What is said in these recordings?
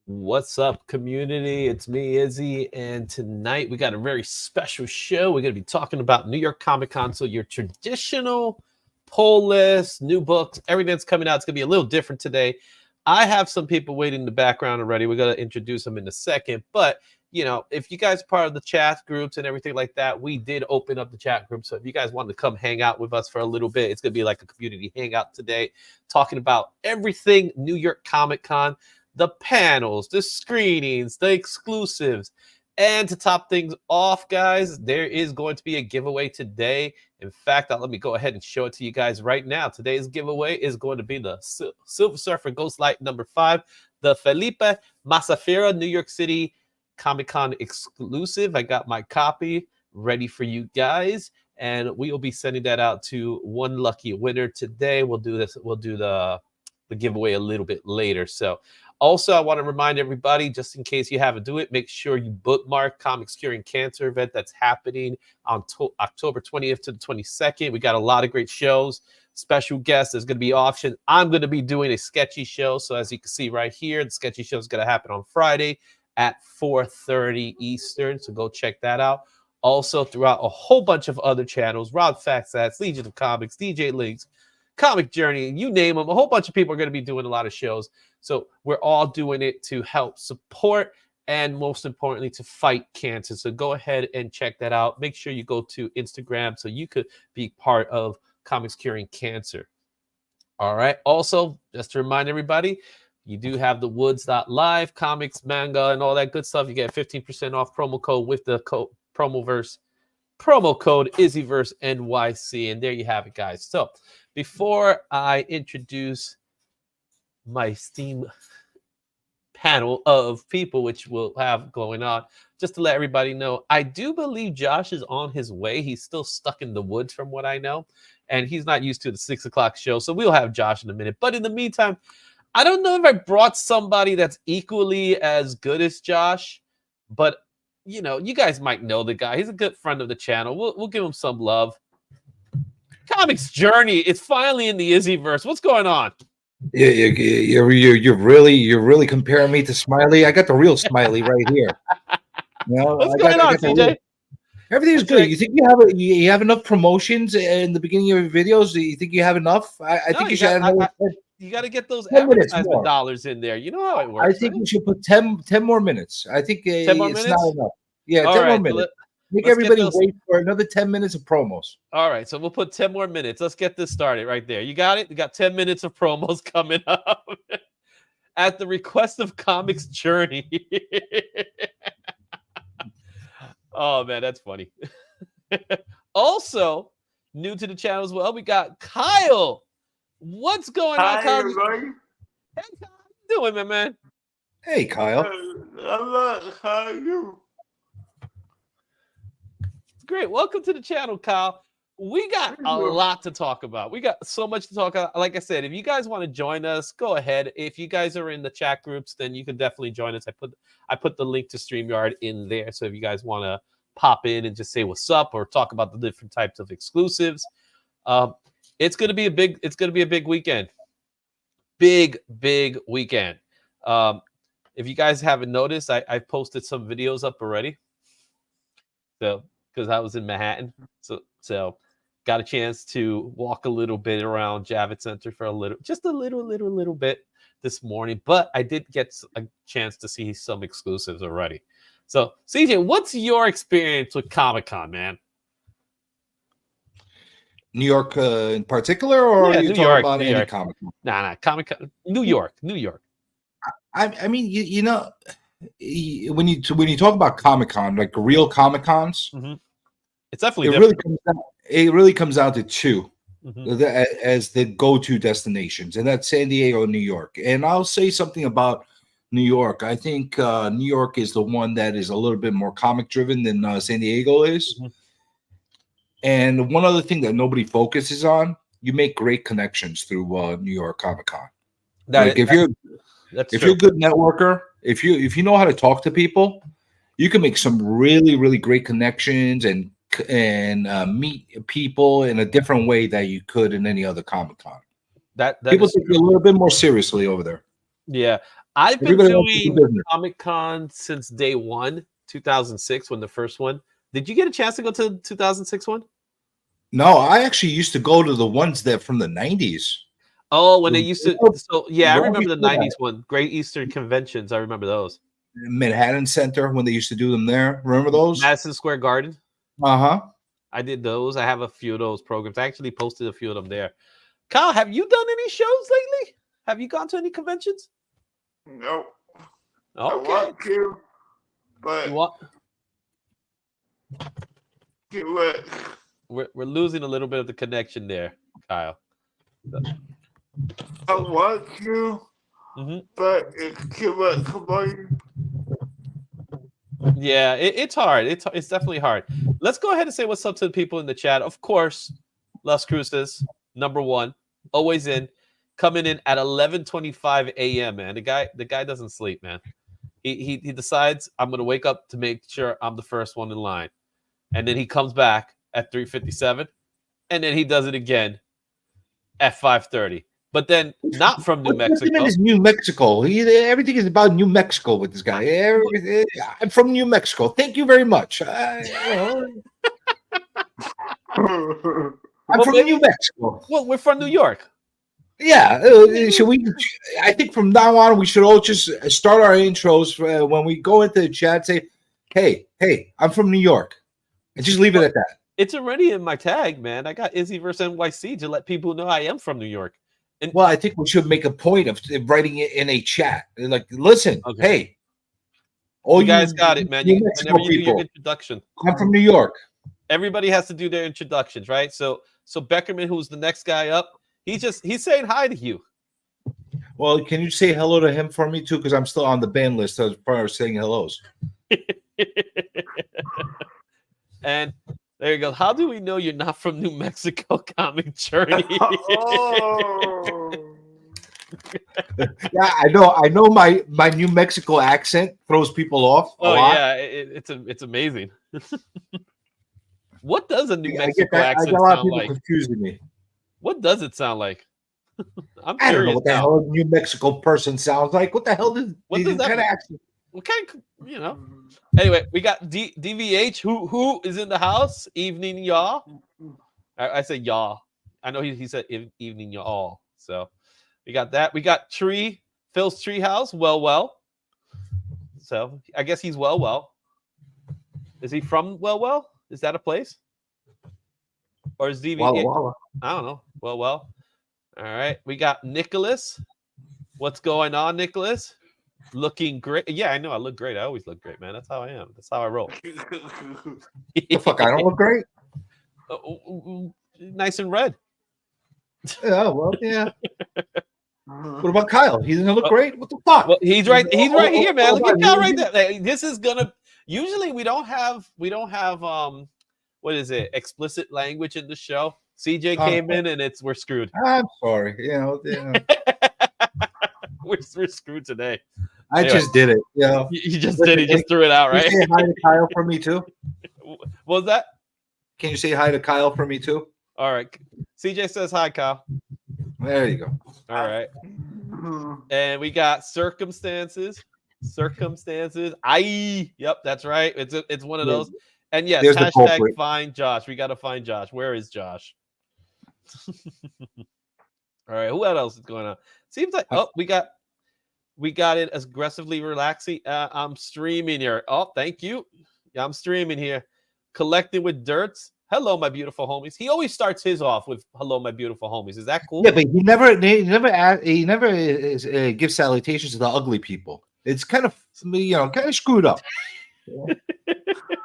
What's up, community? It's me, Izzy, and tonight we got a very special show. We're going to be talking about New York Comic Con. So your traditional poll list, new books, everything that's coming out. It's going to be a little different today. I have some people waiting in the background already. We're going to introduce them in a second. But, if you guys are part of the chat groups and everything like that, we did open up the chat group. So if you guys want to come hang out with us for a little bit, it's going to be like a community hangout today, talking about everything New York Comic Con, the panels, the screenings, the exclusives. And to top things off, guys, there is going to be a giveaway today. In fact, let me go ahead and show it to you guys right now. Today's giveaway is going to be the Silver Surfer Ghost Light number 5, the Felipe Masafira New York City Comic-Con exclusive. I got my copy ready for you guys, and we will be sending that out to one lucky winner today. We'll do the giveaway a little bit later. So also, I want to remind everybody, just in case you haven't do it, make sure you bookmark Comics Curing Cancer event that's happening on October 20th to the 22nd. We got a lot of great shows, special guests. There's going to be auction. I'm going to be doing a sketchy show. So as you can see right here, the sketchy show is going to happen on Friday at 4:30 Eastern. So go check that out. Also, throughout a whole bunch of other channels, Rob Faxats, Legion of Comics, DJ Links, Comic Journey, you name them, a whole bunch of people are going to be doing a lot of shows. So we're all doing it to help support and most importantly to fight cancer. So go ahead and check that out. Make sure you go to Instagram so you could be part of Comics Curing Cancer. All right. Also, just to remind everybody, you do have the woods.live, comics, manga, and all that good stuff. You get 15% off promo code with the promo code Izzyverse NYC. And there you have it, guys. So before I introduce my Steam panel of people, which we'll have going on, just to let everybody know, I do believe Josh is on his way. He's still stuck in the woods from what I know, and he's not used to the 6 o'clock show. So we'll have Josh in a minute. But in the meantime, I don't know if I brought somebody that's equally as good as Josh, but you guys might know the guy. He's a good friend of the channel. We'll give him some love. Comics Journey is finally in the Izzyverse. What's going on? You're really comparing me to Smiley. I got the real Smiley right here. What's going on, CJ? Everything's good. You think you have enough promotions in the beginning of your videos? Do you think you have enough? I think you should have. You got to get those advertisement dollars in there. You know how it works. I think we should put 10 more minutes. I think 10 more minutes? Not enough. Yeah, 10 more minutes. Make everybody wait for another 10 minutes of promos. All right, so we'll put 10 more minutes. Let's get this started right there. You got it? You got 10 minutes of promos coming up at the request of Comics Journey. Oh, man, that's funny. Also, new to the channel as well, we got Kyle. What's going on, Kyle? Everybody. Hey, Kyle, how you doing, my man? Hey, Kyle. How are you? Great. Welcome to the channel, Kyle. We got a lot to talk about. We got so much to talk about. Like I said, if you guys want to join us, go ahead. If you guys are in the chat groups, then you can definitely join us. I put the link to StreamYard in there. So if you guys want to pop in and just say what's up or talk about the different types of exclusives, it's gonna be a big weekend. Big weekend. If you guys haven't noticed, I posted some videos up already. So because I was in Manhattan. So got a chance to walk a little bit around Javits Center for a little bit this morning, but I did get a chance to see some exclusives already. So CJ, what's your experience with Comic-Con, man? New York in particular, or are you talking about any Comic-Con? Nah, Comic-Con, New York. I mean, when you talk about Comic-Con, like real Comic-Cons, it's definitely it really comes down to two as the go-to destinations, and that's San Diego and New York. And I'll say something about New York. I think New York is the one that is a little bit more comic-driven than San Diego is. And one other thing that nobody focuses on, you make great connections through New York Comic-Con. If you're a good networker, if you know how to talk to people, you can make some really great connections and meet people in a different way that you could in any other Comic-Con. That people take you a little bit more seriously over there. Yeah, I've been Everybody wants to do doing business. Comic Con since day one, 2006, when the first one. Did you get a chance to go to the 2006 one? No, I actually used to go to the ones that from the 90s. Oh, when they used to. So yeah, I Well remember the before that. 90s one. Great Eastern Conventions. I remember those. Manhattan Center when they used to do them there. Remember those? Madison Square Garden. Uh-huh. I did those. I have a few of those programs. I actually posted a few of them there. Kyle, have you done any shows lately? Have you gone to any conventions? No. I Okay. want to, but You want? get what? We're losing a little bit of the connection there, Kyle. I want to, but it's too much money. Yeah, it's hard. It's definitely hard. Let's go ahead and say what's up to the people in the chat. Of course, Las Cruces, number one, always in, coming in at 11:25 a.m. Man, the guy doesn't sleep, man. He decides I'm gonna wake up to make sure I'm the first one in line, and then he comes back at 3:57, and then he does it again at 5:30. But then not from New Mexico. Is New Mexico. Everything is about New Mexico with this guy. I'm from New Mexico. Thank you very much. I'm from New Mexico. Well, we're from New York. Yeah. Should we? I think from now on we should all just start our intros when we go into the chat. Say, "Hey, I'm from New York," and just leave it at that. It's already in my tag, man. I got Izzy versus NYC to let people know I am from New York. And well, I think we should make a point of writing it in a chat. Like, listen, hey, all you guys got it, man. Whenever you do your introduction, I'm from New York. Everybody has to do their introductions, right? So Beckerman, who's the next guy up, he's saying hi to you. Well, can you say hello to him for me too? Because I'm still on the ban list as far as saying hellos. And there you go. How do we know you're not from New Mexico? Comic Journey. Yeah, I know. My New Mexico accent throws people off. Oh yeah, it's amazing. What does a New Mexico accent sound like? Confusing me. What does it sound like? I don't know what the hell a New Mexico person sounds like. What the hell does that kind of accent? What kind of, Anyway, we got DVH who is in the house. Evening, y'all. I said y'all. I know he said evening, y'all. So we got that. We got Phil's Treehouse. Well. So I guess he's well. Is he from Well? Is that a place? Or is DVH? Walla. I don't know. Well. All right. We got Nicholas. What's going on, Nicholas? Looking great. Yeah, I know. I look great. I always look great, man. That's how I am. That's how I roll. The fuck, I don't look great? Nice and red. Yeah, well, yeah. What about Kyle? He doesn't look great? What the fuck? Well, he's right here, man. Look at Kyle right there. This is gonna usually we don't have what is it? Explicit language in the show. CJ came in and we're screwed. I'm sorry. We're screwed today. I just did it. You just did it. You just threw it out, right? Can you say hi to Kyle for me too? What was that? Can you say hi to Kyle for me too? All right. CJ says hi, Kyle. There you go. All right. And we got circumstances. Yep, that's right. It's one of those. And yes, hashtag find Josh. We got to find Josh. Where is Josh? All right. Who else is going on? Seems like we got it aggressively relaxing. I'm streaming here. Oh, thank you. Yeah, I'm streaming here. Collecting with Dirts. Hello, my beautiful homies. He always starts his off with "Hello, my beautiful homies." Is that cool? Yeah, but he never gives salutations to the ugly people. It's kind of screwed up.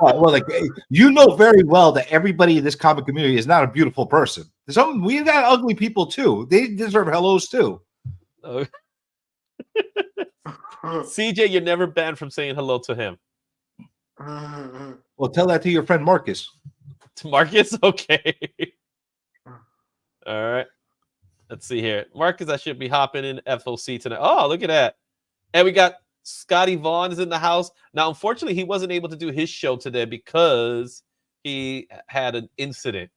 Well, you know very well that everybody in this comic community is not a beautiful person. We got ugly people too. They deserve hellos too. Oh. CJ, you're never banned from saying hello to him. Well, tell that to your friend Marcus. To Marcus? Okay. All right. Let's see here. Marcus, I should be hopping in FOC tonight. Oh, look at that. And we got Scotty Vaughn is in the house. Now, unfortunately, he wasn't able to do his show today because he had an incident.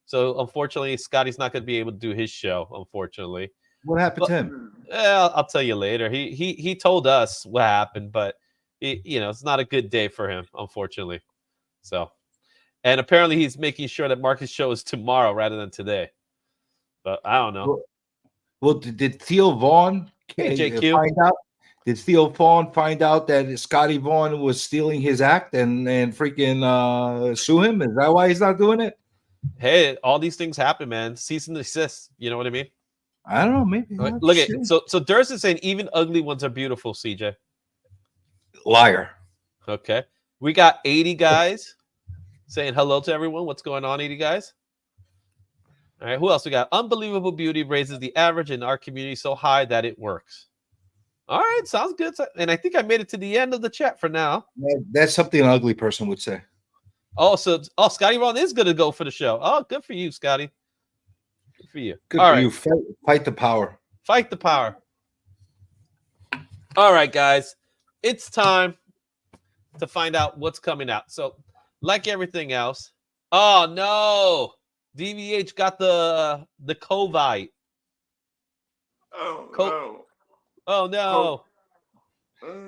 So, unfortunately, Scotty's not going to be able to do his show, unfortunately. What happened to him? Well, I'll tell you later. He told us what happened, but it's not a good day for him, unfortunately. So, and apparently he's making sure that Marcus' show is tomorrow rather than today. But I don't know. Well, did Theo Vaughn find out? Did Theo Vaughn find out that Scotty Vaughn was stealing his act and freaking sue him? Is that why he's not doing it? Hey, all these things happen, man. Cease and desist. You know what I mean? I don't know. Maybe. Look at so Durst is saying even ugly ones are beautiful. CJ, liar. Okay, we got 80 guys saying hello to everyone. What's going on, 80 guys? All right, who else we got? Unbelievable beauty raises the average in our community so high that it works. All right, sounds good. And I think I made it to the end of the chat for now. That's something an ugly person would say. Oh, Scotty Ron is going to go for the show. Oh, good for you, Scotty. Good for you. Good for you. Fight the power. Fight the power. All right, guys. It's time to find out what's coming out. So, like everything else. Oh, no. DVH got the COVID. Oh, no. Oh, no.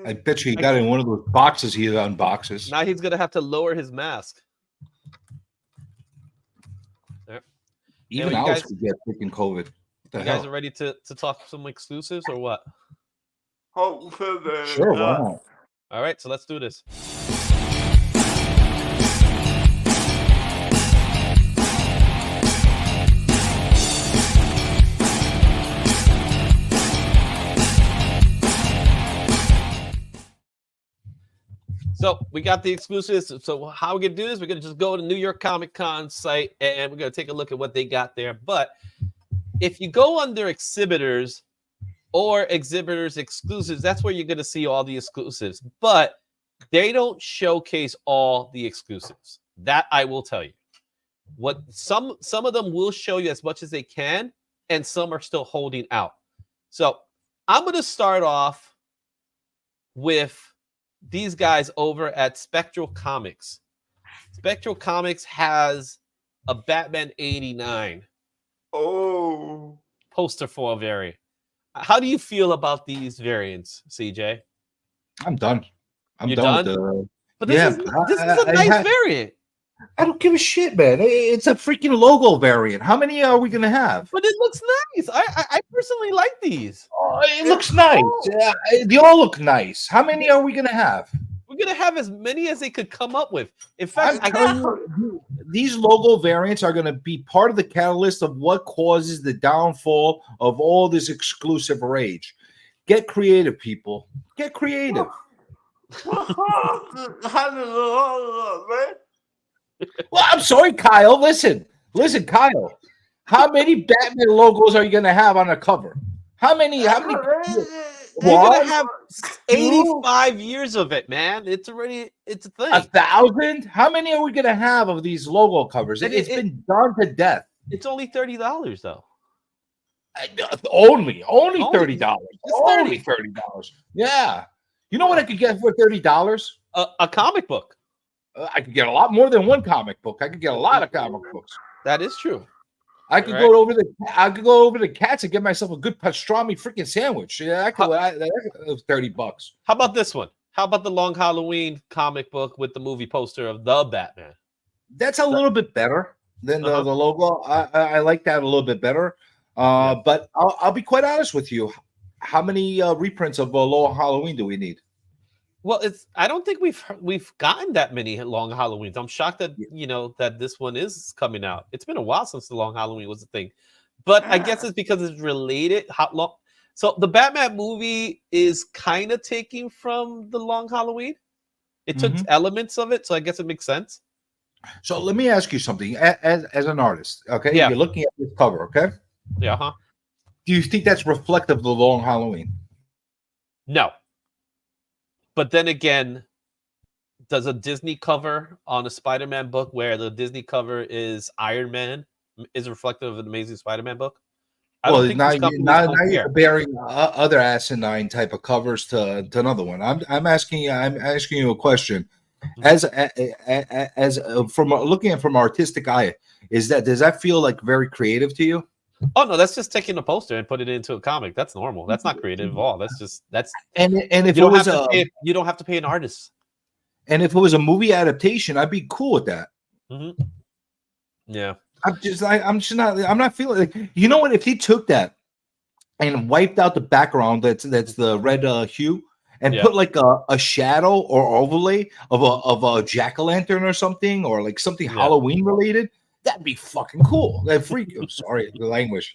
I bet you he got in one of those boxes he unboxes. Now he's going to have to lower his mask. Even Alex could get freaking COVID. You guys are ready to talk some exclusives or what? Sure, why not? All right, so let's do this. So we got the exclusives. So how we're going to do this, we're going to just go to New York Comic Con site and we're going to take a look at what they got there. But if you go under exhibitors or exhibitors exclusives, that's where you're going to see all the exclusives. But they don't showcase all the exclusives. That I will tell you. What some of them will show you as much as they can, and some are still holding out. So I'm going to start off with these guys over at Spectral Comics. Spectral Comics has a Batman 89 poster for a variant. How do you feel about these variants, CJ? I'm done. I'm You're done. done? But this is a nice variant. I don't give a shit, man. It's a freaking logo variant. How many are we gonna have? But it looks nice. I personally like these. Oh, it looks nice. They all look nice. How many are we gonna have? We're gonna have as many as they could come up with. In fact, these logo variants are gonna be part of the catalyst of what causes the downfall of all this exclusive rage. Get creative, people. Get creative. Well, I'm sorry, Kyle. Listen, Kyle. How many Batman logos are you gonna have on a cover? How many? They're gonna have 85 years of it, man. It's a thing. 1,000? How many are we gonna have of these logo covers? It's been done to death. It's only $30 though. Only $30. Only $30. Yeah. You know what I could get for $30? A comic book. I could get a lot more than one comic book. I could get a lot of comic books. That is true. I could go over the Cats and get myself a good pastrami freaking sandwich. Yeah, that's $30. How about this one? How about the Long Halloween comic book with the movie poster of the Batman? That's a little bit better than the logo. I like that a little bit better. But I'll be quite honest with you. How many reprints of Long Halloween do we need? Well, I don't think we've gotten that many Long Halloweens. I'm shocked that that this one is coming out. It's been a while since the Long Halloween was a thing, but I guess it's because it's related. How long? So the Batman movie is kind of taking from the Long Halloween. It took elements of it, so I guess it makes sense. So let me ask you something. As an artist, okay? Yeah. You're looking at this cover, okay? Yeah. Do you think that's reflective of the Long Halloween? No. But then again, does a Disney cover on a Spider-Man book where the Disney cover is Iron Man is reflective of an Amazing Spider-Man book? Now you're comparing other asinine type of covers to another one. I'm asking you a question. As from looking at from artistic eye, does that feel like very creative to you? Oh no, that's just taking a poster and put it into a comic. That's normal. That's not creative at all. That's And if you it don't was have to pay. You don't have to pay an artist. and if it was a movie adaptation, I'd be cool with that. Mm-hmm. Yeah. I'm not feeling like, you know what? If he took that and wiped out the background, that's the red hue, and put like a shadow or overlay of a jack-o'-lantern or something, or like something Halloween related, that'd be fucking cool. That freak. I'm sorry, the language.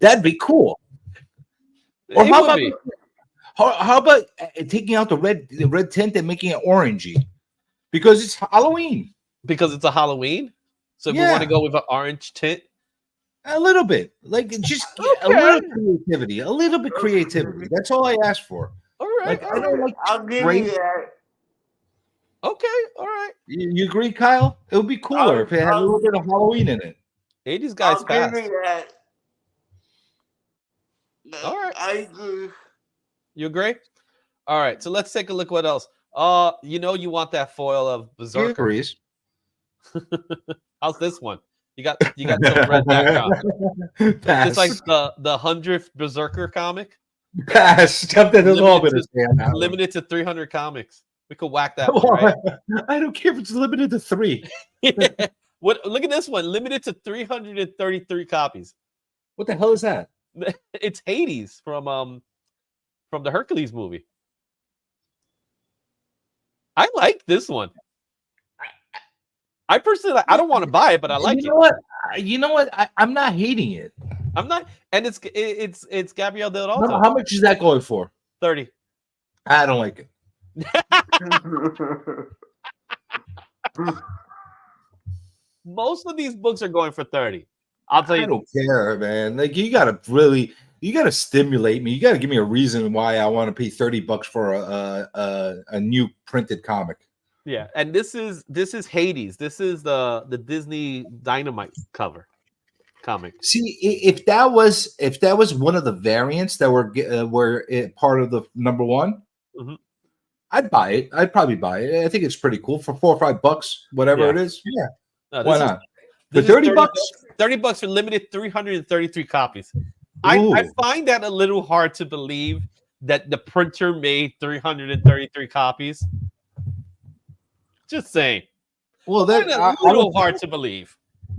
That'd be cool. Or how about taking out the red tint and making it orangey, because it's Halloween. Because it's a Halloween. So if you want to go with an orange tint, a little bit, like just a little creativity, a little bit creativity. That's all I ask for. All right, like, I don't like I'll give you that. Okay, all right. You agree, Kyle? It would be cooler if it had a little bit of Halloween in it. 80s guys fast. Give you that. All right, I agree. You agree? All right, so let's take a look. What else? You know, you want that foil of Berserker. How's this one? You got some red background. It's like the 100th Berserker comic. Pass. Limited to 300 comics. We could whack that one, right? I don't care if it's limited to 3. What? Look at this one. Limited to 333 copies. What the hell is that? It's Hades from the Hercules movie. I like this one. I personally, I don't want to buy it, but I like it. You know what? I'm not hating it. I'm not, and it's Gabriel Del Alto. How much is that going for? 30. I don't like it. Most of these books are going for 30. I'll tell you. I don't care, man. Like, you gotta stimulate me. You gotta give me a reason why I want to pay $30 for a new printed comic. Yeah, and this is Hades. This is the Disney Dynamite cover comic. See, if that was one of the variants that were part of the number one, I'd buy it. I'd probably buy it. I think it's pretty cool for $4 or $5, whatever it is. Yeah, no, why not? For $30, $30 for limited 333 copies. I find that a little hard to believe that the printer made 333 copies. Just saying. Well, that's a little hard to believe.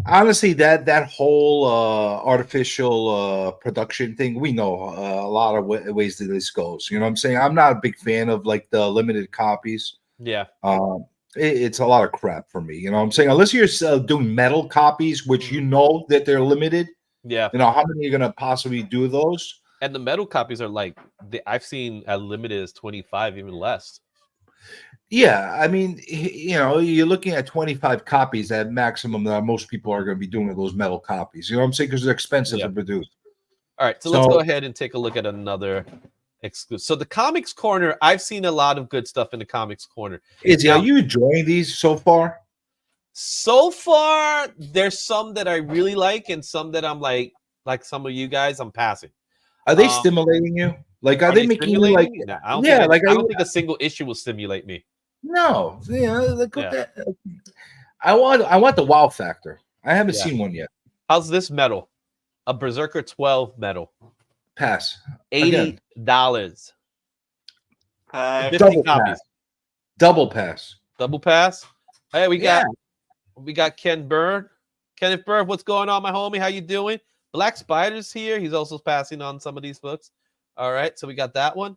Honestly, that whole artificial production thing, we know a lot of ways that this goes. You know what I'm saying? I'm not a big fan of like the limited copies. Yeah. It's a lot of crap for me. You know what I'm saying? Unless you're doing metal copies, which you know that they're limited. Yeah. You know, how many are going to possibly do those? And the metal copies are like, I've seen as limited as 25, even less. Yeah, I mean, you know, you're looking at 25 copies at maximum that most people are going to be doing those metal copies. You know what I'm saying? Because they're expensive to produce. All right, so let's go ahead and take a look at another exclusive. So the Comics Corner, I've seen a lot of good stuff in the Comics Corner. Are you enjoying these so far? So far, there's some that I really like and some that I'm like some of you guys, I'm passing. Are they stimulating you? Like, are they making you like? No, I don't think a single issue will stimulate me. No, I want the wow factor. I haven't seen one yet. How's this medal? A Berserker 12 medal. Pass. $80. 50 copies. Double pass. Double pass. Hey, we got Kenneth Bird, what's going on, my homie? How you doing? Black Spider's here. He's also passing on some of these books. All right, so we got that one.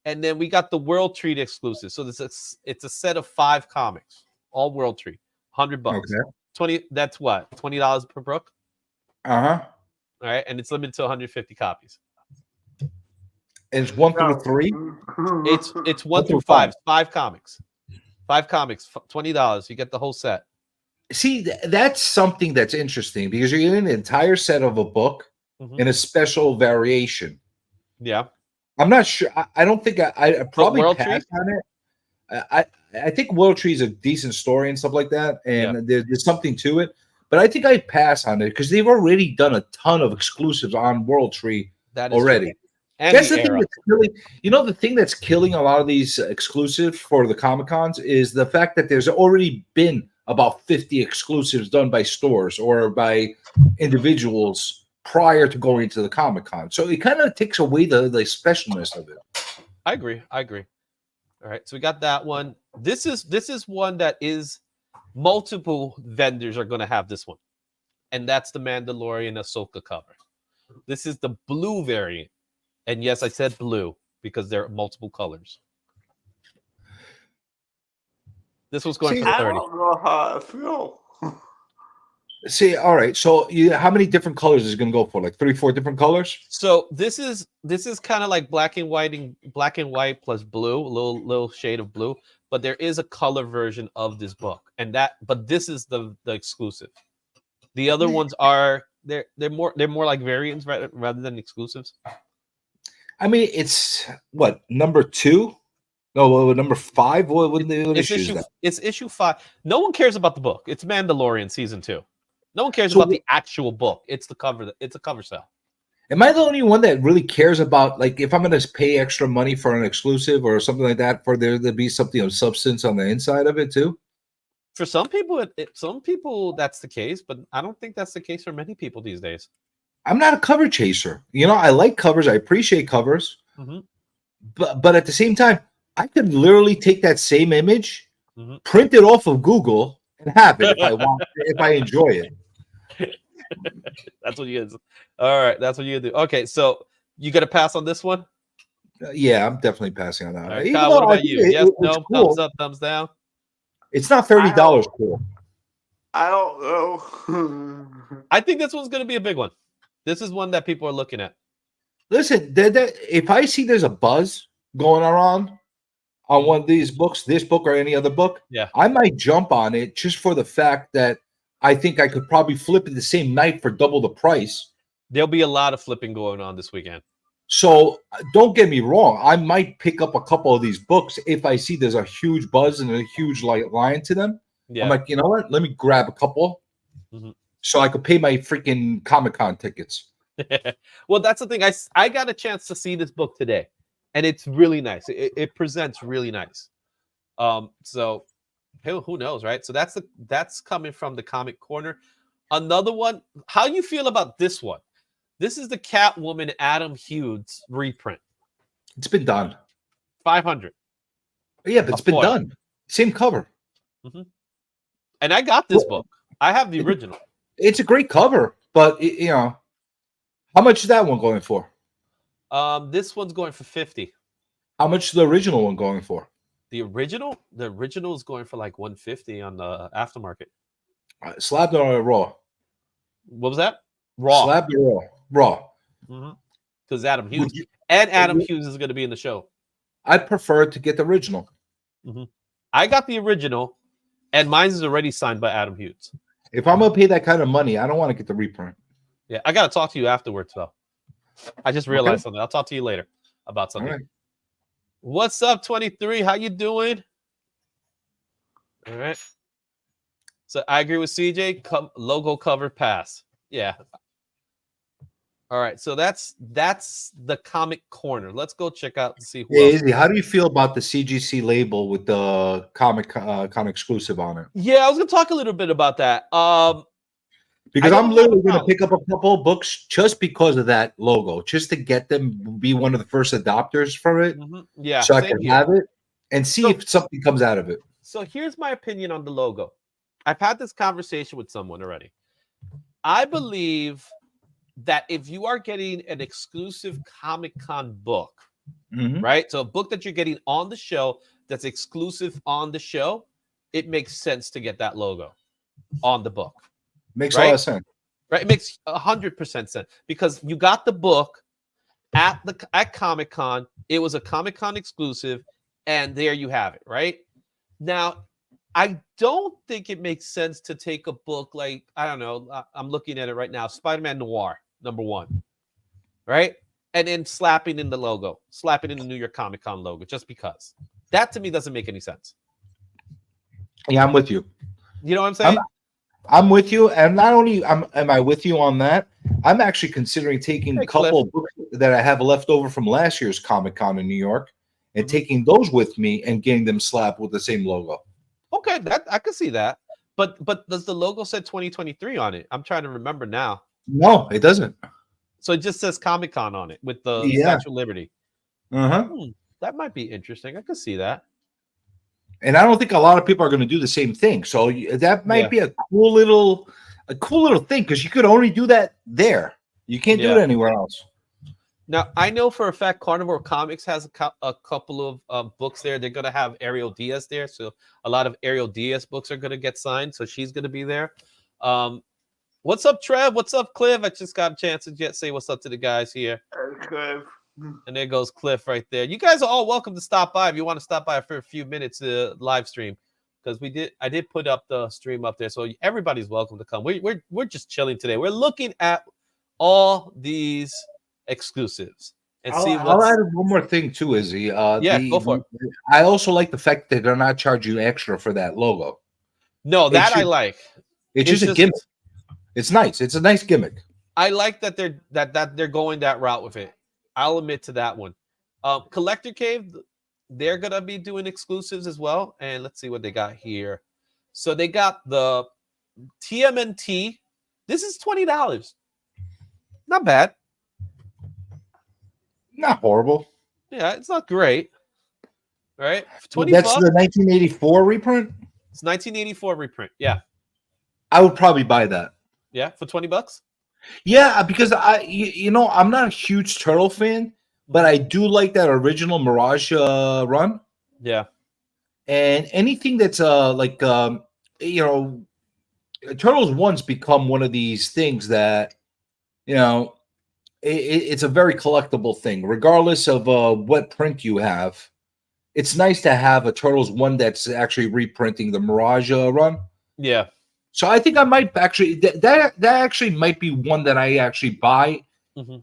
And then we got the World Tree exclusive. So it's a set of 5 comics, all World Tree, $100. Okay. 20. That's what, $20 per book. All right, and it's limited to 150 copies. It's 1 through 3. It's 1 through 5. 5 comics. 5 comics. $20. You get the whole set. See, that's something that's interesting because you're getting an entire set of a book in a special variation. Yeah. I'm not sure. I don't think I probably passed on it. I think World Tree is a decent story and stuff like that, and there's something to it. But I think I'd pass on it because they've already done a ton of exclusives on World Tree already. And that's the thing that's killing. You know, the thing that's killing a lot of these exclusives for the Comic-Cons is the fact that there's already been about 50 exclusives done by stores or by individuals prior to going into the Comic-Con. So it kind of takes away the specialness of it. I agree. All right, so we got that one. This is one that is multiple vendors are going to have this one, and that's the Mandalorian Ahsoka cover. This is the blue variant, and yes, I said blue because there are multiple colors. This was going for 30. I don't know how I feel. See, all right. So how many different colors is it going to go for? Like 3, 4 different colors? So this is kind of like black and white plus blue, a little shade of blue. But there is a color version of this book, but this is the exclusive. The other ones are they're more like variants rather than exclusives. I mean, it's what, number 2? No, number 5. What it's issue 5. No one cares about the book. It's Mandalorian season 2. No one cares about the actual book. It's the cover. It's a cover sale. Am I the only one that really cares about, like, if I'm going to pay extra money for an exclusive or something like that, for there to be something of substance on the inside of it too? For some people, some people that's the case, but I don't think that's the case for many people these days. I'm not a cover chaser. You know, I like covers. I appreciate covers. Mm-hmm. But at the same time, I could literally take that same image, print it off of Google, and have it if I want, if I enjoy it. That's what you do. All right, that's what you do. Okay, so you got to pass on this one? Yeah, I'm definitely passing on that. Right, Kyle, what about you? Yes, no, cool. Thumbs up, thumbs down. It's not $30 cool. I don't know. I think this one's going to be a big one. This is one that people are looking at. Listen, if I see there's a buzz going around on one of these books, this book or any other book, yeah, I might jump on it just for the fact that I think I could probably flip it the same night for double the price. There'll be a lot of flipping going on this weekend. So don't get me wrong. I might pick up a couple of these books if I see there's a huge buzz and a huge line to them. Yeah. I'm like, you know what? Let me grab a couple so I could pay my freaking Comic-Con tickets. Well, that's the thing. I got a chance to see this book today, and it's really nice. It presents really nice. So who knows, right? So that's coming from the Comic Corner. Another one. How you feel about this one? This is the Catwoman Adam Hughes reprint. It's been done. 500. Yeah, but it's been done. Same cover. And I got this book. I have the original. It's a great cover, but you know, how much is that one going for? This one's going for 50. How much is the original one going for? The original is going for like 150 on the aftermarket. Slabbed or raw? What was that? Raw. Slabbed or raw? Because Adam Hughes Adam Hughes is going to be in the show. I prefer to get the original. I got the original, and mine is already signed by Adam Hughes. If I'm gonna pay that kind of money, I don't want to get the reprint. Yeah, I got to talk to you afterwards, though. I just realized something. I'll talk to you later about something. Right. What's up, 23? How you doing? All right. So I agree with CJ. Logo cover pass. Yeah. All right. So that's the Comic Corner. Let's go check out and see who else. Izzy, how do you feel about the CGC label with the comic exclusive on it? Yeah, I was gonna talk a little bit about that. Because I'm literally going to pick up a couple of books just because of that logo, just to get them be one of the first adopters for it. Yeah, so I can have it and see if something comes out of it. So here's my opinion on the logo. I've had this conversation with someone already. I believe that if you are getting an exclusive Comic-Con book, right? So a book that you're getting on the show that's exclusive on the show, it makes sense to get that logo on the book. Makes a lot of sense. Right? It makes 100% sense because you got the book at Comic-Con. It was a Comic-Con exclusive, and there you have it, right? Now, I don't think it makes sense to take a book like, I don't know, I'm looking at it right now, Spider-Man Noir, #1, right? And then slapping in the logo, slapping in the New York Comic-Con logo, just because. That, to me, doesn't make any sense. Yeah, I'm with you. You know what I'm saying? I'm with you, and not only am I with you on that, I'm actually considering taking a couple of books that I have left over from last year's Comic-Con in New York and taking those with me and getting them slapped with the same logo. Okay, that I could see that. But does the logo say 2023 on it? I'm trying to remember now. No, it doesn't. So it just says Comic-Con on it with the Yeah. Statue of Liberty. Uh-huh. That might be interesting. I could see that. And I don't think a lot of people are going to do the same thing. So that might be a cool little thing, because you could only do that there. You can't do it anywhere else. Now, I know for a fact Carnivore Comics has a couple of books there. They're going to have Ariel Diaz there. So a lot of Ariel Diaz books are going to get signed. So she's going to be there. What's up, Trev? What's up, Cliff? I just got a chance to say what's up to the guys here. Cliff. And there goes Cliff right there. You guys are all welcome to stop by if you want to stop by for a few minutes to live stream, because I did put up the stream up there, so everybody's welcome to come. We're just chilling today. We're looking at all these exclusives and see. I'll add one more thing too, Izzy. Go for it. I also like the fact that they're not charging you extra for that logo. No, I like. It's just a gimmick. It's nice. It's a nice gimmick. I like that they're going that route with it. I'll admit to that one. Collector Cave, they're gonna be doing exclusives as well. And let's see what they got here. So they got the TMNT. This is $20. Not bad. Not horrible. Yeah, it's not great. Right? $20. That's the 1984 reprint? It's 1984 reprint. Yeah. I would probably buy that. Yeah, for $20? Yeah, because I'm not a huge Turtle fan, but I do like that original Mirage run. Yeah. And anything that's Turtles 1's become one of these things that, it's a very collectible thing, regardless of what print you have. It's nice to have a Turtles 1 that's actually reprinting the Mirage run. Yeah. So I think I might actually that actually might be one that I actually buy. Mm-hmm.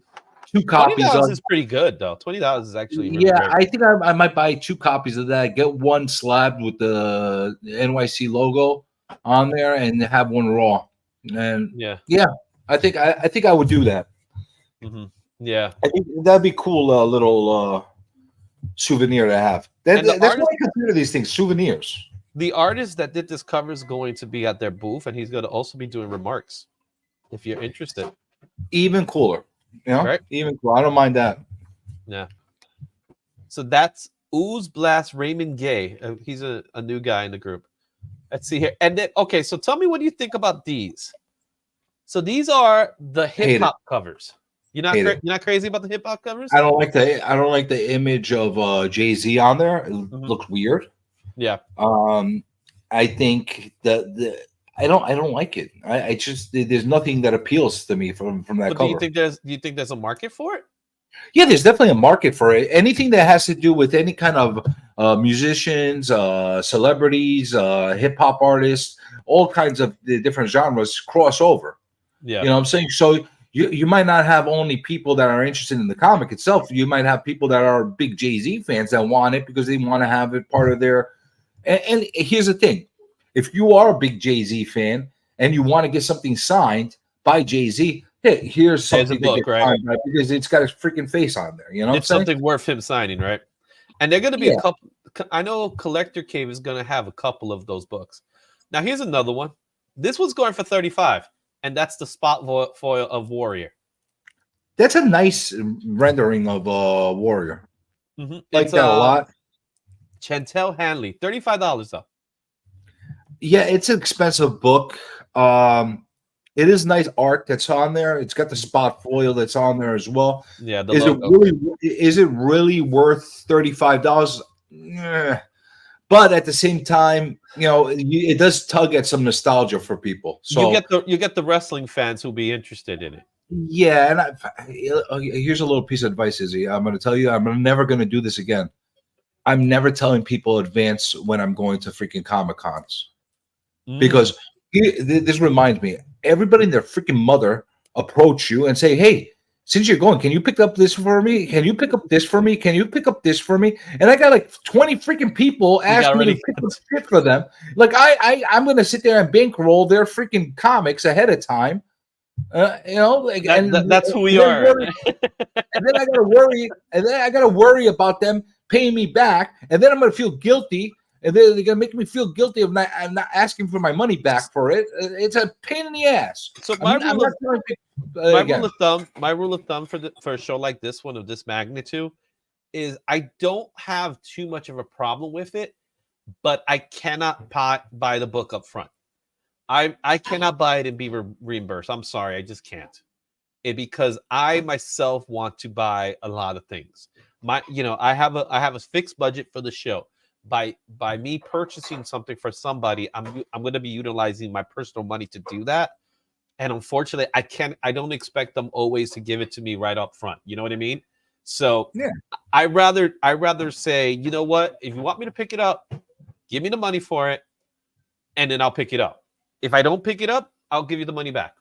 2 copies. $20 is pretty good though. $20 is actually really great. I think I might buy 2 copies of that. Get one slabbed with the NYC logo on there, and have one raw. And I think I would do that. Mm-hmm. Yeah, I think that'd be cool. Little souvenir to have. That's why I consider these things souvenirs. The artist that did this cover is going to be at their booth, and he's going to also be doing remarks. If you're interested, even cooler. Right? Even cool. I don't mind that. Yeah. So that's Ooze Blast Raymond Gay. He's a new guy in the group. Let's see here. And then, okay, so tell me what you think about these. So these are the hip hop covers. You're not crazy about the hip hop covers? I don't like the image of Jay-Z on there. It looks weird. Yeah. I think that I don't like it. I just there's nothing that appeals to me from that cover. Do you think there's a market for it? Yeah, there's definitely a market for it. Anything that has to do with any kind of musicians, celebrities, hip hop artists, all kinds of the different genres cross over. Yeah. You know what I'm saying? So you might not have only people that are interested in the comic itself. You might have people that are big Jay-Z fans that want it because they want to have it part of their. And here's the thing. If you are a big Jay-Z fan and you want to get something signed by Jay-Z, hey, here's something a book, right? Signed, right? Because it's got his freaking face on there. You know, it's something worth him signing, right? And they're going to be a couple. I know Collector Cave is going to have a couple of those books. Now here's another one. This one's going for $35, and that's the spot foil of Warrior. That's a nice rendering of Warrior. Mm-hmm. Like that a lot. Chantel Hanley, $35 though. Yeah, it's an expensive book. It is nice art that's on there. It's got the spot foil that's on there as well. Yeah, is it really worth $35? But at the same time, it does tug at some nostalgia for people. So you get the wrestling fans who'll be interested in it. Yeah, and here's a little piece of advice, Izzy. I'm going to tell you, I'm never going to do this again. I'm never telling people advance when I'm going to freaking Comic Cons. Because this reminds me, everybody and their freaking mother approach you and say, hey, since you're going, can you pick up this for me? Can you pick up this for me? Can you pick up this for me? And I got like 20 freaking people ask me to pick up shit for them. Like I'm going to sit there and bankroll their freaking comics ahead of time. That's who we are. And then I got to worry. And then I got to worry about them paying me back. And then I'm going to feel guilty and they're gonna make me feel guilty of not asking for my money back for it. It's a pain in the ass. So My rule of thumb for a show like this one of this magnitude is I don't have too much of a problem with it, but I cannot buy the book up front. I cannot buy it and be reimbursed. I'm sorry, I just can't. Because I myself want to buy a lot of things. I have a fixed budget for the show. By me purchasing something for somebody, I'm going to be utilizing my personal money to do that. And unfortunately, I don't expect them always to give it to me right up front. You know what I mean? So yeah, I rather say, you know what? If you want me to pick it up, give me the money for it, and then I'll pick it up. If I don't pick it up, I'll give you the money back.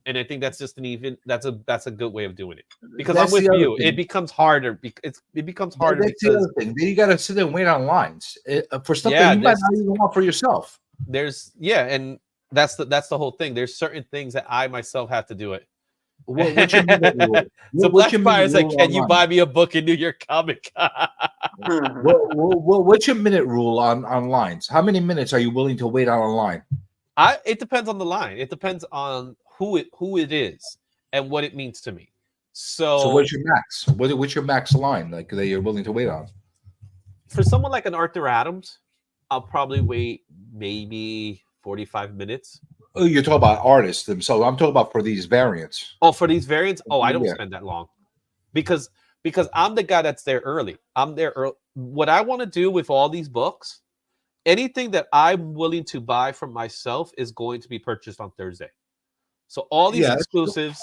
And I think that's just that's a good way of doing it. Because I'm with you. It becomes harder. It becomes harder. That's the other thing. Then you got to sit there and wait on lines for stuff that you might not even want for yourself. And that's the whole thing. There's certain things that I myself have to do it. What's your minute rule? So Black Fire is like, can you buy me a book in New York Comic Con? What's your minute rule on lines? How many minutes are you willing to wait on a line? It depends on the line. It depends on who it is and what it means to me. So what's your max? What's your max line like that you're willing to wait on? For someone like an Arthur Adams, I'll probably wait maybe 45 minutes. Oh, you're talking about artists themselves. I'm talking about for these variants. Oh, for these variants? Oh, I don't spend that long. Because I'm the guy that's there early. I'm there early. What I want to do with all these books, anything that I'm willing to buy for myself is going to be purchased on Thursday. So all these exclusives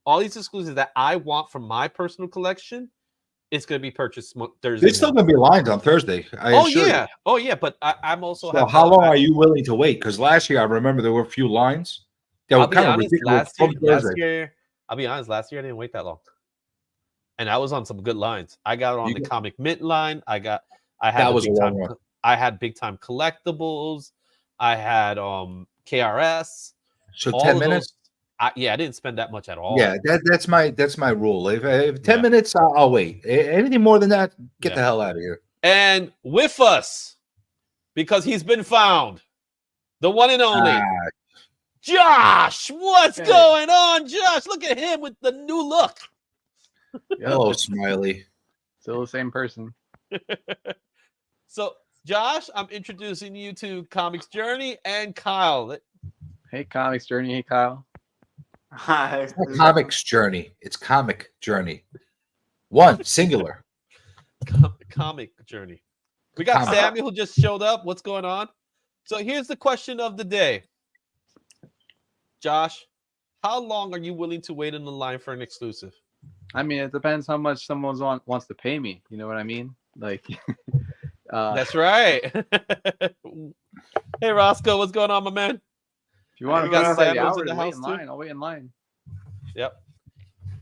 that I want from my personal collection, it's going to be purchased Thursday. There's still going to be lines on Thursday. Oh yeah. But I'm also. So how long are you willing to wait? Because last year I remember there were a few lines that were kind of ridiculous. I'll be honest. Last year I didn't wait that long, and I was on some good lines. I got on the Comic Mint line. I had big time collectibles. I had KRS. So 10 minutes. I didn't spend that much at all. Yeah, that's my rule. If 10 minutes, I'll wait. Anything more than that, get the hell out of here. And with us, because he's been found, the one and only Josh. What's going on, Josh? Look at him with the new look. Hello, Smiley. Still the same person. So, Josh, I'm introducing you to Comics Journey and Kyle. Hey, Comics Journey. Hey, Kyle. Hi. It's not Comics Journey. It's Comic Journey. One, singular. Comic Journey. We got Samuel who just showed up. What's going on? So here's the question of the day. Josh, how long are you willing to wait in the line for an exclusive? I mean, it depends how much someone wants to pay me. You know what I mean? Like, that's right. Hey, Roscoe, what's going on, my man? If you want to got Samuel in the house too? I'll wait in line. Yep.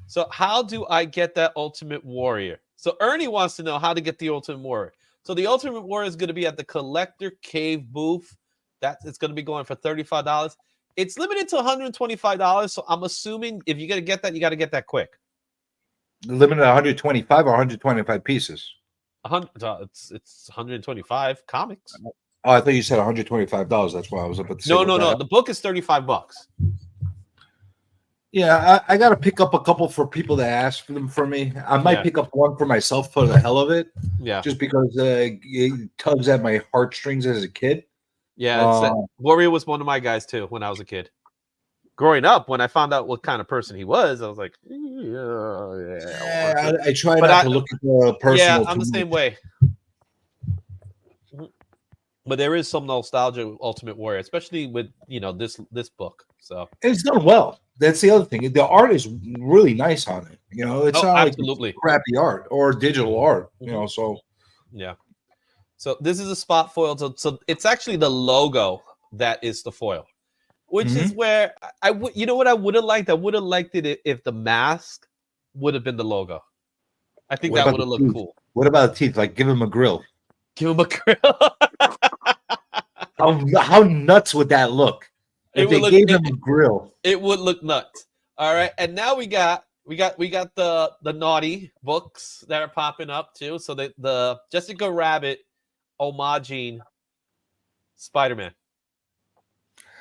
So how do I get that Ultimate Warrior? So Ernie wants to know how to get the Ultimate Warrior. So the Ultimate Warrior is going to be at the Collector Cave booth. It's going to be going for $35. It's limited to $125. So I'm assuming if you're going to get that, you got to get that quick. Limited to 125 or 125 pieces? It's 125 comics. Oh, I thought you said $125. That's why I was about to say. No. The book is $35. Yeah, I got to pick up a couple for people that ask for them for me. I might pick up one for myself for the hell of it. Yeah. Just because it tugs at my heartstrings as a kid. Yeah, Warrior was one of my guys too when I was a kid. Growing up, when I found out what kind of person he was, I was like, I try not to look at the personal. Yeah, I'm the same way. But there is some nostalgia with Ultimate Warrior, especially with this book. So it's done well. That's the other thing. The art is really nice on it. It's not absolutely like crappy art or digital art. So yeah. So this is a spot foil. So it's actually the logo that is the foil, which is where I would. You know what I would have liked? I would have liked it if the mask would have been the logo. I think that would have looked cool. What about the teeth? Like, give him a grill. Give him a grill. How nuts would that look? If they gave him a grill, it would look nuts. All right, and now we got the Nudie books that are popping up too. So the Jessica Rabbit homaging Spider-Man.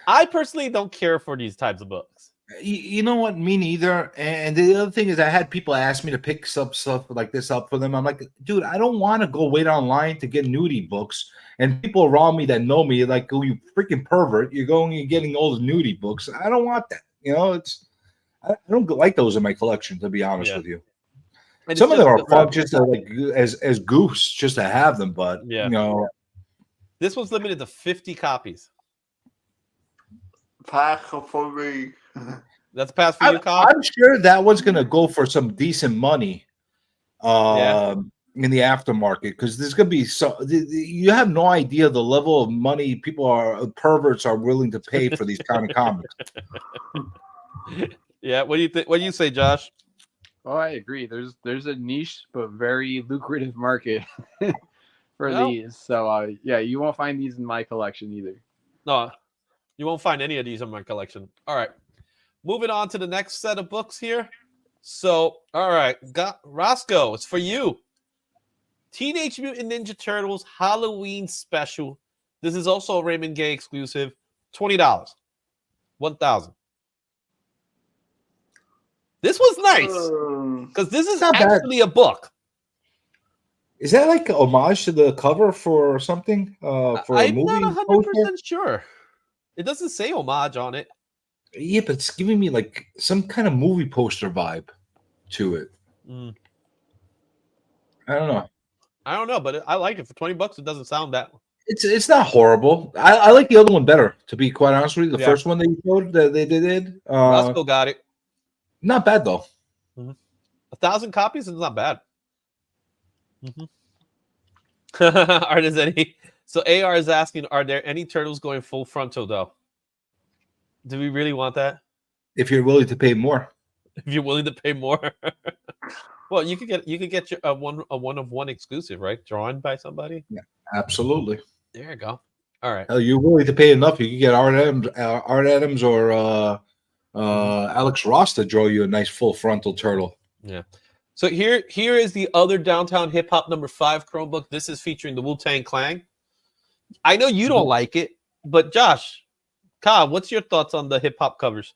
I personally don't care for these types of books. You know what? Me neither. And the other thing is, I had people ask me to pick some stuff like this up for them. I'm like, dude, I don't want to go wait online to get Nudie Books. And people around me that know me, like, oh, you freaking pervert, you're going and getting all the Nudie Books. I don't want that. You know, I don't like those in my collection, to be honest with you. And some of them are fun just to, like, as goofs, just to have them. But you know, this was limited to 50 copies. Pass for me. That's a pass for you, Kyle? I'm sure that one's going to go for some decent money in the aftermarket, because there's going to be you have no idea the level of money perverts are willing to pay for these kind of comics. Yeah, what do you think? What do you say, Josh? Oh, I agree. There's a niche but very lucrative market for these. So yeah, you won't find these in my collection either. No, you won't find any of these in my collection. All right. Moving on to the next set of books here. So, all right, Roscoe, it's for you. Teenage Mutant Ninja Turtles Halloween Special. This is also a Raymond Gay exclusive. $20. $1,000. This was nice because this is actually a book. Is that like a homage to the cover for something? For I'm a movie? not 100% sure. It doesn't say homage on it. Yeah, but it's giving me like some kind of movie poster vibe to it. I don't know, but I like it. For $20, it doesn't sound that. It's not horrible. I like the other one better, to be quite honest with you. The first one that you showed that they did. Roscoe got it. Not bad though. 1,000 copies is not bad. Are there any? So AR is asking, are there any turtles going full frontal though? Do we really want that? If you're willing to pay more. If you're willing to pay more. Well, you could get your a one of one exclusive, right? Drawn by somebody. Yeah, absolutely. There you go. All right. You're willing to pay enough. You can get Art Adams or Alex Ross to draw you a nice full frontal turtle. Yeah. So here is the other Downtown Hip Hop #5 Chromebook. This is featuring the Wu-Tang Clan. I know you don't like it, but Josh, Kyle, what's your thoughts on the hip hop covers?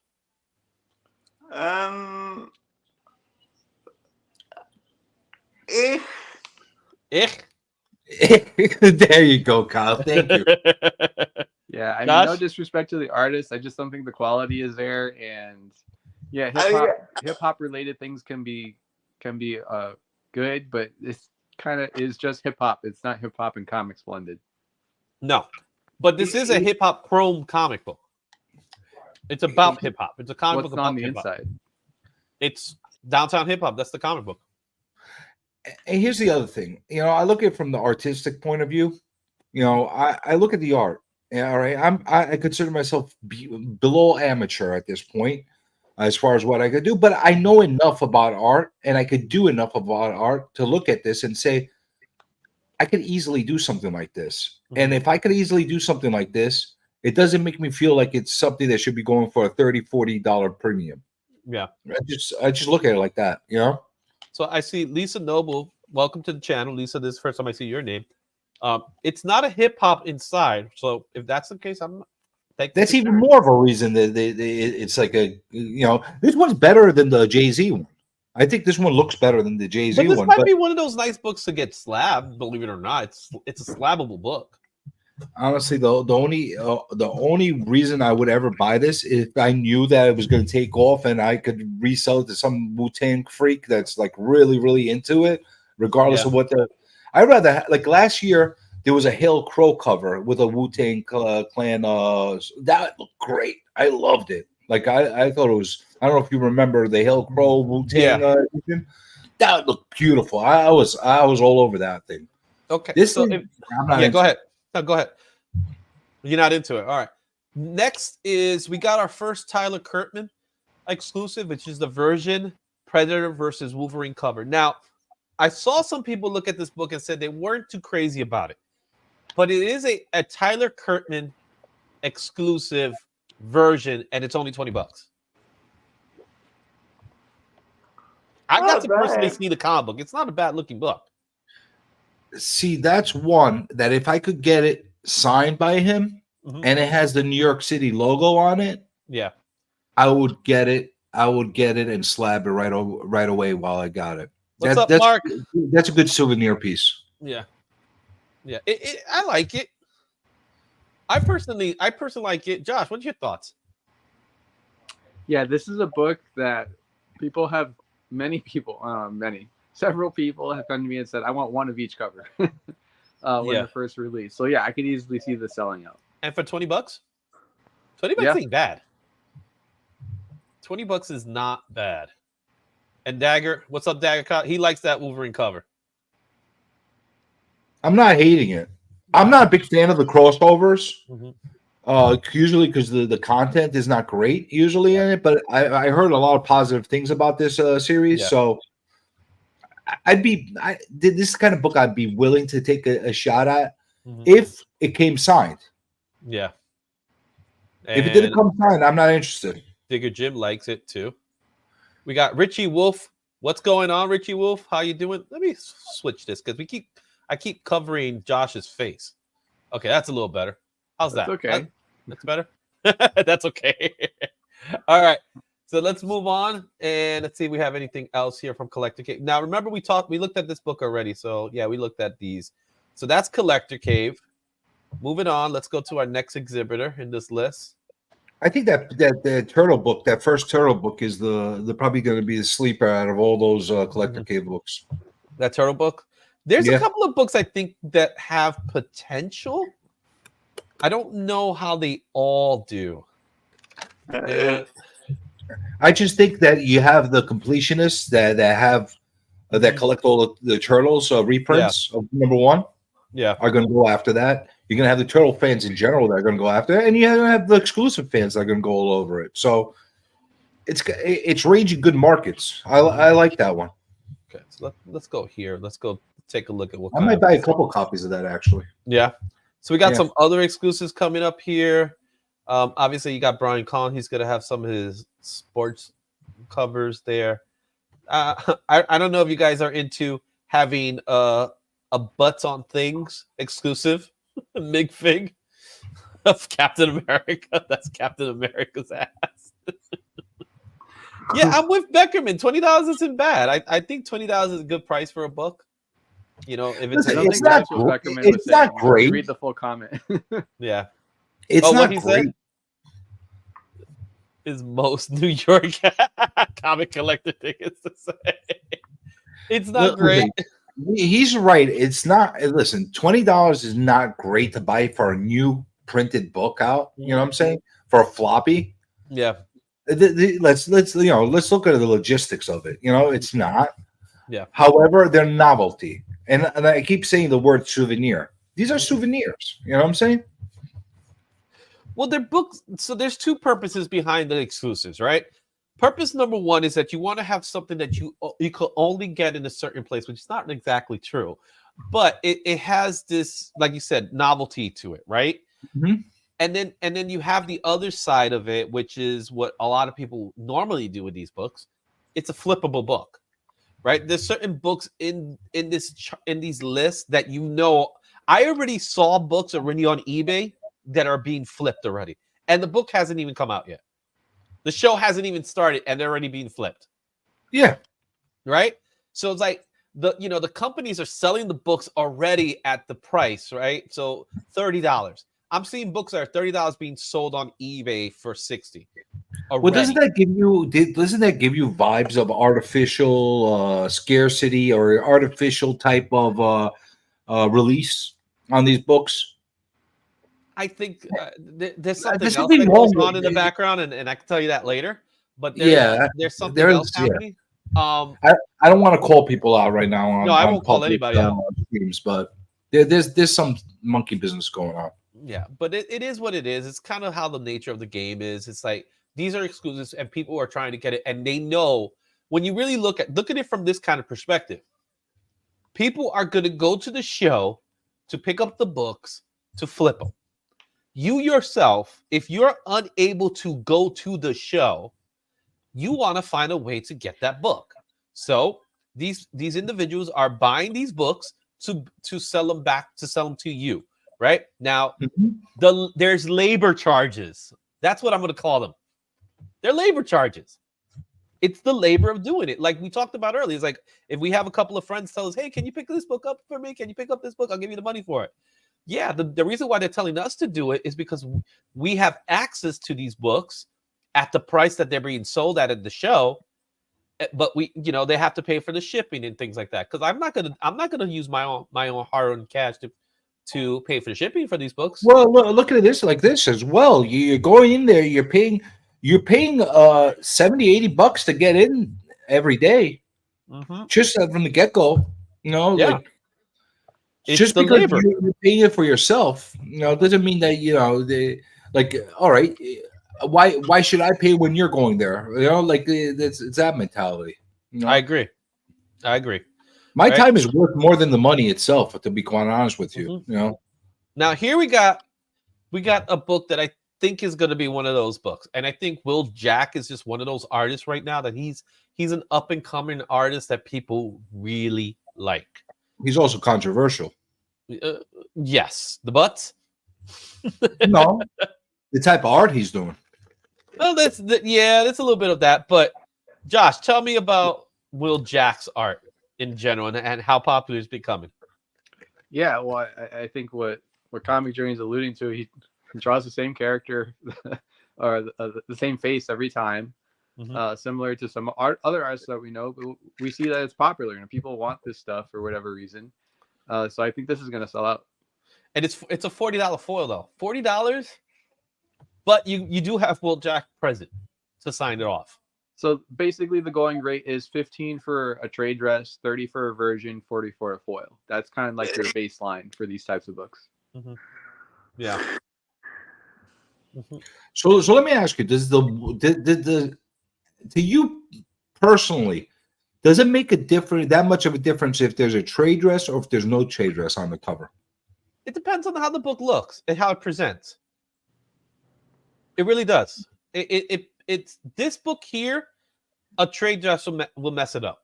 There you go, Kyle. Thank you. Yeah, I mean, no disrespect to the artist. I just don't think the quality is there, and yeah, hip hop related things can be good, but this kind of is just hip hop. It's not hip hop and comics blended. No, but this is a hip hop Chrome comic book. It's about hip hop. It's a comic book about on the hip-hop. inside. It's Downtown Hip Hop. That's the comic book. And here's the other thing. I look at it from the artistic point of view. I look at the art. Yeah, all right. I consider myself below amateur at this point, as far as what I could do. But I know enough about art, and I could do enough about art to look at this and say, I could easily do something like this. And if I could easily do something like this, it doesn't make me feel like it's something that should be going for a $30, $40 premium. Yeah. I just look at it like that, So I see Lisa Noble. Welcome to the channel, Lisa. This is the first time I see your name. It's not a hip hop inside. So if that's the case, that's even more of a reason that it's like this one's better than the Jay-Z one. I think this one looks better than the Jay-Z one. This might be one of those nice books to get slabbed, believe it or not. It's a slabbable book. Honestly, the only reason I would ever buy this is if I knew that it was going to take off and I could resell it to some Wu-Tang freak that's like really, really into it, regardless of what I'd rather like last year there was a Hail Crow cover with a Wu-Tang Clan. That looked great. I loved it. Like I thought it was. I don't know if you remember the Hail Crow Wu-Tang. That looked beautiful. I was all over that thing. Okay. Go ahead. No, go ahead. You're not into it. All right. Next is we got our first Tyler Kirtman exclusive, which is the version Predator versus Wolverine cover. Now, I saw some people look at this book and said they weren't too crazy about it, but it is a Tyler Kirtman exclusive version, and it's only $20. I got to personally see the comic book. It's not a bad looking book. See, that's one that if I could get it signed by him and it has the New York City logo on it, yeah, I would get it. I would get it and slab it right away while I got it. What's up, Mark? That's a good souvenir piece. Yeah, yeah. I like it. I personally like it. Josh, what's your thoughts? Yeah, this is a book that several people have come to me and said, I want one of each cover when the first release. So yeah, I could easily see this selling out. And for $20? $20 ain't bad. $20 is not bad. And Dagger, what's up, Dagger? He likes that Wolverine cover. I'm not hating it. I'm not a big fan of the crossovers. Usually because the content is not great usually in it, but I heard a lot of positive things about this series. So this kind of book I'd be willing to take a shot at if it came signed. Yeah. And if it didn't come signed, I'm not interested. Digger Jim likes it too. We got Richie Wolf. What's going on, Richie Wolf? How you doing? Let me switch this because I keep covering Josh's face. Okay, that's a little better. How's that? Okay. That's better. That's okay. All right. So let's move on and let's see if we have anything else here from Collector Cave. Now, remember we looked at this book already. So yeah, we looked at these. So that's Collector Cave. Moving on, let's go to our next exhibitor in this list. I think that the turtle book, that first turtle book, is the probably going to be the sleeper out of all those Collector Cave books. That turtle book. There's a couple of books I think that have potential. I don't know how they all do. I just think that you have the completionists that have that collect all the turtles reprints of number one. Yeah, are going to go after that. You're going to have the turtle fans in general that are going to go after it, and you're going to have the exclusive fans that are going to go all over it. So it's ranging good markets. I like that one. Okay, so let's go here. Let's go take a look at what I might buy a couple copies of that actually. Yeah. So we got some other exclusives coming up here. Obviously, you got Brian Conn. He's going to have some of his sports covers there. I don't know if you guys are into having a Butts on Things exclusive Mig Fig of Captain America. That's Captain America's ass. Yeah, I'm with Beckerman. $20 isn't bad. I think $20 is a good price for a book. You know, if it's not great. Read the full comment. Yeah, it's not great. Is most New York comic collector thing is to say. It's not great. He's right. It's not. Listen, $20 is not great to buy for a new printed book out. You know what I'm saying? For a floppy. Yeah. Let's look at the logistics of it. You know, it's not. Yeah. However, they're novelty, and I keep saying the word souvenir. These are souvenirs. You know what I'm saying? Well, they're books. So there's two purposes behind the exclusives, right? Purpose number one is that you want to have something that you could only get in a certain place, which is not exactly true, but it has this, like you said, novelty to it, right? And then you have the other side of it, which is what a lot of people normally do with these books. It's a flippable book, right? There's certain books in these lists that I already saw books already on eBay that are being flipped already, and the book hasn't even come out yet. The show hasn't even started, and they're already being flipped. Yeah, right. So it's like the companies are selling the books already at the price, right? So $30. I'm seeing books that are $30 being sold on eBay for $60. Already. Well, doesn't that give you vibes of artificial scarcity or artificial type of release on these books? I think there's something else that goes on in the background, and I can tell you that later. But there's something else happening. I don't want to call people out right now. I won't call anybody out. Streams, but there's some monkey business going on. Yeah, but it is what it is. It's kind of how the nature of the game is. It's like these are exclusives, and people are trying to get it, and they know when you really look at it from this kind of perspective. People are going to go to the show to pick up the books to flip them. You yourself, if you're unable to go to the show, you want to find a way to get that book. So these individuals are buying these books to sell them back, to sell them to you. Right now, Mm-hmm. there's labor charges. That's what I'm going to call them. They're labor charges. It's the labor of doing it. Like we talked about earlier. It's like if we have a couple of friends tell us, hey, can you pick this book up for me? Can you pick up this book? I'll give you the money for it. Yeah, the reason why they're telling us to do it is because we have access to these books at the price that they're being sold at the show. But they have to pay for the shipping and things like that. Because I'm not gonna use my own hard-earned cash to pay for the shipping for these books. Well, look at this like this as well. You're going in there, you're paying $70, $80 to get in every day. Mm-hmm. Just from the get-go. Yeah. Like It's just the because labor. you're paying it for yourself, doesn't mean that all right, why should I pay when you're going there? It's that mentality. I agree. My Right? time is worth more than the money itself, to be quite honest with you. Mm-hmm. Now here we got a book that I think is going to be one of those books, and I think Will Jack is just one of those artists right now that he's an up and coming artist that people really like. He's also controversial. Yes, the butts. No, the type of art he's doing. Well, that's a little bit of that. But Josh, tell me about Will Jack's art in general and how popular it's becoming. Yeah, well, I think what Comic Journey is alluding to, he draws the same character or the same face every time, similar to some other artists that we know. But we see that it's popular and people want this stuff for whatever reason. So I think this is going to sell out. And it's a $40 foil though, $40. But you do have Will Jack present to sign it off. So basically, the going rate is $15 for a trade dress, $30 for a version, $40 for a foil. That's kind of like your baseline for these types of books. Mm-hmm. Yeah. Mm-hmm. So let me ask you: does to you personally, does it make that much of a difference if there's a trade dress or if there's no trade dress on the cover? It depends on how the book looks and how it presents. It really does. It's this book here. A trade dress will mess it up.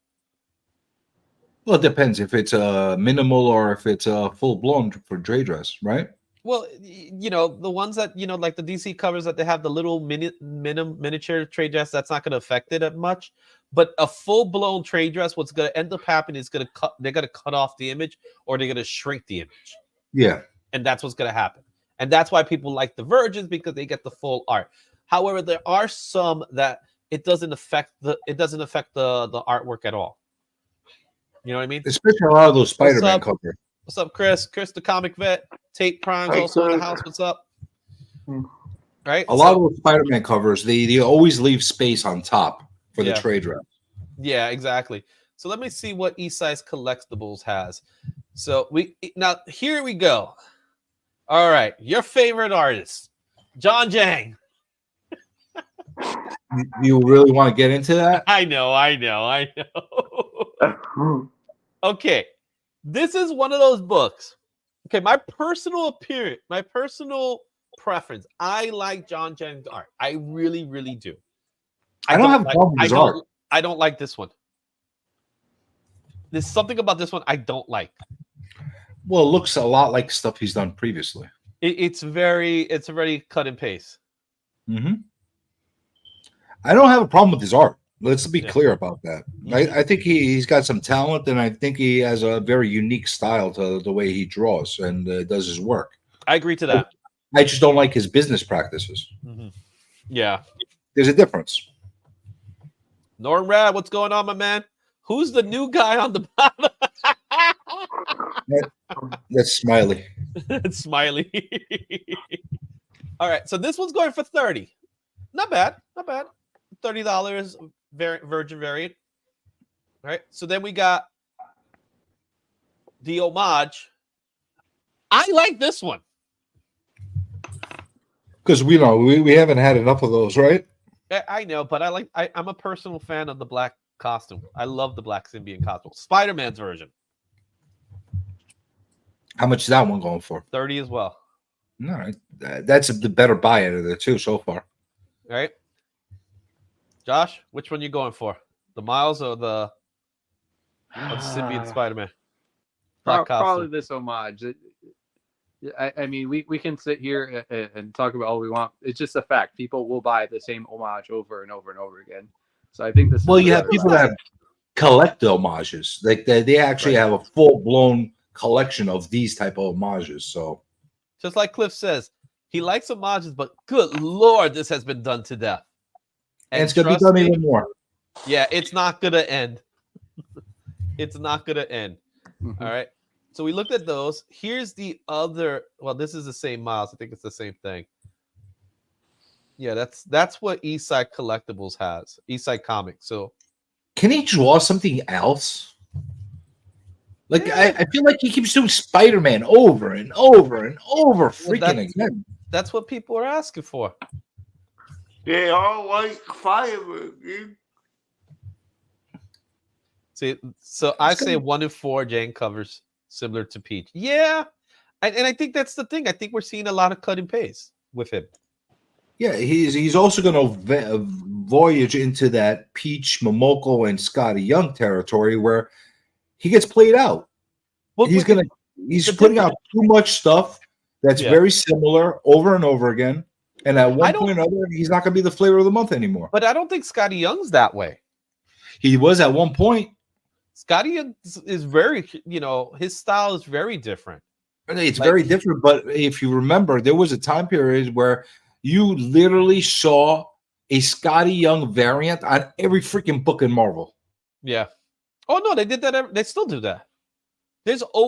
Well, it depends if it's a minimal or if it's a full blown for trade dress, right? Well, the ones that like the DC covers that they have the little miniature trade dress, that's not going to affect it that much. But a full blown trade dress, what's going to end up happening is they're going to cut off the image or they're going to shrink the image. Yeah, and that's what's going to happen. And that's why people like the Virgins, because they get the full art. However, there are some that it doesn't affect the artwork at all. You know what I mean? Especially a lot of those Spider-Man covers. What's up, Chris? Chris, the comic vet. Tate Prime's also in the house. What's up? Right? A lot of those Spider-Man covers, they always leave space on top for the trade dress. Yeah, exactly. So let me see what East Side's Collectibles has. So here we go. All right, your favorite artist, John Jang. You really want to get into that? I know. Okay, this is one of those books. Okay, my personal preference. I like John Jang's art. I really, really do. I don't have a problem with his art. I don't like this one. There's something about this one I don't like. Well, it looks a lot like stuff he's done previously. It's very cut and paste. Mm-hmm. I don't have a problem with his art. Let's be clear about that. I think he's got some talent, and I think he has a very unique style to the way he draws and does his work. I agree to that. I just don't like his business practices. Mm-hmm. Yeah. There's a difference. Norm Rad, what's going on, my man? Who's the new guy on the bottom? That's Smiley. That's Smiley. All right, so this one's going for $30. Not bad. $30 Virgin variant. All right, so then we got the homage. I like this one because we haven't had enough of those, right? I know, but I'm a personal fan of the black costume. I love the black symbiote costume. Spider-Man's version. How much is that one going for? $30 as well. All right, that's the better buy out of the two so far. All right, Josh, which one you going for? The Miles or the symbiote Spider-Man? Probably this homage. I mean, we can sit here and talk about all we want. It's just a fact. People will buy the same homage over and over and over again. So I think this. Well, you have people that collect the homages. Like they actually have a full blown collection of these type of homages. So, just like Cliff says, he likes homages, but good Lord, this has been done to death. And it's gonna be done even more. Yeah, it's not gonna end. It's not gonna end. Mm-hmm. All right. So we looked at those. Here's the other. Well, this is the same Miles. I think it's the same thing. Yeah, that's what Eastside Collectibles has. Eastside Comics. So, can he draw something else? Like I feel like he keeps doing Spider-Man over and over and over, again. That's what people are asking for. They all like fireworks, dude. See, so I say 1 in 4 Jane covers similar to Peach. Yeah, and I think that's the thing. I think we're seeing a lot of cut and paste with him. Yeah, he's also going to voyage into that Peach, Momoko, and Scotty Young territory where he gets played out. Well, he's putting out too much stuff that's very similar over and over again. And at one point or another, he's not going to be the flavor of the month anymore. But I don't think Scotty Young's that way. He was at one point. Scotty Young is very, his style is very different. It's very different. But if you remember, there was a time period where you literally saw a Scotty Young variant on every freaking book in Marvel. Yeah. Oh, no, they did that. They still do that.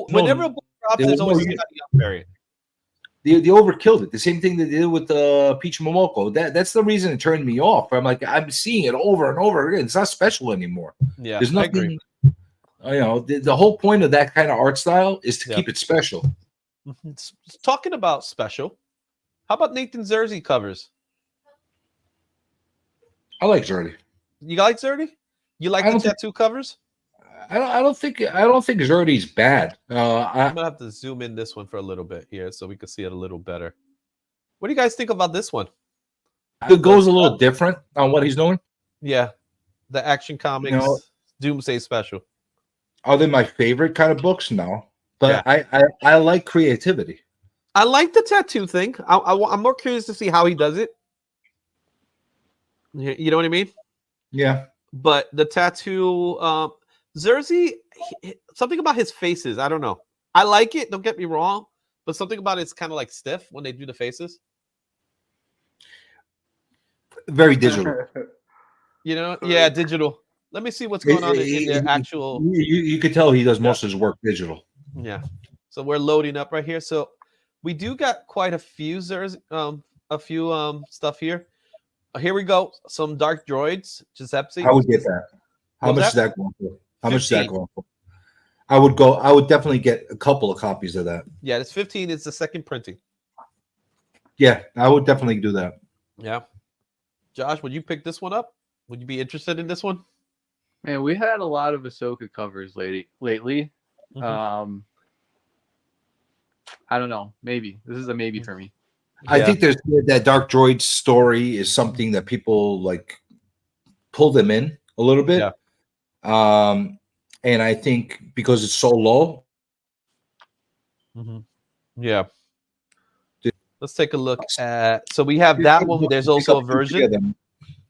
Whenever a book drops, there's always a Scotty Young variant. They overkilled it. The same thing they did with Peach Momoko. That's the reason it turned me off. I'm like, I'm seeing it over and over again. It's not special anymore. Yeah, there's nothing. The whole point of that kind of art style is to keep it special. Talking about special, how about Nathan Zersey covers? I like Zersey. You like Zersey? You like the tattoo covers? I don't think Zersey's bad. I'm gonna have to zoom in this one for a little bit here so we can see it a little better. What do you guys think about this one? It goes a little different on what he's doing. Yeah, the Action Comics Doomsday Special. Are they my favorite kind of books? No, but I like creativity. I like the tattoo thing. I'm more curious to see how he does it. You know what I mean? Yeah. But the tattoo, Zersey, something about his faces. I don't know. I like it. Don't get me wrong, but something about it's kind of like stiff when they do the faces. Very digital. Yeah, digital. Let me see what's going on in their actual. You could tell he does most of his work digital. Yeah. So we're loading up right here. So we do got quite a few stuff here. Here we go. Some Dark Droids. Giuseppe. I would get that. How much is that going for? How much is that going for? I would definitely get a couple of copies of that. Yeah, it's 15. It's the second printing. Yeah, I would definitely do that. Yeah. Josh, would you pick this one up? Would you be interested in this one? Man, we had a lot of Ahsoka covers lately. Mm-hmm. I don't know. Maybe. This is a maybe for me. I think there's that Dark Droid story is something that people like pull them in a little bit. Yeah. And I think because it's so low. Mm-hmm. Yeah. Let's take a look at. So we have that one. There's also a version.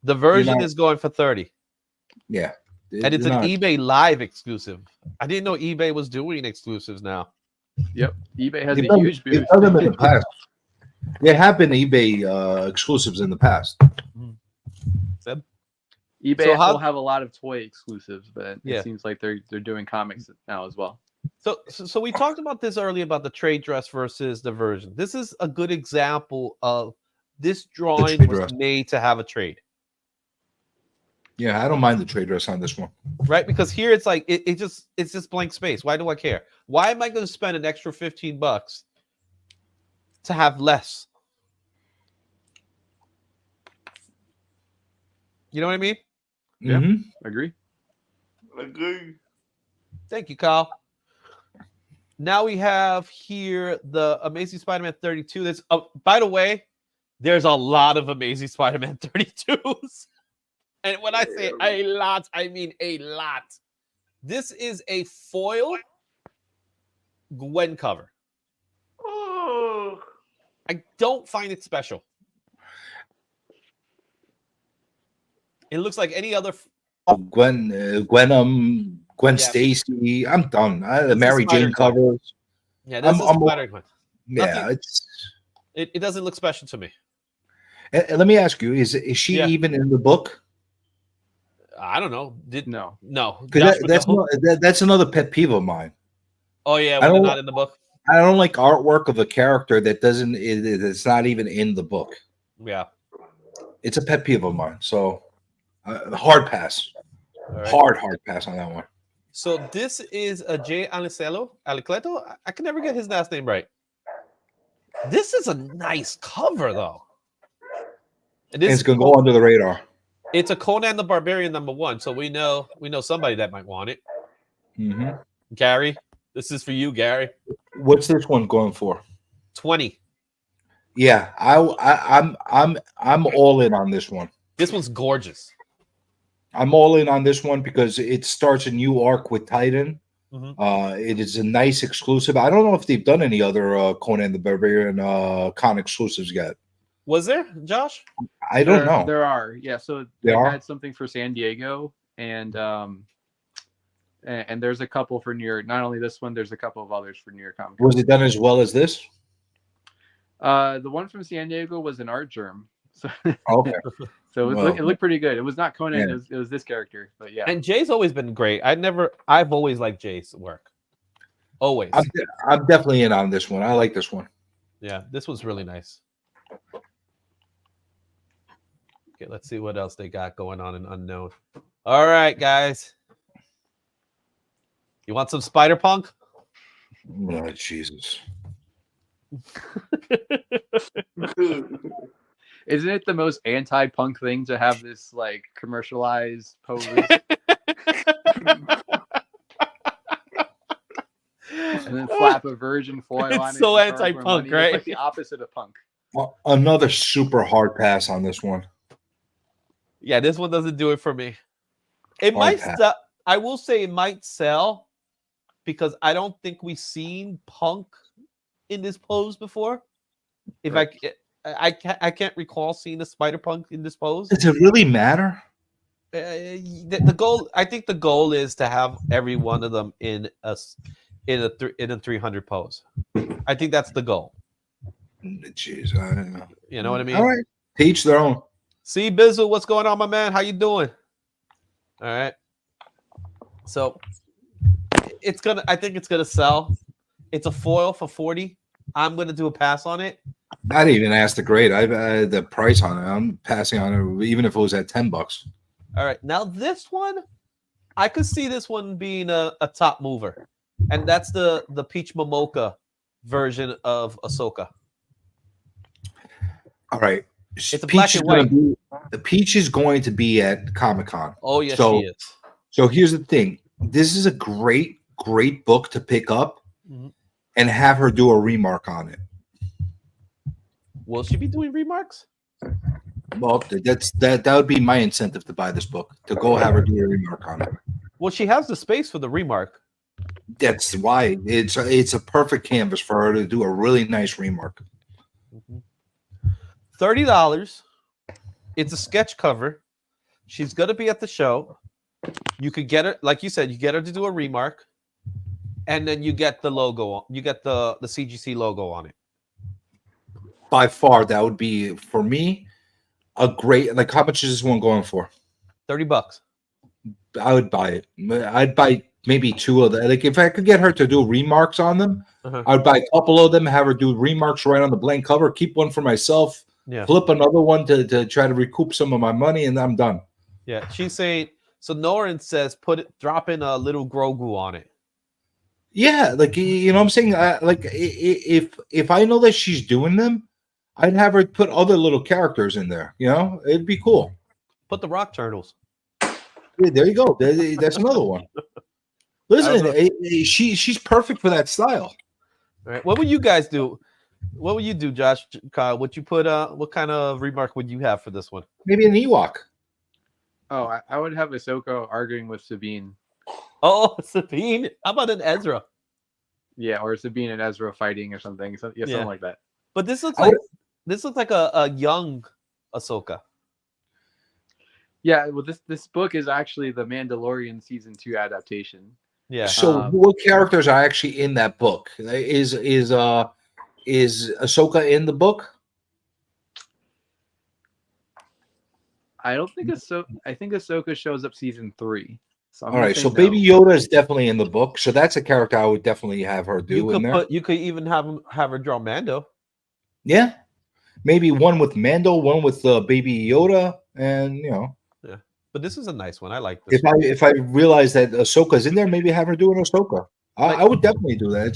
The version is going for 30. Yeah. And it's an eBay Live exclusive. I didn't know eBay was doing exclusives now. Yep. eBay has a huge boost. They've done them in the past. There have been eBay exclusives in the past. Seb? eBay will have a lot of toy exclusives, but it seems like they're doing comics now as well. So we talked about this earlier about the trade dress versus the version. This is a good example of this drawing was made to have a trade. Yeah, I don't mind the trade dress on this one. Right? Because here it's like it's just blank space. Why do I care? Why am I going to spend an extra $15 to have less? You know what I mean? Yeah, mm-hmm. Agree. Thank you, Kyle. Now we have here the Amazing Spider-Man 32. There's by the way, there's a lot of Amazing Spider-Man 32s. And when I say a lot, I mean a lot. This is a foil Gwen cover. Oh. I don't find it special. It looks like any other. Gwen Stacy. I'm done. The Mary Jane covers. Yeah, this is Spider-Gwen. Yeah, it doesn't look special to me. And let me ask you: Is she even in the book? I don't know. No. That's another pet peeve of mine. Oh yeah, when they're not in the book. I don't like artwork of a character that's not even in the book. Yeah, it's a pet peeve of mine. So hard pass, right. hard pass on that one. So this is a Jay Alicleto. I can never get his last name right. This is a nice cover though. And it's gonna go under the radar. It's a Conan the Barbarian #1, so we know somebody that might want it. Mm-hmm. Gary, this is for you, Gary. What's this one going for? 20. Yeah, I'm all in on this one. This one's gorgeous. I'm all in on this one because it starts a new arc with Titan. Mm-hmm. It is a nice exclusive. I don't know if they've done any other Conan the Barbarian con exclusives yet. Was there, Josh? I don't know. There are, yeah. So they had something for San Diego, and there's a couple for New York. Not only this one, there's a couple of others for New York Comic Con. Was it done as well as this? The one from San Diego was an art germ. So, okay. So it looked pretty good. It was not Conan. Yeah. It was this character, but yeah. And Jay's always been great. I've always liked Jay's work. Always. I'm definitely in on this one. I like this one. Yeah, this was really nice. Okay, let's see what else they got going on in Unknown. All right, guys. You want some Spider-Punk? Oh, Jesus. Isn't it the most anti-punk thing to have this like commercialized pose? And then slap a virgin foil on it. It's so anti-punk, right? It's like the opposite of punk. Another super hard pass on this one. Yeah, this one doesn't do it for me. It might sell. I will say it might sell because I don't think we've seen Punk in this pose before. If I can't recall seeing a Spider-Punk in this pose. Does it really matter? The goal, I think, the goal is to have every one of them in a 300 pose. I think that's the goal. Jeez, I don't know. You know what I mean? All right, teach their own. See, Bizzle, what's going on, my man? How you doing? All right. So I think it's gonna sell. It's a foil for 40. I'm gonna do a pass on it. I didn't even ask the grade. I the price on it. I'm passing on it, even if it was at $10. All right. Now this one, I could see this one being a top mover, and that's the Peach Momoka version of Ahsoka. All right. It's a black and white. The Peach is going to be at Comic-Con. Oh yes, she is. So here's the thing. This is a great book to pick up and have her do a remark on it. Will she be doing remarks? Well, that would be my incentive to buy this book, to go have her do a remark on it. Well, she has the space for the remark. That's why it's a perfect canvas for her to do a really nice remark. $30. It's a sketch cover. She's gonna be at the show. You could get her, like you said, you get her to do a remark, and then you get the logo. You get the CGC logo on it. By far, that would be for me a great. Like, how much is this one going for? $30. I would buy it. I'd buy maybe two of them. Like, if I could get her to do remarks on them, I'd buy a couple of them, have her do remarks right on the blank cover, keep one for myself, flip another one to try to recoup some of my money, and I'm done. Yeah, she's saying. So Norin says, drop in a little Grogu on it. Yeah, like, you know what I'm saying? Like, if I know that she's doing them, I'd have her put other little characters in there. You know, it'd be cool. Put the Rock Turtles. Yeah, there you go. That's another one. Listen, she's perfect for that style. All right. What would you guys do? What would you do, Josh? Kyle, would you put what kind of remark would you have for this one? Maybe an Ewok. Oh, I would have Ahsoka arguing with Sabine. Oh, Sabine. How about an Ezra? Yeah, or Sabine and Ezra fighting or something. So, yeah, something like that. But this looks like a young Ahsoka. Yeah, well, this book is actually the Mandalorian season 2 adaptation. Yeah. So what characters are actually in that book? Is Ahsoka in the book? I don't think Ahsoka. I think Ahsoka shows up season 3. So all right. So Baby Yoda is definitely in the book. So that's a character I would definitely have her do in there. You could even have her draw Mando. Yeah, maybe one with Mando, one with Baby Yoda, and Yeah, but this is a nice one. I like this. If I realize that Ahsoka's in there, maybe have her do an Ahsoka. I would definitely do that.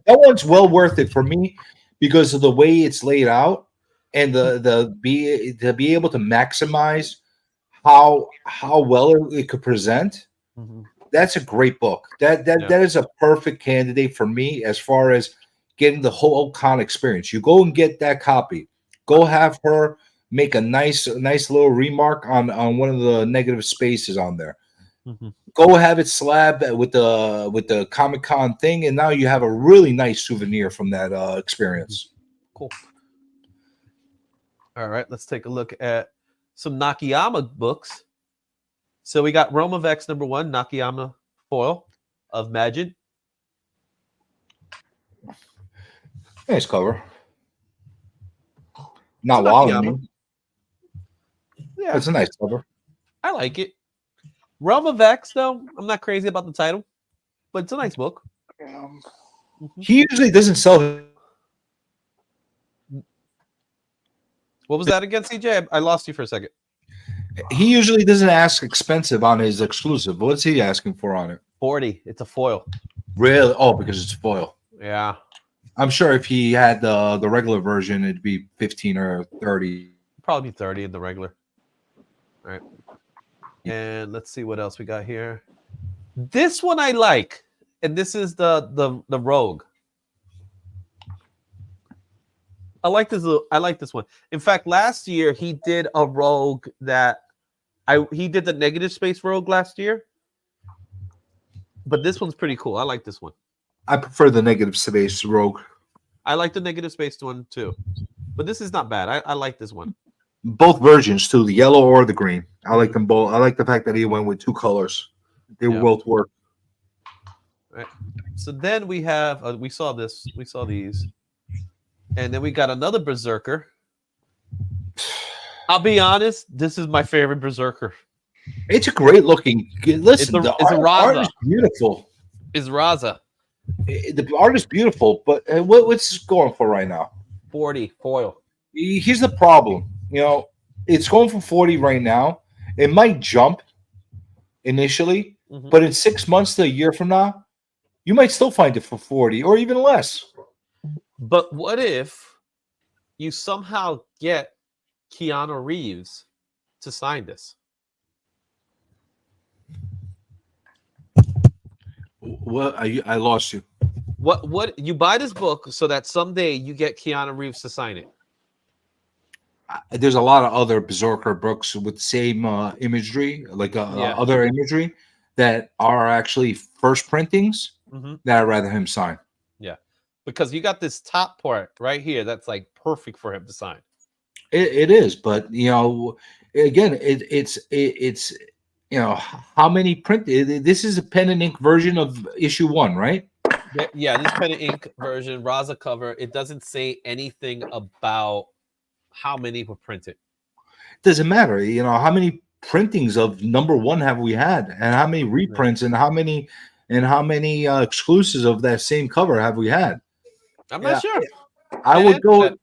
That one's well worth it for me because of the way it's laid out and to be able to maximize how well it could present. Mm-hmm. That's a great book. That is a perfect candidate for me as far as getting the whole con experience. You go and get that copy. Go have her make a nice little remark on one of the negative spaces on there. Mm-hmm. Go have it slab with the Comic-Con thing, and now you have a really nice souvenir from that experience. Cool. All right, let's take a look at some Nakayama books. So we got Rome of X #1, Nakayama foil of Majin. Nice cover. Not wilding. Yeah, it's a nice cover. I like it. Realm of X, though, I'm not crazy about the title, but it's a nice book. He usually doesn't sell. What was that again, CJ? I lost you for a second. He usually doesn't ask expensive on his exclusive. What's he asking for on it? 40. It's a foil. Really? Oh, because it's foil. Yeah. I'm sure if he had the regular version, it'd be 15 or 30. Probably 30 in the regular. All right. And let's see what else we got here. This one I like, and this is the Rogue. I like this. I like this one. In fact, last year he did a Rogue that he did the negative space Rogue last year. But this one's pretty cool. I like this one. I prefer the negative space Rogue. I like the negative space one too. But this is not bad. I like this one. Both versions too, the yellow or the green. I like them both. I like the fact that he went with 2 colors. They both work. Right. So then we have we saw this. We saw these. And then we got another Berserker. I'll be honest, this is my favorite Berserker. It's a great looking. Listen, the art is beautiful. Is Raza. The art is beautiful, but what's this going for right now? 40 foil. Here's the problem. You know, it's going for 40 right now. It might jump initially, but in 6 months to a year from now, you might still find it for 40 or even less. But what if you somehow get Keanu Reeves to sign this? What? I lost you. What you buy this book so that someday you get Keanu Reeves to sign it? There's a lot of other Berserker books with the same imagery, like other imagery that are actually first printings that I'd rather him sign. Yeah, because you got this top part right here that's like perfect for him to sign. It is, but you know, again, it's you know, how many print? This is a pen and ink version of issue 1, right? Yeah, this pen and ink version, Raza cover. It doesn't say anything about how many were printed. Doesn't matter. You know, how many printings of #1 have we had, and how many reprints, and how many exclusives of that same cover have we had? I'm not sure. I would go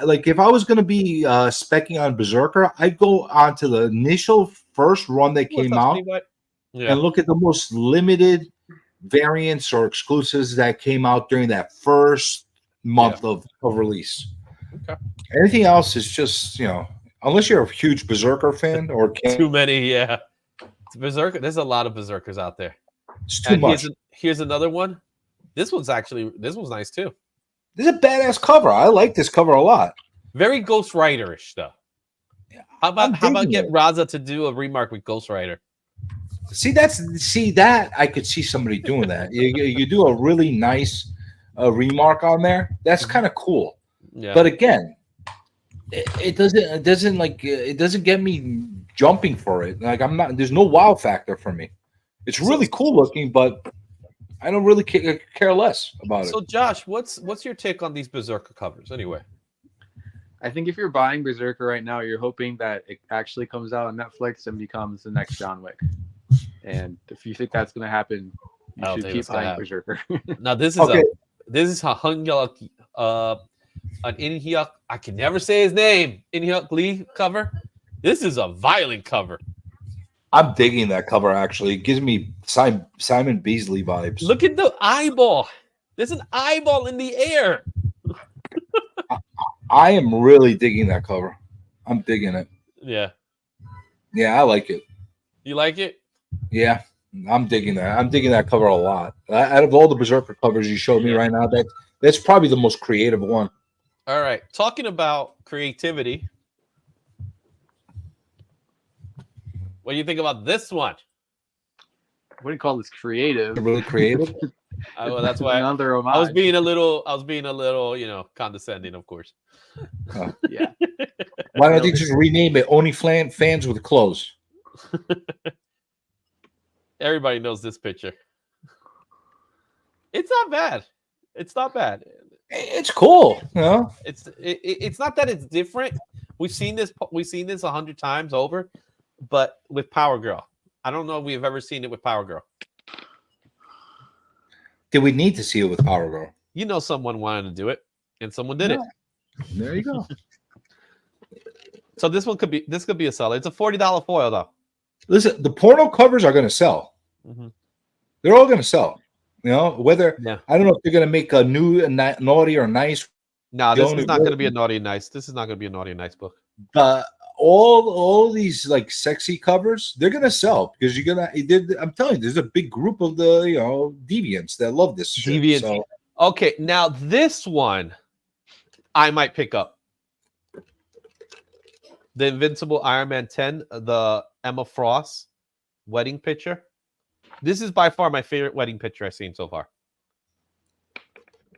like if I was going to be specking on Berserker, I'd go on to the initial first run that came out and look at the most limited variants or exclusives that came out during that first month of release. Okay. Anything else is just, you know, unless you're a huge Berserker fan or too many, It's Berserker. There's a lot of Berserkers out there. It's too much. Here's another one. This one's nice too. This is a badass cover. I like this cover a lot. Very Ghost Rider-ish though. How about get Raza to do a remark with Ghost Rider? See that I could see somebody doing that. You do a really nice a remark on there. That's kind of cool. Yeah. But again, it doesn't get me jumping for it. Like I'm not. There's no wow factor for me. It's really cool looking, but I don't really care less about it. So Josh, what's your take on these Berserker covers anyway? I think if you're buying Berserker right now, you're hoping that it actually comes out on Netflix and becomes the next John Wick. And if you think that's going to happen, you should keep buying Berserker. Now this is a Hungyuk, an Inhyuk. I can never say his name. Inhyuk Lee cover. This is a violent cover. I'm digging that cover. Actually, it gives me Simon Beasley vibes. Look at the eyeball. There's an eyeball in the air. I am really digging that cover. I'm digging it. Yeah. Yeah, I like it. You like it? Yeah, I'm digging that. I'm digging that cover a lot. Out of all the Berserker covers you showed me right now, that's probably the most creative one. All right. Talking about creativity. What do you think about this one? I wouldn't call this creative. Really creative. Well, that's why I was being a little, condescending, of course. Yeah. Why don't you just rename it Only Fans with Clothes? Everybody knows this picture. It's not bad. It's not bad. It's cool. You know? It's not that it's different. We've seen this 100 times over, but with Power Girl, I don't know if we've ever seen it with Power Girl. Did we need to see it with Power Girl? You know, someone wanted to do it, and someone did it. There you go. So this could be a seller. It's a $40 foil though. Listen, the porno covers are going to sell. Mm-hmm. They're all going to sell. You know, whether I don't know if they're going to make a new naughty or nice. No, this is not going to be a naughty and nice. This is not going to be a naughty and nice book. All these like sexy covers, they're going to sell because I'm telling you, there's a big group of the deviants that love this shit. Deviants. So. Okay, now this one I might pick up. The Invincible Iron Man 10, the Emma Frost wedding picture. This is by far my favorite wedding picture I've seen so far.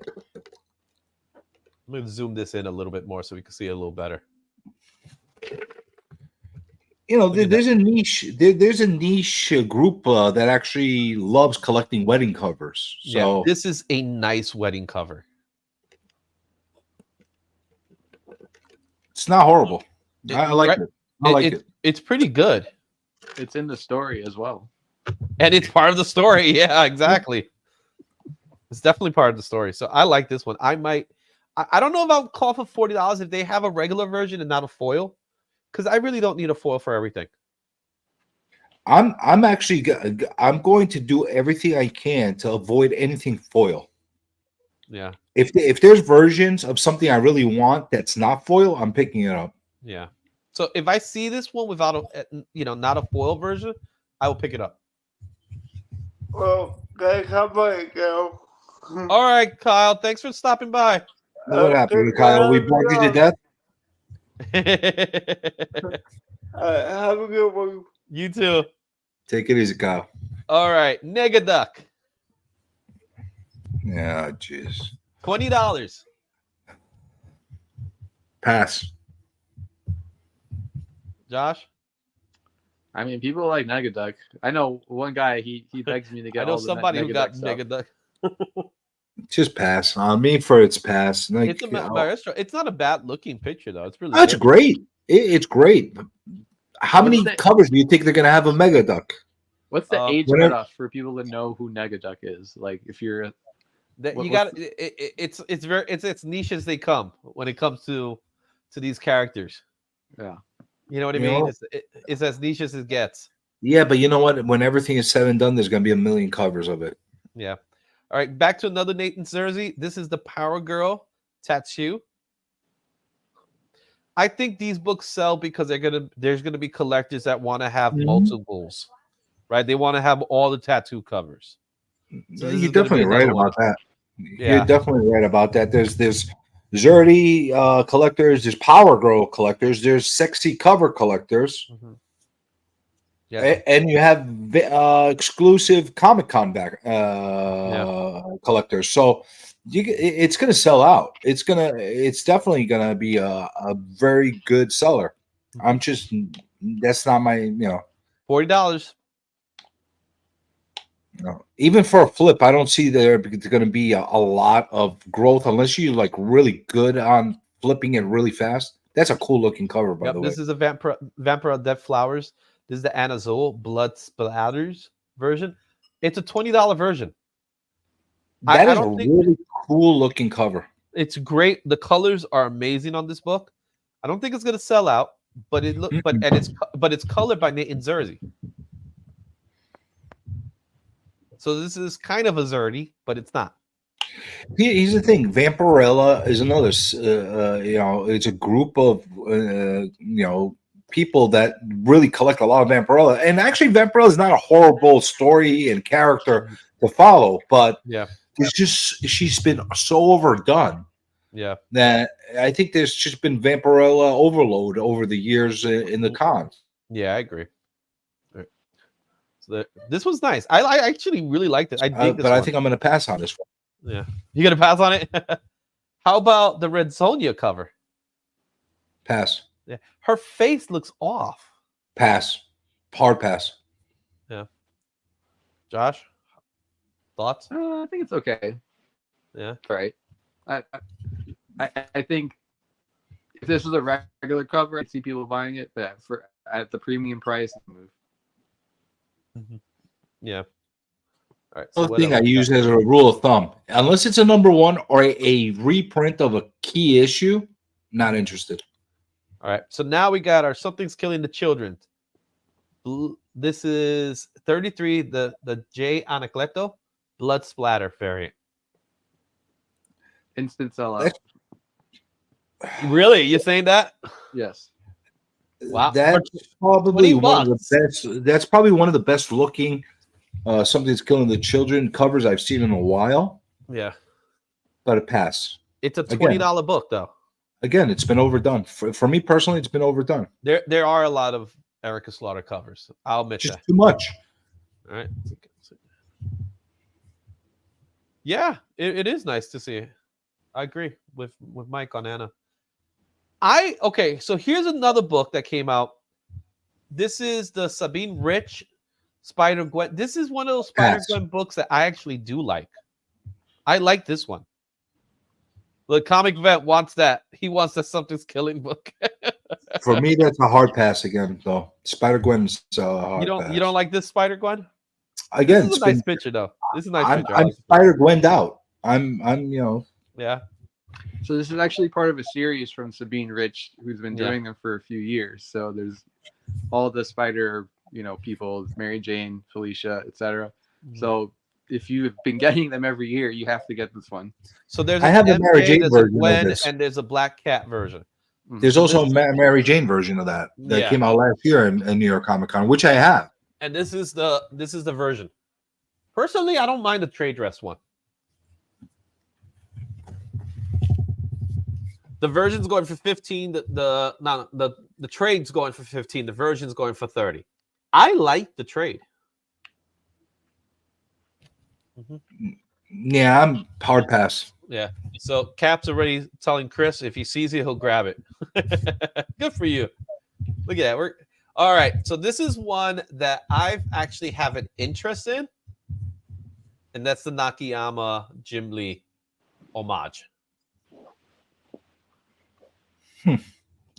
I'm going to zoom this in a little bit more so we can see it a little better. There's a niche. There's a niche group that actually loves collecting wedding covers. So yeah, this is a nice wedding cover. It's not horrible. I like it. I like it. It's pretty good. It's in the story as well. And it's part of the story. Yeah, exactly. It's definitely part of the story. So I like this one. I don't know if I'll call for $40 if they have a regular version and not a foil, because I really don't need a foil for everything. I'm going to do everything I can to avoid anything foil. Yeah. If there's versions of something I really want that's not foil, I'm picking it up. Yeah. So if I see this one without not a foil version, I will pick it up. Well, how about it, Kyle? All right, Kyle. Thanks for stopping by. What happened, Kyle? We bored you to death. Have a good one. You too. Take it easy, Kyle. All right, Negaduck. Yeah, jeez. $20. Pass. Josh? I mean, people like Negaduck. I know one guy, he begs me to get I know somebody who got Negaduck. Just pass. On me for its pass. Like, it's not a bad looking picture, though. It's really It's great. It's great. How many covers do you think they're going to have of Megaduck? What's the age cutoff for people to know who Negaduck is? Like, if you're... It's niche as they come when it comes to these characters. Yeah. You know what I mean? It's as niche as it gets. Yeah, but you know what? When everything is said and done, there's going to be a million covers of it. Yeah. All right, back to another Nathan's jersey. This is the Power Girl tattoo. I think these books sell because there's gonna be collectors that want to have multiples, right? They want to have all the tattoo covers. So you're definitely right about that. Yeah. You're definitely right about that. There's Zerdy collectors, there's Power Girl collectors, there's sexy cover collectors. Mm-hmm. Yeah. And you have exclusive Comic-Con collectors. So it's going to sell out. It's definitely going to be a very good seller. That's not my, $40. No. Even for a flip, I don't see there's going to be a lot of growth unless you're like really good on flipping it really fast. That's a cool looking cover, by the way. This is a Vampire Dead Flowers. This is the Anazole Blood Splatters version. It's a $20 version. That is a really cool looking cover. It's great. The colors are amazing on this book. I don't think it's going to sell out, but it's colored by Nathan Zersey. So this is kind of a Zerdy, but it's not. Here's the thing: Vampirella is another. It's a group of people that really collect a lot of Vampirella, and actually, Vampirella is not a horrible story and character to follow, but it's just she's been so overdone. Yeah, that I think there's just been Vampirella overload over the years in the cons. Yeah, I agree. This was nice. I actually really liked it. I dig this but one. I think I'm going to pass on this one. Yeah, you going to pass on it? How about the Red Sonja cover? Pass. Yeah, her face looks off. Pass. Hard pass. Yeah. Josh, thoughts? I think it's okay. Yeah. Right. I think if this was a regular cover, I'd see people buying it, but at the premium price, move. Yeah. All right. So the thing I use as a rule of thumb, unless it's a #1 or a reprint of a key issue, not interested. All right. So now we got our Something's Killing the Children. This is 33, the J. Anacleto Blood Splatter variant. Instant sellout. Really? You're saying that? Yes. Wow. That's probably one of the best. That's probably one of the best looking Something's Killing the Children covers I've seen in a while. Yeah. But a pass. It's a $20 book, though. Again, it's been overdone. For me personally, it's been overdone. There are a lot of Erica Slaughter covers. I'll admit Just that. too much. All right. Yeah, it is nice to see. I agree with Mike on Anna. So here's another book that came out. This is the Sabine Rich Spider-Gwen. This is one of those Spider-Gwen books that I actually do like. I like this one. The comic vet wants that. He wants the Something's Killing book. For me, that's a hard pass again, though. Spider-Gwen's hard pass. You don't like this Spider-Gwen? Again, this is a nice picture, though. This is a nice picture. I'm Spider-Gwen'd out. I'm Yeah. So this is actually part of a series from Sabine Rich, who's been doing them for a few years. So there's all the Spider, people, Mary Jane, Felicia, etc. So if you've been getting them every year, you have to get this one. So there's I have the Mary Jane version Gwen, of this, and there's a Black Cat version. There's also a Mary Jane version of that came out last year in New York Comic Con, which I have. And this is the version. Personally, I don't mind the trade dress one. The version's going for 15. The trade's going for 15. The version's going for 30. I like the trade. Yeah, I'm hard pass. Yeah. So Cap's already telling Chris if he sees it, he'll grab it. Good for you. Look at that. We're all right. So this is one that I've actually have an interest in, and that's the Nakayama Jim Lee homage. Can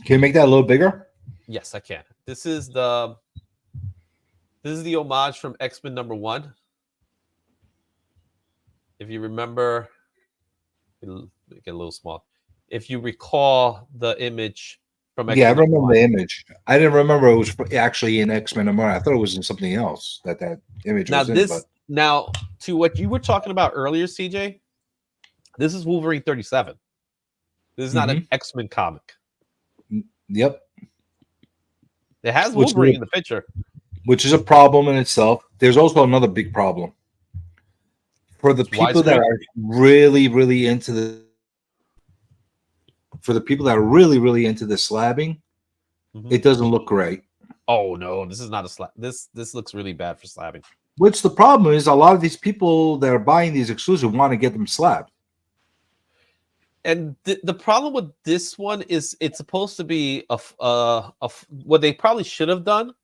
you make that a little bigger? Yes, I can. This is the homage from X-Men #1. If you remember, make it a little small. If you recall the image from X-Men I remember the image. I didn't remember it was actually in X-Men #1. I thought it was in something else that image was in. Now, to what you were talking about earlier, CJ, this is Wolverine 37. This is not an X-Men comic. Yep. It has Wolverine in the picture. Which is a problem in itself. There's also another big problem. For the people that are really, really into the slabbing, it doesn't look great. Oh no, this is not a slab. This looks really bad for slabbing. Which the problem is, a lot of these people that are buying these exclusive want to get them slabbed. And the problem with this one is it's supposed to be what they probably should have done,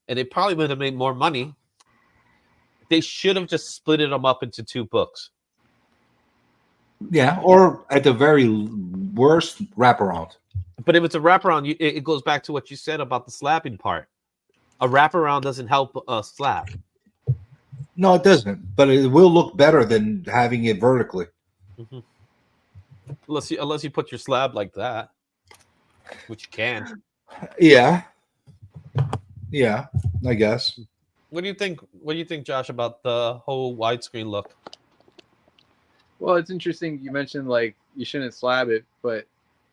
and they probably would have made more money. They should have just split them up into 2 books. Yeah, or at the very worst, wraparound. But if it's a wraparound, it goes back to what you said about the slapping part. A wraparound doesn't help a slap. No, it doesn't. But it will look better than having it vertically. Mm-hmm. Unless you put your slab like that, which you can. Yeah, I guess. What do you think? What do you think, Josh, about the whole widescreen look? Well, it's interesting. You mentioned like you shouldn't slab it, but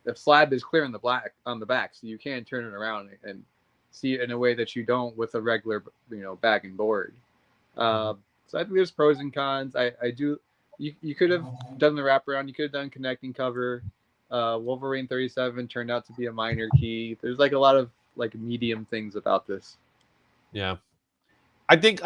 the slab is clear on the back, so you can turn it around and see it in a way that you don't with a regular, back and board. So I think there's pros and cons. I do. You could have done the wraparound. You could have done connecting cover. Wolverine 37 turned out to be a minor key. There's like a lot of like medium things about this. Yeah, I think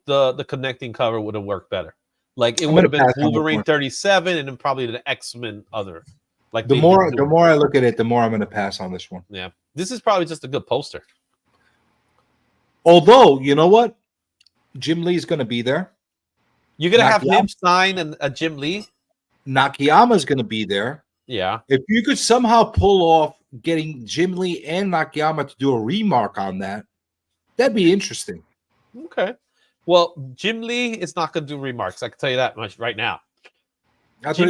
the connecting cover would have worked better. Like it would have been Wolverine 37 and then probably the X-Men other. Like the more I look at it, the more I'm going to pass on this one. Yeah, this is probably just a good poster. Although, you know what? Jim Lee's going to be there. You're going to have him sign a Jim Lee? Nakayama's going to be there. Yeah. If you could somehow pull off getting Jim Lee and Nakayama to do a remark on that, that'd be interesting. Okay. Well, Jim Lee is not going to do remarks. I can tell you that much right now. I thought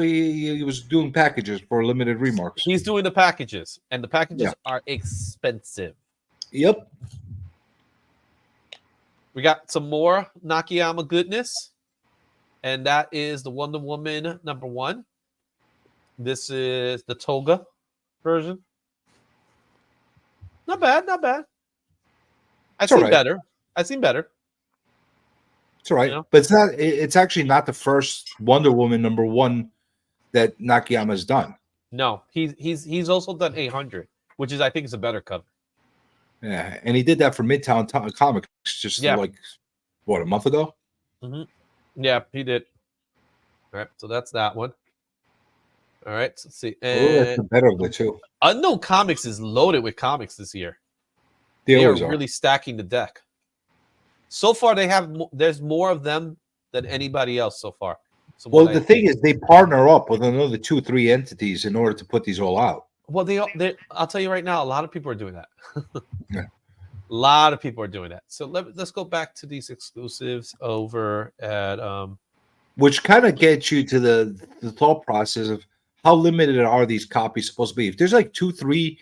he was doing packages for limited remarks. He's doing the packages, and the packages are expensive. Yep. We got some more Nakayama goodness, and that is the Wonder Woman #1. This is the Toga version. Not bad, not bad. I've seen better. It's all right, but it's not. It's actually not the first Wonder Woman #1 that Nakayama's done. No, he's also done 800, which is I think is a better cover. Yeah, and he did that for Midtown Comics just like what, a month ago. Mm-hmm. Yeah, he did. All right, so that's that one. All right, so let's see. That's the better of the two. Unknown Comics is loaded with comics this year. They are really stacking the deck. So far, there's more of them than anybody else so far. So well, the thing is, they partner up with another 2-3 entities in order to put these all out. Well, I'll tell you right now, a lot of people are doing that. Yeah. A lot of people are doing that. So let's go back to these exclusives over at which kind of gets you to the thought process of how limited are these copies supposed to be. If there's like 2-3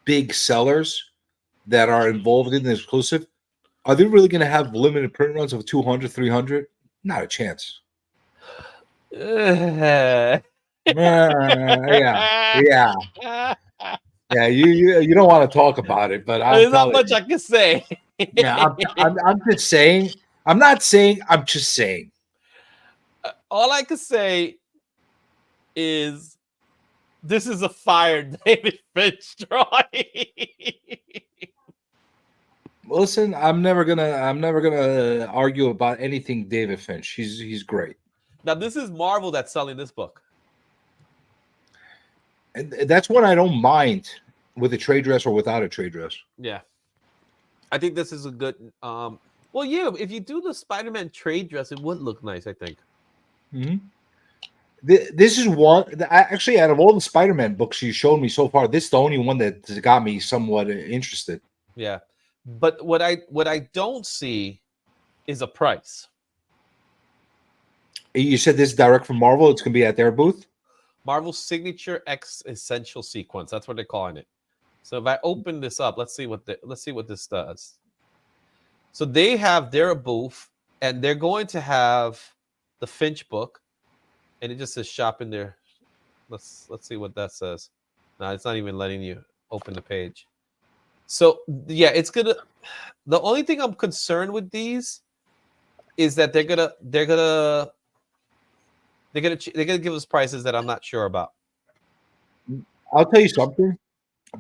big sellers that are involved in the exclusive, are they really going to have limited print runs of 200, 300? Not a chance. Yeah. You don't want to talk about it, but there's not much I can say. Yeah, I'm just saying. I'm not saying. I'm just saying. All I can say is this is a fire David Finch drawing. Listen, I'm never gonna argue about anything David Finch. He's great. Now this is Marvel that's selling this book. And that's what I don't mind with a trade dress or without a trade dress. Yeah. I think this is a good well, yeah, if you do the Spider-Man trade dress, it would look nice, I think. Mm-hmm. This is one actually out of all the Spider-Man books you showed me so far, this is the only one that got me somewhat interested. Yeah. But what I don't see is a price. You said this is direct from Marvel. It's going to be at their booth. Marvel Signature X Essential Sequence. That's what they're calling it. So if I open this up, let's see what this does. So they have their booth, and they're going to have the Finch book, and it just says shop in there. Let's see what that says. No, it's not even letting you open the page. So yeah, it's gonna. The only thing I'm concerned with these is that they're gonna give us prices that I'm not sure about. I'll tell you something.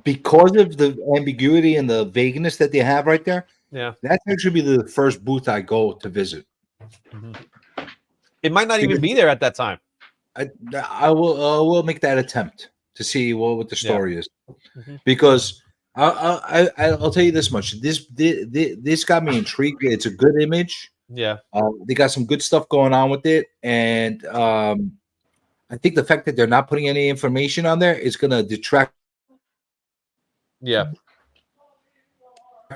Because of the ambiguity and the vagueness that they have right there, yeah, that's actually be the first booth I go to visit. Mm-hmm. It might not even be there at that time. I will make that attempt to see what the story is, because I'll tell you this much: this got me intrigued. It's a good image. Yeah, they got some good stuff going on with it, and I think the fact that they're not putting any information on there is going to detract. Yeah.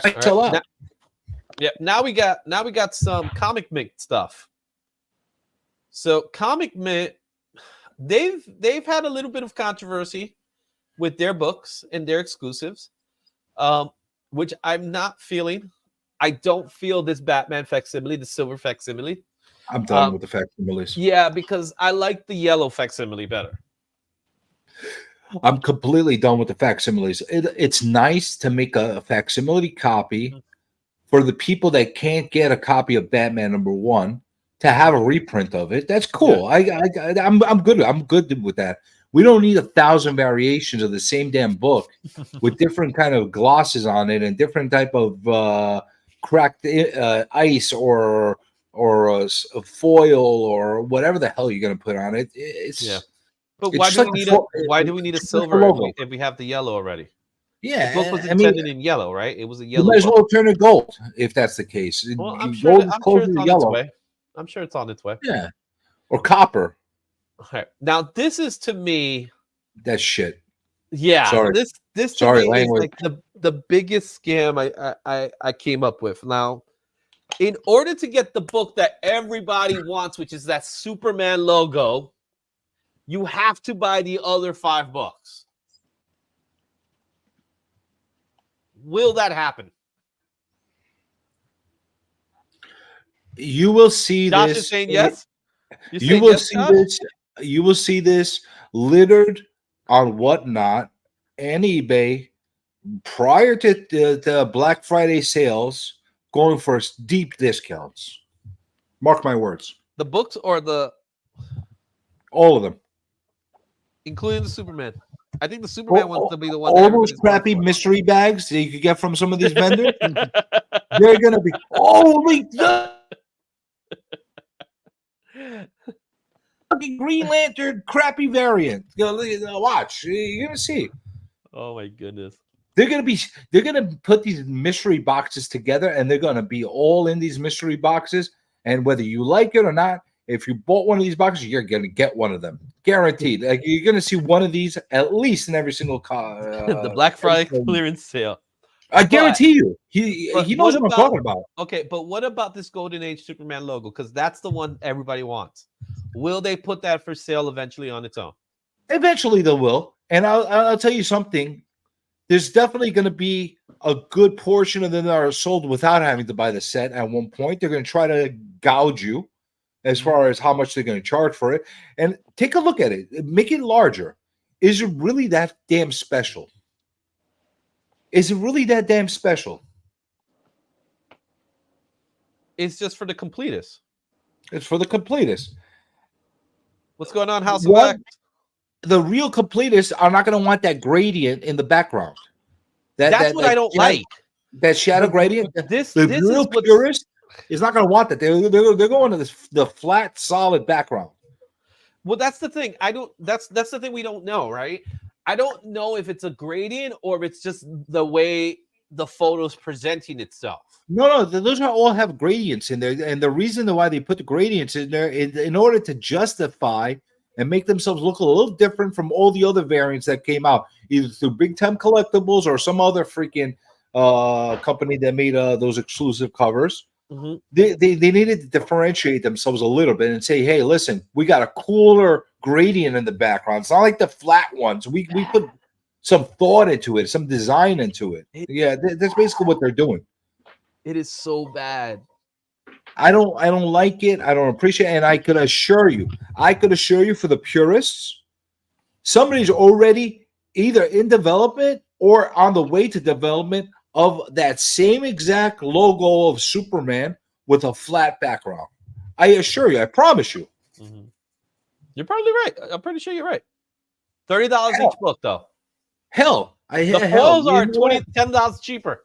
Right. Now we got some Comic Mint stuff. So Comic Mint, they've had a little bit of controversy with their books and their exclusives, which I'm not feeling. I don't feel this Batman facsimile, the silver facsimile. I'm done with the facsimiles. Yeah, because I like the yellow facsimile better. I'm completely done with the facsimiles. It's nice to make a facsimile copy for the people that can't get a copy of Batman #1 to have a reprint of it. That's cool. Yeah. I'm good. I'm good with that. We don't need 1,000 variations of the same damn book with different kind of glosses on it and different type of cracked ice or a foil or whatever the hell you're going to put on it. But why do we need a silver if we have the yellow already? Yeah, the book was intended in yellow, right? It was a yellow. You might as well turn it gold if that's the case. Well, I'm sure it's on its way. I'm sure it's on its way. Yeah, or copper. Okay. Now this is to me. That's shit. Yeah. Sorry. This to me is like the biggest scam I came up with. Now, in order to get the book that everybody wants, which is that Superman logo, you have to buy the other 5 books. Will that happen? You will see Josh this. Is saying yes. You will see this. You will see this littered on Whatnot and eBay prior to the Black Friday sales, going for deep discounts. Mark my words. The books or all of them, including the Superman. I think the Superman wants to be the one. All those crappy mystery bags that you could get from some of these vendors, they're gonna be holy. Fucking Green Lantern crappy variant. Watch, you're gonna see. Oh my goodness. They're gonna put these mystery boxes together, and they're gonna be all in these mystery boxes. And whether you like it or not, if you bought one of these boxes, you're gonna get one of them, guaranteed. Like you're gonna see one of these at least in every single car. The Black Friday clearance sale. I guarantee you, he knows what I'm talking about. Okay, but what about this Golden Age Superman logo? Because that's the one everybody wants. Will they put that for sale eventually on its own? Eventually they will. And I'll tell you something. There's definitely going to be a good portion of them that are sold without having to buy the set at one point. They're going to try to gouge you as far as how much they're going to charge for it. And take a look at it. Make it larger. Is it really that damn special? Is it really that damn special? It's just for the completists. It's for the completists. What's going on, House of X? The real completists are not going to want that gradient in the background. That's what I don't like. That shadow gradient. The real purist is not going to want that. They're going to the flat, solid background. Well, that's the thing. That's the thing we don't know, right? I don't know if it's a gradient or if it's just the way the photo's presenting itself. No, those all have gradients in there, and the reason why they put the gradients in there is in order to justify and make themselves look a little different from all the other variants that came out, either through Big Time Collectibles or some other freaking company that made those exclusive covers. Mm-hmm. They needed to differentiate themselves a little bit and say, hey, listen, we got a cooler gradient in the background. It's not like the flat ones. We put some thought into it, some design into it. Yeah, that's basically what they're doing. It is so bad. I don't like it. I don't appreciate it. And I could assure you for the purists, somebody's already either in development or on the way to development of that same exact logo of Superman with a flat background. I assure you, I promise you. Mm-hmm. You're probably right. I'm pretty sure you're right. $30 each book, though. Hell, the foils are $10 cheaper.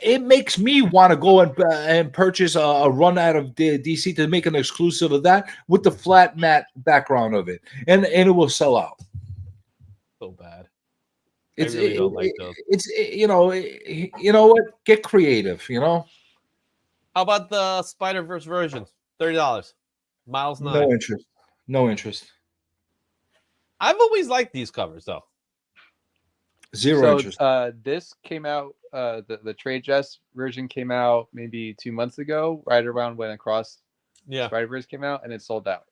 it makes me want to go and purchase a run out of DC to make an exclusive of that with the flat matte background of it, and it will sell out. So bad. I really don't like those. You know what? Get creative. You know. How about the Spider-Verse version? $30. Miles 9. No interest. No interest. I've always liked these covers though. Zero interest. This came out. The trade dress version came out maybe 2 months ago, right around when Across Spider-Verse came out, and it sold out.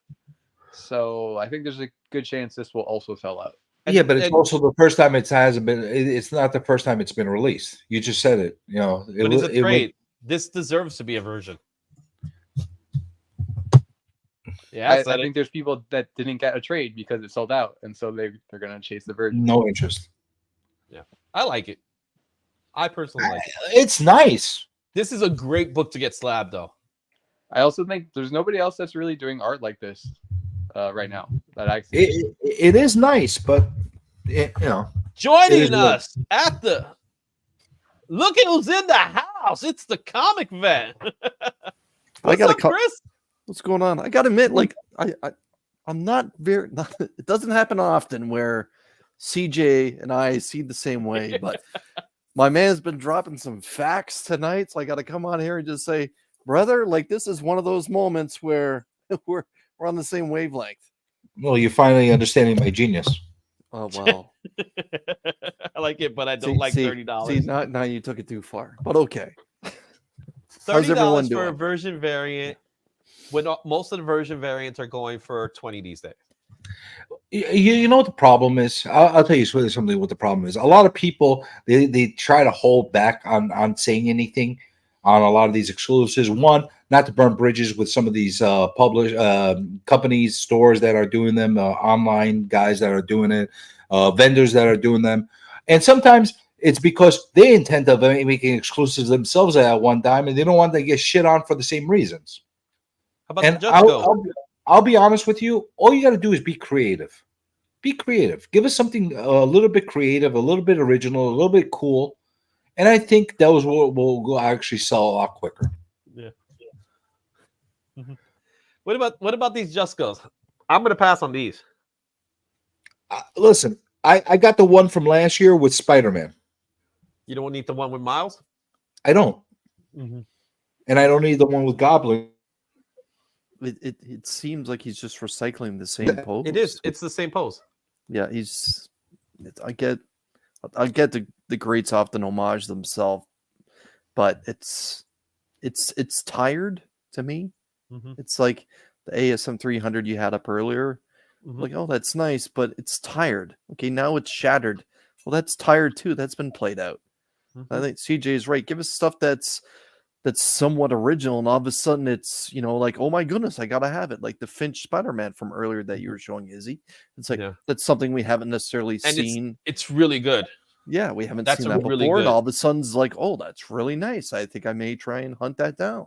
So I think there's a good chance this will also sell out. Yeah, but it's also the first time it hasn't been. It's not the first time it's been released. You just said it. You know, but it's a trade. This deserves to be a version. Yeah, I think there's people that didn't get a trade because it sold out, and so they're gonna chase the version. No interest. Yeah, I like it. I personally like it. It's nice. This is a great book to get slabbed, though. I also think there's nobody else that's really doing art like this right now. That it is nice, but joining us at the look at who's in the house. It's the comic van. What's up, Chris? What's going on? I gotta admit, like I'm not very. It doesn't happen often where CJ and I see the same way, but my man's been dropping some facts tonight, so I got to come on here and just say, brother, like this is one of those moments where we're on the same wavelength. Well, you're finally understanding my genius. Oh wow, I like it, but I don't like $30. See, now you took it too far, but okay. $30 for a version variant. When most of the version variants are going for 20 these days. You know what the problem is? I'll tell you something what the problem is. A lot of people, they try to hold back on saying anything on a lot of these exclusives. One, not to burn bridges with some of these companies, stores that are doing them, online guys that are doing it, vendors that are doing them. And sometimes it's because they intend of making exclusives themselves at one time, and they don't want to get shit on for the same reasons. How about the Just Go? I'll be honest with you. All you got to do is be creative. Be creative. Give us something a little bit creative, a little bit original, a little bit cool, and I think those will actually sell a lot quicker. Yeah. Mm-hmm. What about these Just Goes? I'm going to pass on these. Listen, I got the one from last year with Spider-Man. You don't need the one with Miles? I don't. Mm-hmm. And I don't need the one with Goblin. It seems like he's just recycling the same pose. It is. It's the same pose. Yeah, I get the greats often homage themselves, but it's tired to me. Mm-hmm. It's like the ASM 300 you had up earlier. Mm-hmm. Like, oh, that's nice, but it's tired. Okay, now it's shattered. Well, that's tired too. That's been played out. Mm-hmm. I think CJ is right. Give us stuff that's somewhat original, and all of a sudden it's, like, oh my goodness, I gotta have it. Like the Finch Spider-Man from earlier that you were showing, Izzy. It's like that's something we haven't necessarily seen. It's really good. Yeah, we haven't seen that before, and all of a sudden it's like, oh, that's really nice. I think I may try and hunt that down.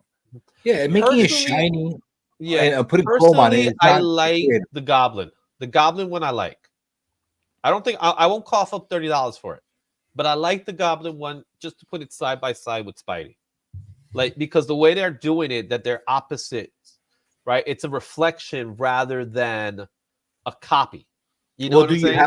Yeah, and making it shiny. Yeah, and putting chrome on it. I like the Goblin. The Goblin one I like. I don't think I won't cough up $30 for it, but I like the Goblin one just to put it side by side with Spidey. Like, because the way they're doing it, that they're opposites, right? It's a reflection rather than a copy. You know what I'm saying?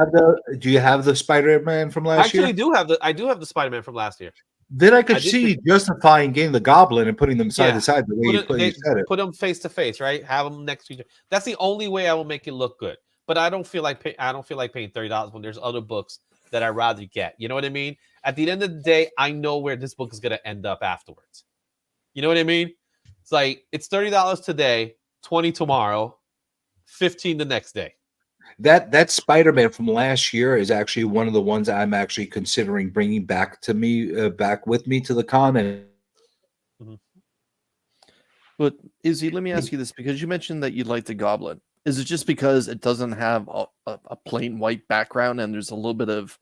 Do you have the Spider-Man from last year? I do have the Spider-Man from last year. Then I could see justifying getting the Goblin and putting them side to side the way you said it. Put them face to face, right? Have them next to each other. That's the only way I will make it look good. But I don't feel like paying $30 when there's other books that I'd rather get. You know what I mean? At the end of the day, I know where this book is going to end up afterwards. You know what I mean? It's like, it's $30 today, $20 tomorrow, $15 the next day. That Spider-Man from last year is actually one of the ones I'm actually considering bringing back with me to the con. Mm-hmm. But Izzy, let me ask you this, because you mentioned that you like the Goblin. Is it just because it doesn't have a plain white background and there's a little bit of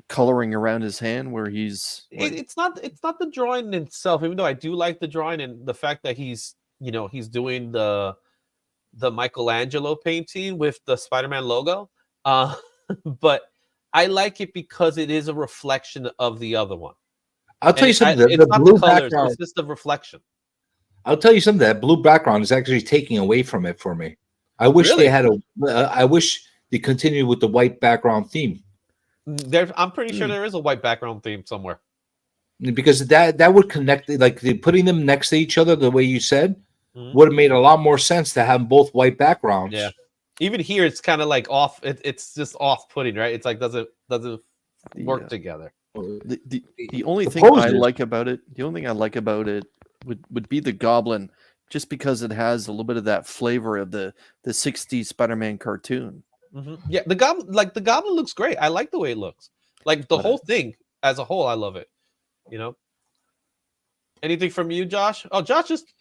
coloring around his hand where he's it's not the drawing in itself, even though I do like the drawing and the fact that he's doing the Michelangelo painting with the Spider-Man logo, but I like it because it is a reflection of the other one. I'll tell you something. It's not the colors; it's just the reflection. I'll tell you something. That blue background is actually taking away from it for me. I wish they had I wish they continued with the white background theme. I'm pretty sure there is a white background theme somewhere. Because that would connect, like putting them next to each other the way you said would have made a lot more sense to have both white backgrounds. Yeah. Even here, it's kind of like off. It's just off-putting, right? It's like doesn't work together. The only thing I like about it, would be the Goblin, just because it has a little bit of that flavor of the 60s Spider-Man cartoon. Yeah, the Goblin looks great. I like the way it looks. Like the whole thing as a whole, I love it. You know. Anything from you, Josh? Oh,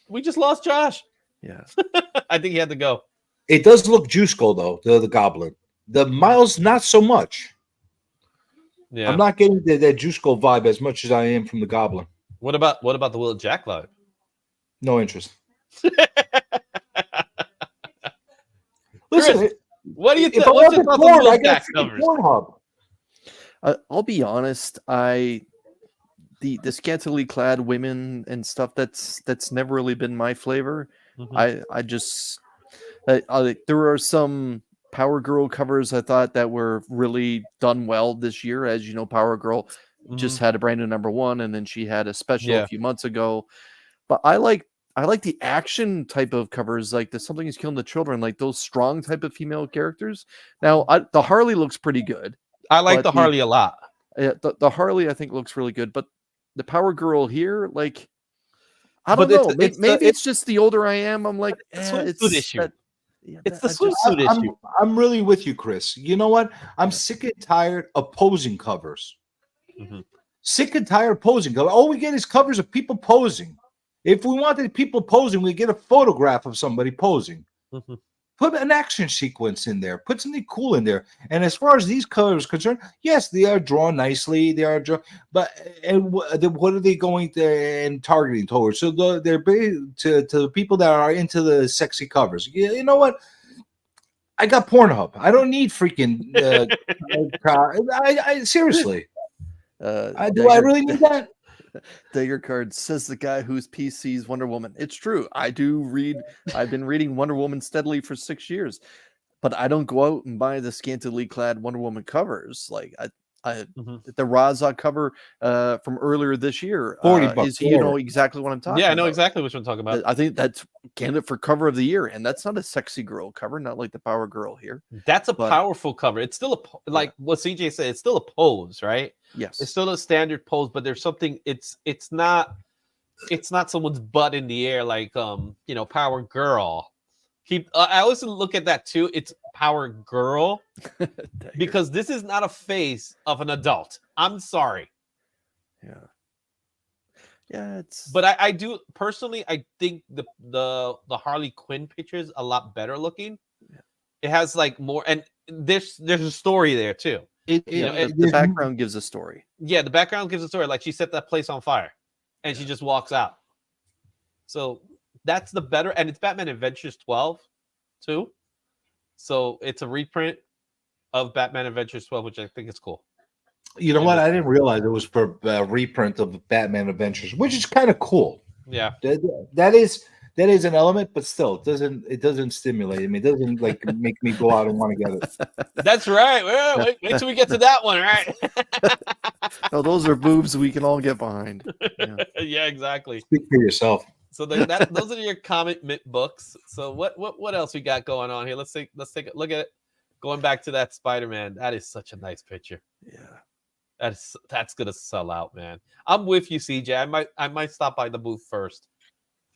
we just lost Josh. Yeah. I think he had to go. It does look Juiceco though, the Goblin. The Miles, not so much. Yeah. I'm not getting that Juiceco vibe as much as I am from the Goblin. What about the Will Jack vibe? No interest. Listen, Chris, what do you think? What's your thoughts on the Will Jack covers? I'll be honest. The scantily clad women and stuff, that's never really been my flavor. I just there are some Power Girl covers I thought that were really done well this year. As you know, Power Girl just had a brand new #1, and then she had a special a few months ago. But I like the action type of covers, like the Something Is Killing the Children, like those strong type of female characters. Now, the Harley looks pretty good. I like the Harley a lot. Yeah, the Harley I think looks really good, but the Power Girl here, like, I don't know. Maybe it's just the older I am, I'm like, it's swimsuit issue. It's the swimsuit issue. I'm really with you, Chris. You know what? I'm sick and tired of posing covers. Sick and tired of posing. All we get is covers of people posing. If we wanted people posing, we get a photograph of somebody posing. Put an action sequence in there. Put something cool in there. And as far as these covers are concerned, yes, they are drawn nicely. They are drawn, but what are they going to and targeting towards? So they're to the people that are into the sexy covers. You know what? I got Pornhub. I don't need freaking. I seriously. Do I really need that? Dagger Card says the guy whose PC's Wonder Woman. It's true. I've been reading Wonder Woman steadily for 6 years, but I don't go out and buy the scantily clad Wonder Woman covers. Like the Raza cover from earlier this year. $40. You know exactly what I'm talking about. Yeah, I know exactly what you're talking about. I think that's candidate for cover of the year, and that's not a sexy girl cover, not like the Power Girl here. That's a powerful cover. It's still like what CJ said. It's still a pose, right? Yes, it's still a standard pose, but there's something. It's not someone's butt in the air like Power Girl. I always look at that too. It's Power Girl because this is not a face of an adult. I'm sorry. Yeah, it's. But I do personally. I think the Harley Quinn picture is a lot better looking. Yeah. It has like more, and there's a story there too. The background gives a story. Yeah, the background gives a story. Like she set that place on fire, and she just walks out. So that's the better, and it's Batman Adventures 12 too. So it's a reprint of Batman Adventures 12, which I think is cool. You know what? I didn't realize it was for a reprint of Batman Adventures, which is kind of cool. Yeah, that is an element, but still, it doesn't stimulate me. It doesn't like make me go out and want to get it. That's right. Well, wait till we get to that one, right? No, those are boobs we can all get behind. Yeah, exactly. Speak for yourself. So those are your comic books. So what else we got going on here? Let's take a look at it. Going back to that Spider-Man, that is such a nice picture. Yeah, that's gonna sell out, man. I'm with you, CJ. I might stop by the booth first.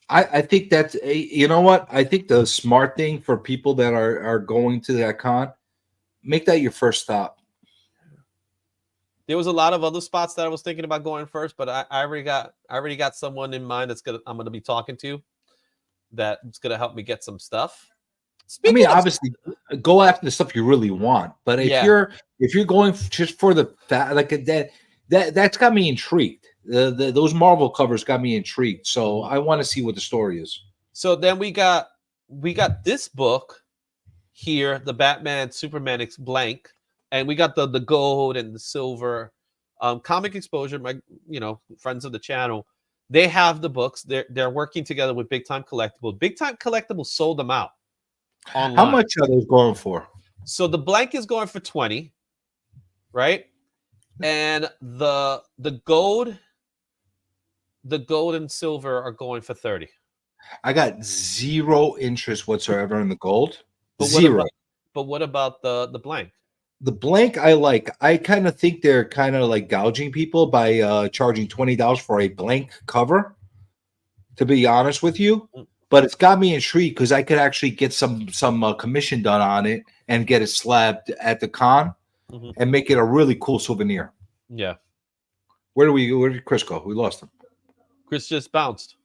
I think that's you know what? I think the smart thing for people that are going to that con, make that your first stop. There was a lot of other spots that I was thinking about going first, but I already got someone in mind I'm gonna be talking to that's gonna help me get some stuff. Obviously, go after the stuff you really want, but if you're going just for the that's got me intrigued. Those Marvel covers got me intrigued, so I want to see what the story is. So then we got this book here, the Batman Superman blank and we got the gold and the silver. Comic Exposure, my friends of the channel, they have the books. They're working together with Big Time Collectibles. Big Time Collectibles sold them out online. How much are those going for? So the blank is going for 20, right? And the gold and silver are going for 30. I got zero interest whatsoever in the gold. But Zero. But what about the blank? The blank I like. I kind of think they're kind of like gouging people by charging $20 for a blank cover, to be honest with you. But it's got me intrigued because I could actually get some commission done on it and get it slabbed at the con and make it a really cool souvenir. Yeah. Where did Chris go? We lost him. Chris just bounced.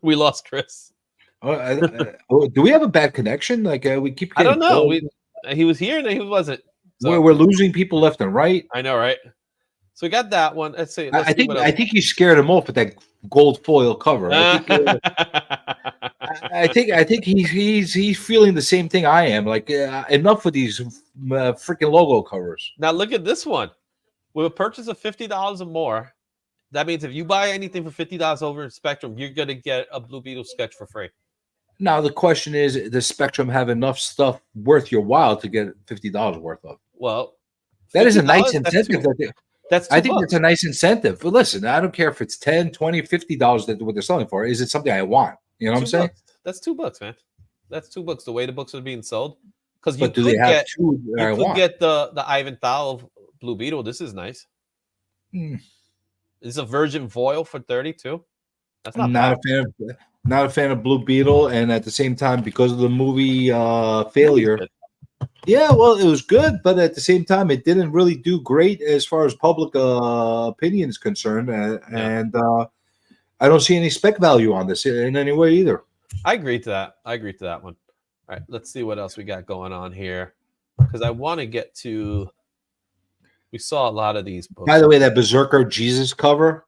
We lost Chris. Do we have a bad connection? Like we keep. I don't know. He was here and he wasn't. So. We're losing people left and right. I know, right? So we got that one. Let's see. I think you scared him off with that gold foil cover. I think he's feeling the same thing I am. Like enough with these freaking logo covers. Now look at this one. With a purchase of $50 or more, that means if you buy anything for $50 over in Spectrum, you're gonna get a Blue Beetle sketch for free. Now the question is, does Spectrum have enough stuff worth your while to get $50 worth of? Well, that is a nice incentive. I think that's a nice incentive. But listen, I don't care if it's $10, $20, $50 that what they're selling for. Is it something I want? You know what I'm saying? That's $2, man. That's $2 the way the books are being sold. Because you could get the Ivan Thal Blue Beetle. This is nice. This is a virgin foil for 32. That's not bad. Not a fan of Blue Beetle, and at the same time, because of the movie failure. Yeah, well, it was good, but at the same time, it didn't really do great as far as public opinion is concerned, and I don't see any spec value on this in any way either. I agree to that. One. All right, let's see what else we got going on here, because I want to get to. We saw a lot of these books. By the way, that Berserker Jesus cover,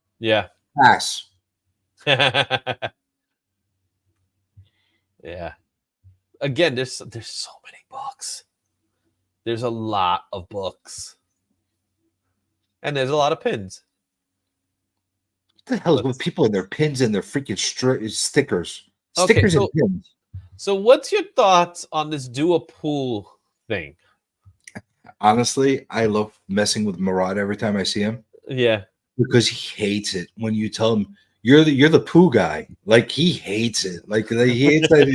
pass. Yeah. Again, there's so many books. There's a lot of books. And there's a lot of pins. What the hell is with people and their pins and their freaking stickers? Okay, Stickers and pins. So what's your thoughts on this dual pool thing? Honestly, I love messing with Murad every time I see him. Yeah. Because he hates it when you tell him you're the poo guy. Like he hates it. Like he hates that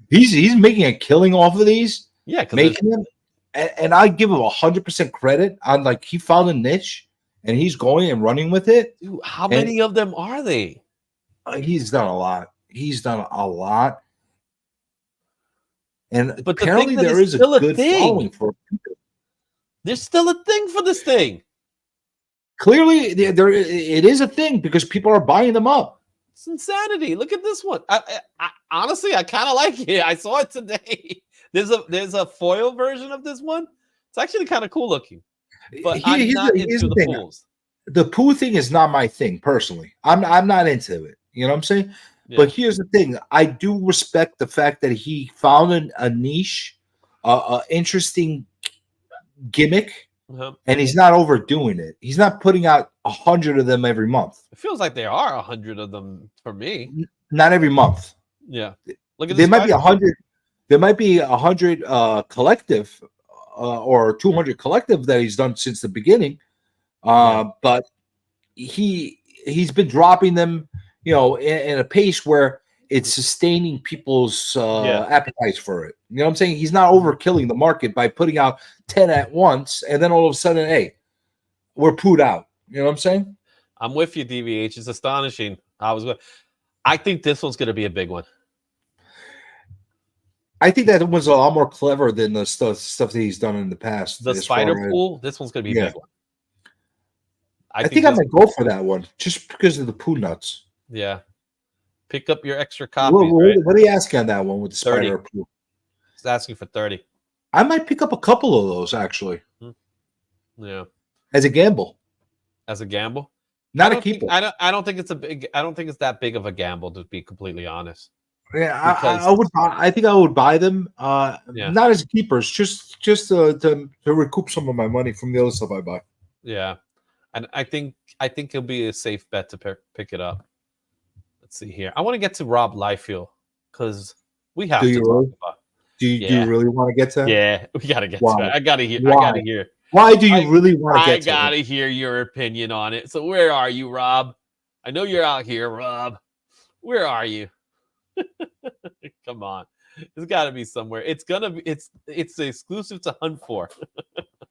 he's making a killing off of these. Yeah, making them, and I give him 100% credit on like he found a niche and he's going and running with it. Dude, how many of them are they? He's done a lot. And but apparently there is a good following for people. There's still a thing for this thing. Clearly, there it is a thing because people are buying them up. It's insanity. Look at this one. I honestly, I kind of like it. I saw it today. There's a foil version of this one. It's actually kind of cool looking. But I'm not into the pools. The poo thing is not my thing personally. I'm not into it. You know what I'm saying? Yeah. But here's the thing. I do respect the fact that he found a niche, interesting gimmick. And he's not overdoing it. He's not putting out 100 of them every month. It feels like there are 100 of them for me. Not every month. Yeah. Look at there might be 100. There might be 100 collective or 200 collective that he's done since the beginning. But he's been dropping them, in a pace where it's sustaining people's appetites for it. You know what I'm saying? He's not overkilling the market by putting out 10 at once, and then all of a sudden, hey, we're pooed out. You know what I'm saying? I'm with you, DVH. It's astonishing. I think this one's going to be a big one. I think that one's a lot more clever than the stuff that he's done in the past. The spider pool, this one's going to be a big one. I think I might go for that one just because of the poo nuts. Yeah. Pick up your extra copy. What are you asking on that one with the 30. spider pool? He's asking for 30. I might pick up a couple of those actually. Yeah. As a gamble. Not a keeper. I don't think it's that big of a gamble, to be completely honest. Yeah, Because I would. I think I would buy them. Not as keepers, just to recoup some of my money from the other stuff I buy. Yeah, and I think it'll be a safe bet to pick it up. Let's see here. I want to get to Rob Liefeld because we have to talk about. Do you really want to get to? Yeah, we gotta get to it. I gotta hear. Why do you really want to get to? I gotta hear your opinion on it. So where are you, Rob? I know you're out here, Rob. Where are you? Come on, there's got to be somewhere. It's the exclusive to hunt for.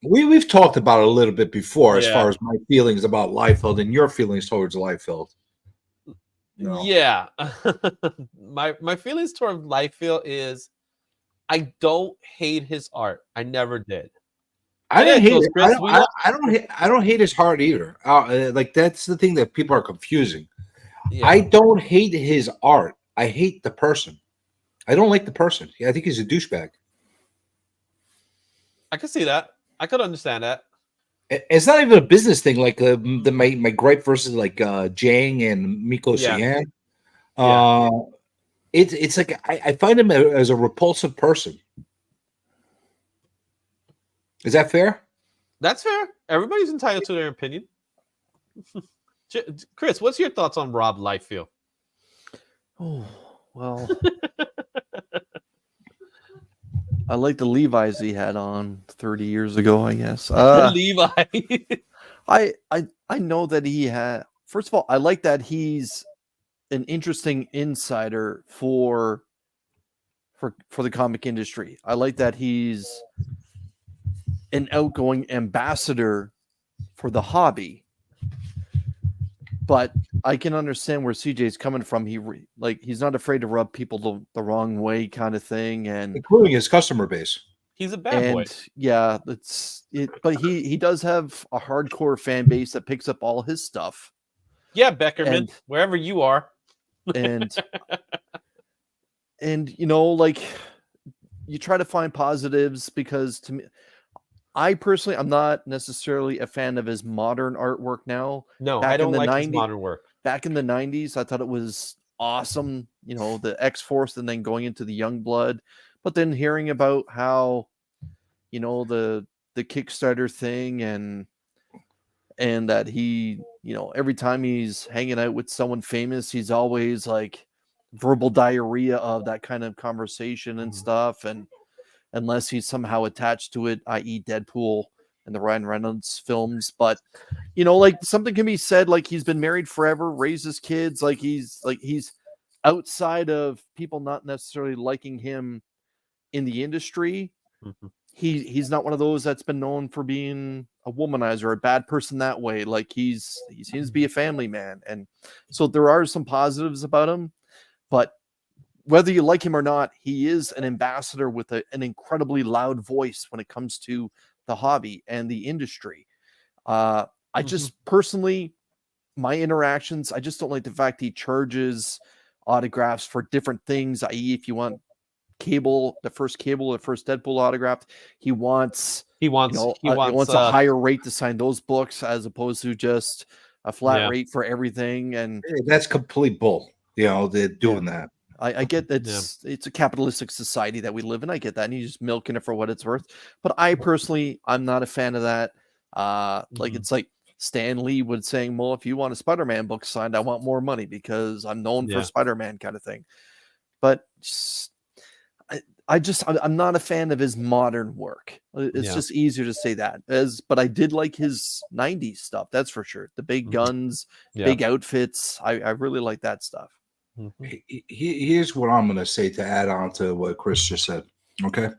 We've talked about it a little bit before, as far as my feelings about Liefeld and your feelings towards Liefeld. No. Yeah, my feelings toward Liefeld is I don't hate his art. I never did. I don't hate it. I don't hate his art either. Like that's the thing that people are confusing. Yeah. I don't hate his art. I hate the person. I don't like the person. I think he's a douchebag. I can see that. I could understand that. It's not even a business thing. Like my gripe versus like Jang and Miko Sian. It's like I find him as a repulsive person. Is that fair? That's fair. Everybody's entitled to their opinion. Chris, what's your thoughts on Rob Liefeld? Oh, well, I like the Levi's he had on 30 years ago, I guess. Levi. I know that he had. First of all, I like that he's an interesting insider for the comic industry. I like that he's an outgoing ambassador for the hobby. But I can understand where CJ's coming from. He's not afraid to rub people the wrong way, kind of thing, and including his customer base. He's a bad boy. Yeah, that's it. But he does have a hardcore fan base that picks up all his stuff. Yeah, Beckerman, wherever you are, and you know, like you try to find positives because to me. I personally, I'm not necessarily a fan of his modern artwork now. No, I don't like his modern work. Back in the 90s, I thought it was awesome. You know, the X-Force and then going into the Youngblood. But then hearing about how, you know, the Kickstarter thing and that he, you know, every time he's hanging out with someone famous, he's always like verbal diarrhea of that kind of conversation and stuff. And unless he's somehow attached to it, i.e. Deadpool and the Ryan Reynolds films. But, you know, like something can be said, like he's been married forever, raised his kids, like he's outside of people not necessarily liking him in the industry. Mm-hmm. He's not one of those that's been known for being a womanizer or a bad person that way. Like he seems to be a family man. And so there are some positives about him, but whether you like him or not, he is an ambassador with an incredibly loud voice when it comes to the hobby and the industry. I just personally, my interactions, I just don't like the fact he charges autographs for different things, i.e. if you want the first Deadpool autographed, he wants a higher rate to sign those books as opposed to just a flat rate for everything. And that's complete bull. You know, they're doing that. I get that it's a capitalistic society that we live in. I get that. And he's just milking it for what it's worth. But I personally, I'm not a fan of that. Like it's like Stan Lee would saying, well, if you want a Spider-Man book signed, I want more money because I'm known for Spider-Man kind of thing. But I'm not a fan of his modern work. It's just easier to say that. But I did like his 90s stuff. That's for sure. The big guns, big outfits. I really like that stuff. Mm-hmm. Here's what I'm going to say to add on to what Chris just said. Okay.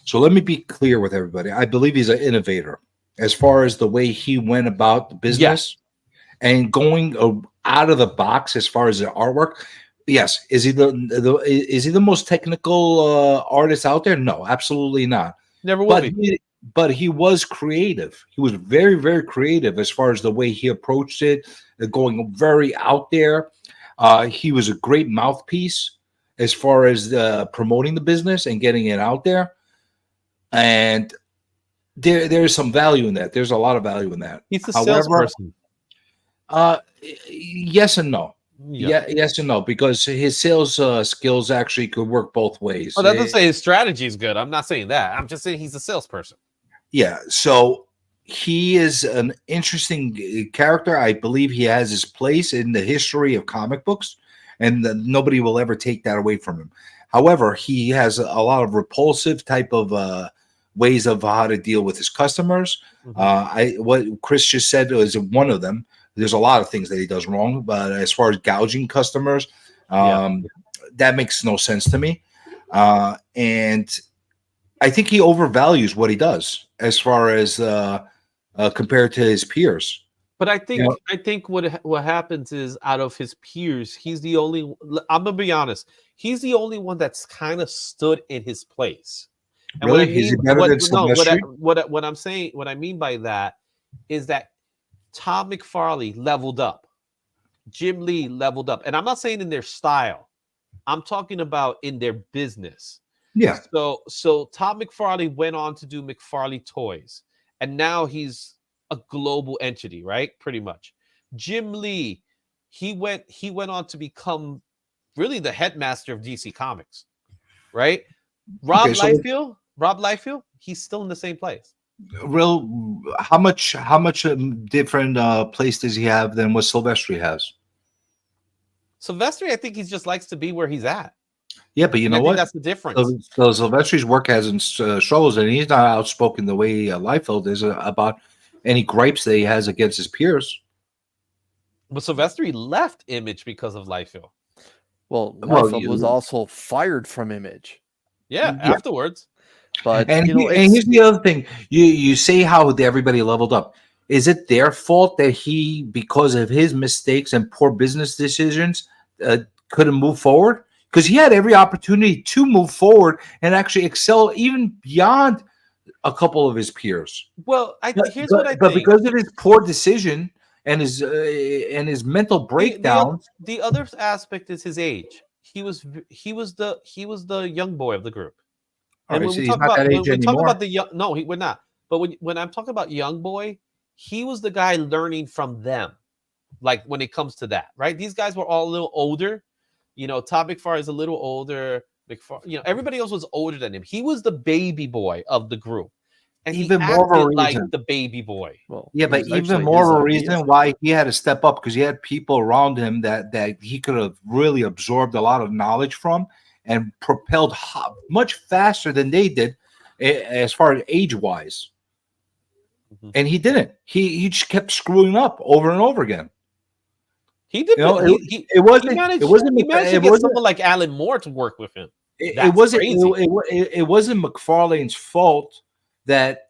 So let me be clear with everybody. I believe he's an innovator as far as the way he went about the business and going out of the box as far as the artwork. Yes. Is he the most technical artist out there? No, absolutely not. Never will be. But he was creative. He was very, very creative as far as the way he approached it, going very out there. He was a great mouthpiece as far as promoting the business and getting it out there. And there's some value in that. There's a lot of value in that. He's a salesperson. Yes and no. Yeah, yes and no, because his sales skills actually could work both ways. Oh, that doesn't say his strategy is good. I'm not saying that. I'm just saying he's a salesperson. Yeah, so he is an interesting character. I believe he has his place in the history of comic books, and nobody will ever take that away from him. However, he has a lot of repulsive type of ways of how to deal with his customers. What Chris just said was one of them. There's a lot of things that he does wrong, but as far as gouging customers, that makes no sense to me. And I think he overvalues what he does as far as compared to his peers. But I think what happens is, out of his peers, he's the only. I'm gonna be honest. He's the only one that's kind of stood in his place. And really, what I'm saying, what I mean by that is that Todd McFarlane leveled up, Jim Lee leveled up, and I'm not saying in their style. I'm talking about in their business. Yeah. So Todd McFarlane went on to do McFarlane Toys, and now he's a global entity, right? Pretty much. Jim Lee, he went on to become really the headmaster of DC Comics, right? Rob Liefeld, he's still in the same place. How much different place does he have than what Silvestri has? Silvestri, I think he just likes to be where he's at. Yeah, but you know what? That's the difference. So Silvestri's work hasn't struggles, and he's not outspoken the way Liefeld is about any gripes that he has against his peers. But Silvestri left Image because of Liefeld. Well, Liefeld was also fired from Image. Yeah, afterwards. But and here's the other thing: you say how everybody leveled up. Is it their fault that he, because of his mistakes and poor business decisions, couldn't move forward? Because he had every opportunity to move forward and actually excel even beyond a couple of his peers. Well, here's what I think. But because of his poor decision and his mental breakdown, the other aspect is his age. He was the young boy of the group. And when we talk about the young, no, we're not. But when I'm talking about young boy, he was the guy learning from them. Like when it comes to that, right? These guys were all a little older. You know, Todd McFarlane is a little older. Everybody else was older than him. He was the baby boy of the group. And even more of a reason, like the baby boy. Well, yeah, but even more of a reason why he had to step up, because he had people around him that he could have really absorbed a lot of knowledge from and propelled much faster than they did as far as age-wise. And he didn't. He just kept screwing up over and over again. He did. It wasn't. He managed to get someone like Alan Moore to work with him. It wasn't McFarlane's fault that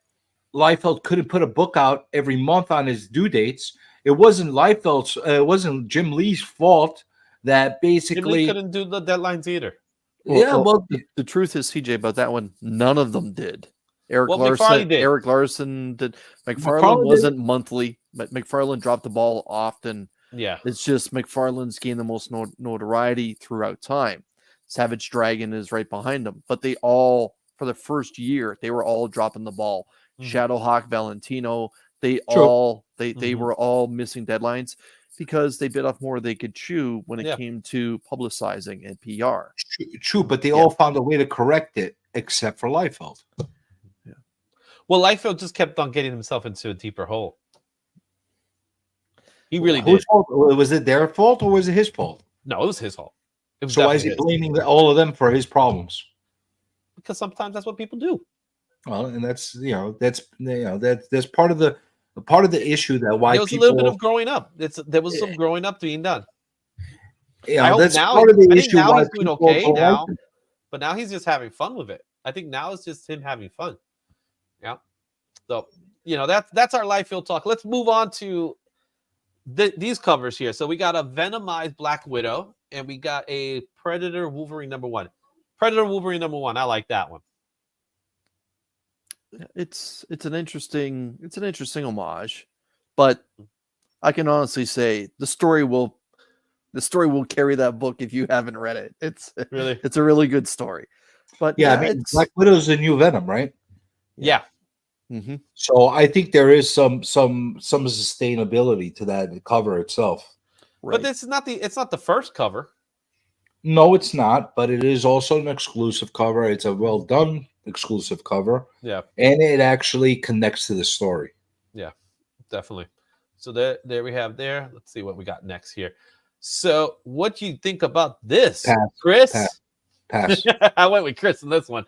Liefeld couldn't put a book out every month on his due dates. It wasn't Liefeld's. It wasn't Jim Lee's fault that basically Jim Lee couldn't do the deadlines either. The truth is, CJ, about that one, none of them did. Eric Larson did. McFarlane wasn't monthly, but McFarlane dropped the ball often. Yeah, it's just McFarlane's gained the most notoriety throughout time. Savage Dragon is right behind them, but they all, for the first year, they were all dropping the ball. Shadowhawk, Valentino, they were all missing deadlines because they bit off more they could chew when it came to publicizing and PR. True, but they all found a way to correct it, except for Liefeld. Yeah. Well, Liefeld just kept on getting himself into a deeper hole. He really did. Was it their fault or was it his fault? No, it was his fault. So why is he blaming all of them for his problems? Because sometimes that's what people do. Well, and that's part of the issue that why there was a little bit of growing up. There was some growing up being done. Yeah, that's part of the issue. Now he's doing okay now, but now he's just having fun with it. I think now it's just him having fun. Yeah. So that's our Liefeld talk. Let's move on to these covers here. So we got a Venomized Black Widow, and we got a Predator Wolverine #1. Predator Wolverine #1. I like that one. It's an interesting homage, but I can honestly say the story will carry that book if you haven't read it. It's a really good story. But Black Widow's the new Venom, right? Yeah. Mm-hmm. So I think there is some sustainability to that cover itself. Right. But this is not it's not the first cover. No, it's not, but it is also an exclusive cover. It's a well done exclusive cover. Yeah. And it actually connects to the story. Yeah, definitely. So there we have there. Let's see what we got next here. So what do you think about this, Pass. Chris? Pass. I went with Chris in this one.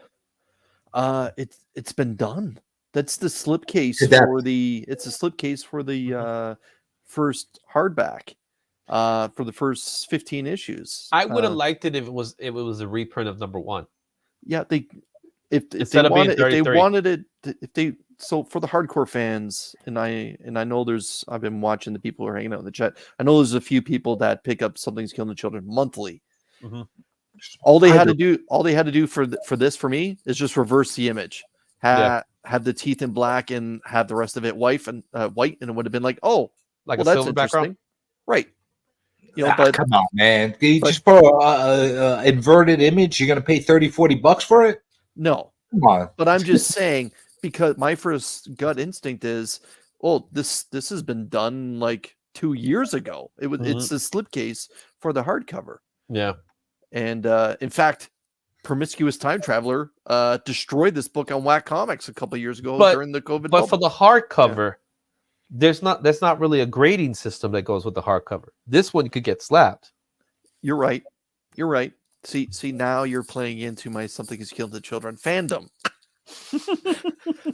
It's been done. That's the slipcase it's a slipcase for the first hardback for the first 15 issues. I would have liked it if it was a reprint of number 1. Yeah, if they wanted it, so for the hardcore fans, and I know I've been watching the people who are hanging out in the chat. I know there's a few people that pick up Something's Killing the Children monthly. Mm-hmm. All they had to do for me is just reverse the image, have the teeth in black and have the rest of it white, and it would have been like, oh, like well, a that's silver background, right? You know, but come on, man. You just put an inverted image, you're going to pay $30-$40 for it? No. Come on. But I'm just saying, because my first gut instinct is, oh, this has been done like 2 years ago. It's a slipcase for the hardcover. Yeah. And in fact, Promiscuous Time Traveler destroyed this book on Whack Comics a couple of years ago during the COVID bubble. But for the hardcover, there's not really a grading system that goes with the hardcover. This one could get slapped. You're right. See, now you're playing into my Something Has Killed the Children fandom.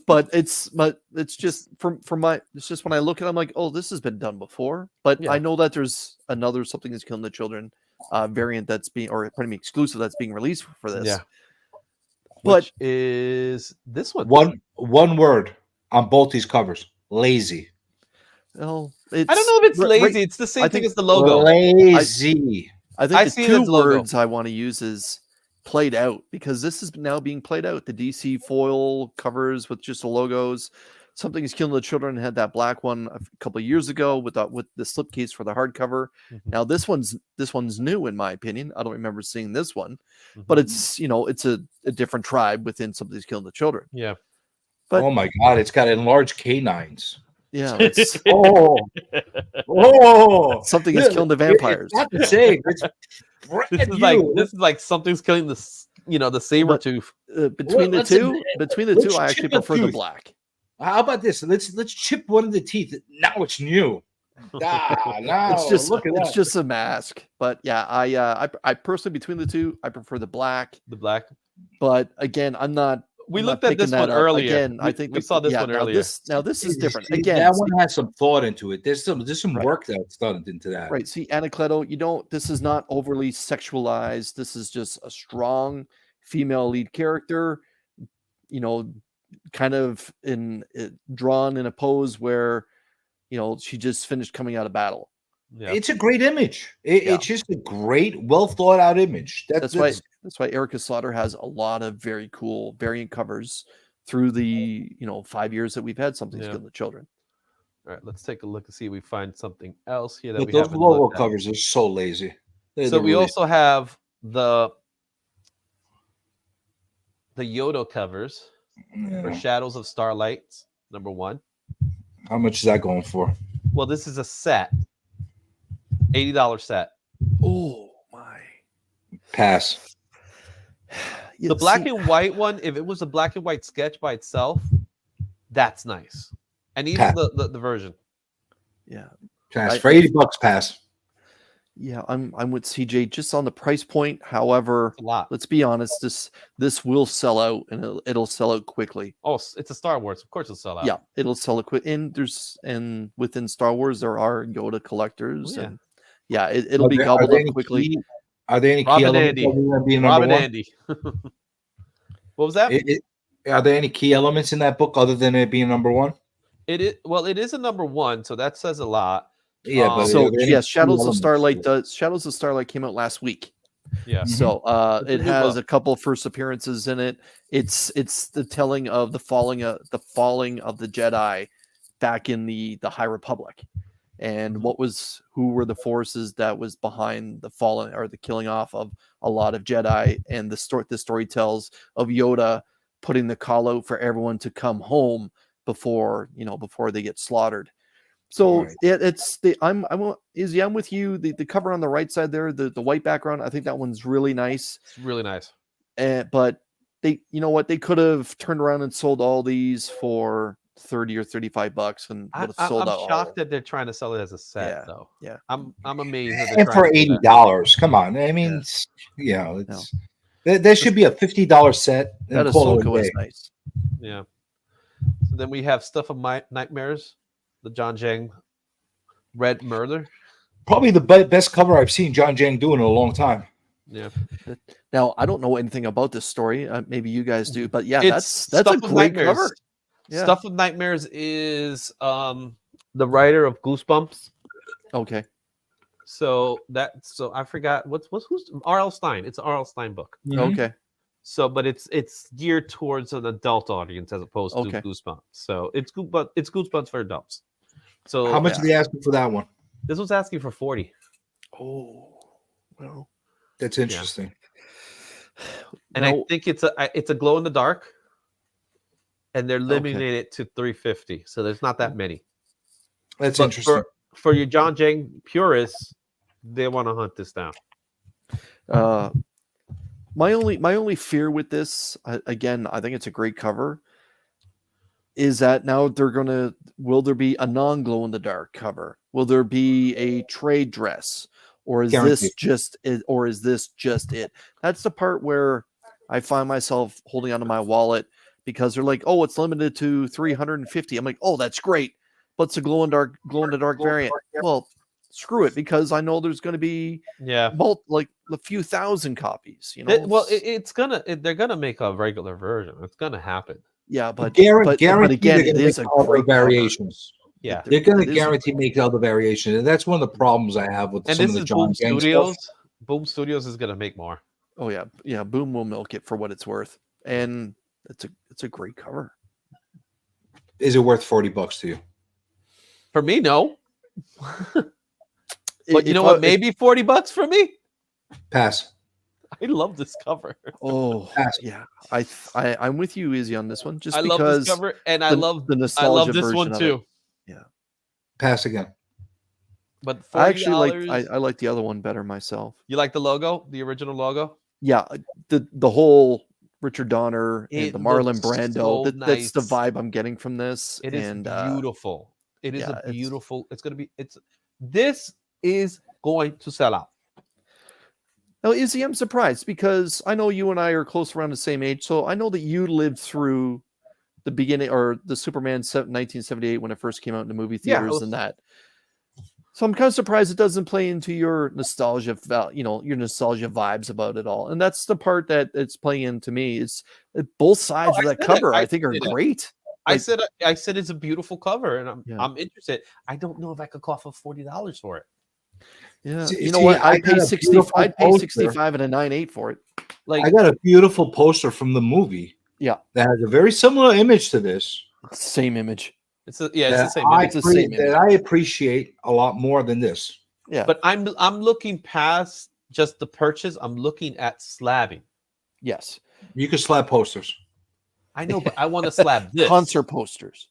but it's just it's just when I look at it, I'm like, oh, this has been done before. But I know that there's another Something Has Killed the Children variant that's being, or pardon me, exclusive that's being released for this. Yeah. But is this one one word on both these covers: lazy. Well, I don't know if it's lazy. It's the same thing as the logo. Lazy. I think the two words I want to use is played out, because this is now being played out. The DC foil covers with just the logos. Something Is Killing the Children had that black one a couple of years ago with the slipcase for the hardcover. Mm-hmm. Now this one's new in my opinion. I don't remember seeing this one, but it's it's a different tribe within Something's Killing the Children. Yeah. But, oh my God, it's got enlarged canines. Yeah. It's, Something is killing the vampires. It's not the same. This is like Something's Killing the saber tooth. Between the two, I actually prefer the black. How about this? Let's chip one of the teeth. Now it's new. It's just a mask. But yeah, I personally, between the two, I prefer the black. The black. But again, I'm not. We looked at this one earlier. Again, I think we saw this one earlier. Now this is different. Again, that one has some thought into it. There's some work that's done into that. Right. See, Anacleto, this is not overly sexualized. This is just a strong female lead character, kind of drawn in a pose where, she just finished coming out of battle. Yeah. It's a great image. It's just a great, well thought out image. That's why Erica Slaughter has a lot of very cool variant covers through the 5 years that we've had Something's Killing the Children. All right, let's take a look and see if we find something else here that but those logo covers are so lazy. So we also have the Yoda covers for Shadows of Starlight, number 1. How much is that going for? Well, this is a set. $80 set. Oh my. Pass. The black and white one, if it was a black and white sketch by itself, that's nice. And even the version. Yeah. Pass. For $80, pass. Yeah, I'm with CJ just on the price point. However, let's be honest, this will sell out, and it'll sell out quickly. Oh, it's a Star Wars. Of course it'll sell out. Yeah, it'll sell out quick. And within Star Wars there are Yoda collectors. Oh, yeah. And it'll be gobbled up quickly. Are there any key elements Robin Andy. What was that? Are there any key elements in that book other than it being number 1? It is a number 1, so that says a lot. Yeah, but Shadows of Starlight came out last week. Yeah. So it has a couple first appearances in it. It's the telling of the falling of the Jedi back in the High Republic, and who were the forces that was behind the falling or the killing off of a lot of Jedi. And the story tells of Yoda putting the call out for everyone to come home before they get slaughtered. So Right. it's the I'm with you. The cover on the right side there, the white background, I think that one's really nice. It's really nice. But they, you know what, they could have turned around and sold all these for $30 or $35 and would have sold out. I'm shocked that they're trying to sell it as a set, Yeah, though. yeah. I'm amazed that they're And trying for to do that. $80, come on. I mean, you know, it's there should be a $50 set. That And call it a Ahsoka was day. nice. Yeah. So then we have Stuff of My Nightmares, the John Jang Red Murder. Probably the best cover I've seen John Jang do in a long time. Yeah. Now I don't know anything about this story. Maybe you guys do, but yeah, It's that's a Stuff of great Nightmares. cover. Yeah. Stuff of Nightmares is the writer of Goosebumps. Okay. So I forgot who's R.L. Stein. It's an R.L. Stein book. Okay. So, but it's geared towards an adult audience as opposed to Goosebumps. So it's Goosebumps for adults. So how much are they asking for that one? This was asking for 40. Oh, well, that's interesting. And I think it's a glow in the dark, and they're limiting it to 350. So there's not that many. That's interesting. For your John Jang purists, they want to hunt this down. My only fear with this, again, I think it's a great cover, is that now will there be a non-glow in the dark cover? Will there be a trade dress? Or is this just it? That's the part where I find myself holding onto my wallet because they're like, oh, it's limited to 350. I'm like, oh, that's great. But it's a glow in the dark variant. Well, screw it, because I know there's going to be like a few thousand copies. You know, they're gonna make a regular version. It's gonna happen. Yeah, but guarantee again, it is a great variations. Cover. Yeah, they're going to guarantee make other variations, and that's one of the problems I have with some of the John Jang Studios. stuff. Boom Studios is going to make more. Oh yeah. Boom will milk it for what it's worth, and it's a great cover. Is it worth $40 to you? For me, no. But you know what? Maybe $40 for me. Pass. I love this cover. Oh, yeah. I'm with you, Izzy, on this one. Just I because love this cover, and I love the nostalgia. I love this one too. Yeah. Pass again. But $40, I actually I like the other one better myself. You like the logo, the original logo? Yeah, the whole Richard Donner and the Marlon Brando. So that's the vibe I'm getting from this. It is beautiful. It is a beautiful. This is going to sell out. Now, Izzy, I'm surprised because I know you and I are close around the same age, so I know that you lived through the beginning or the Superman 1978 when it first came out in the movie theaters and that. So I'm kind of surprised it doesn't play into your nostalgia, your nostalgia vibes about it all. And that's the part that it's playing into me. It's both sides of that cover. I think are great. I said it's a beautiful cover, and I'm interested. I don't know if I could offer $40 for it. Yeah, you know what? I'd pay 65 and a 9.8 for it. Like, I got a beautiful poster from the movie. Yeah, that has a very similar image to this. Same image. It's the same image. That I appreciate a lot more than this. Yeah, but I'm looking past just the purchase. I'm looking at slabbing. Yes, you can slab posters. I know, but I want to slab this concert posters.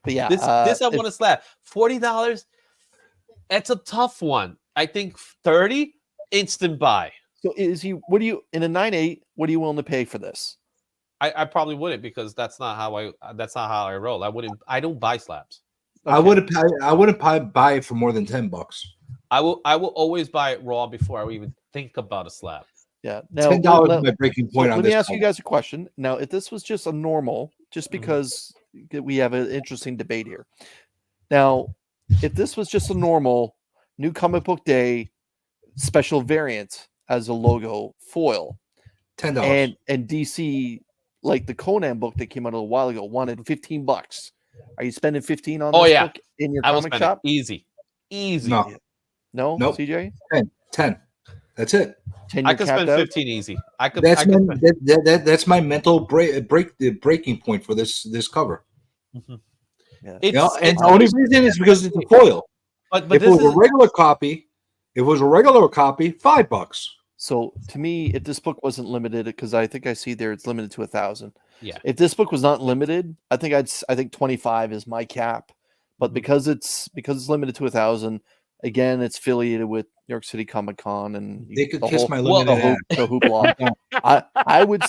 But yeah, this I want to slab. $40. That's a tough one. I think 30 instant buy. So what do you in a 9.8? What are you willing to pay for this? I probably wouldn't, because that's not how I roll. I don't buy slabs. Okay. I wouldn't buy it for more than $10. I will always buy it raw before I would even think about a slab. Yeah. Now, $10 is my breaking point on this. Let me ask you guys a question. Now, if this was just a normal, just because we have an interesting debate here. Now, if this was just a normal New Comic Book Day special variant as a logo foil, $10, and DC, like the Conan book that came out a little while ago, wanted $15. Are you spending $15 on this book in your comic shop? Easy. No, nope. CJ? 10. That's it. 10 I could spend 15 easy. That's my mental breaking point for this cover. Mm-hmm. Yeah. And the only reason is because it's a foil. But if it was a regular copy, $5. So to me, if this book wasn't limited, because I think I see there it's limited to 1,000. Yeah. If this book was not limited, I think 25 is my cap. but because it's limited to 1,000, again, it's affiliated with New York City Comic Con, and they could kiss my limited the hoopla. I would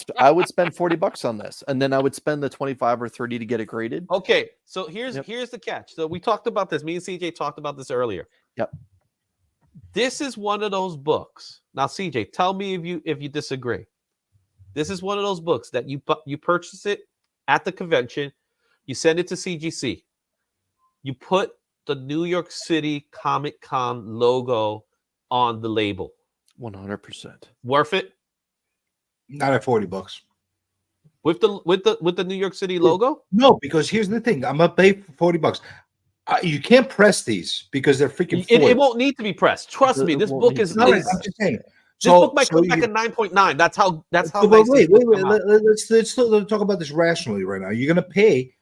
spend $40 on this, and then I would spend the 25 or 30 to get it graded. Okay, so here's the catch. So we talked about this. Me and CJ talked about this earlier. Yep. This is one of those books. Now, CJ, tell me if you disagree. This is one of those books that you purchase it at the convention, you send it to CGC, you put the New York City Comic Con logo on the label. 100%. Worth it? Not at $40. With the New York City logo? No, because here's the thing. I'm gonna pay $40. You can't press these because they're freaking. It won't need to be pressed. Trust me. This book is. I'm just saying. This book might come back at 9.9. That's how. Wait. Let's talk about this rationally right now. You're going to pay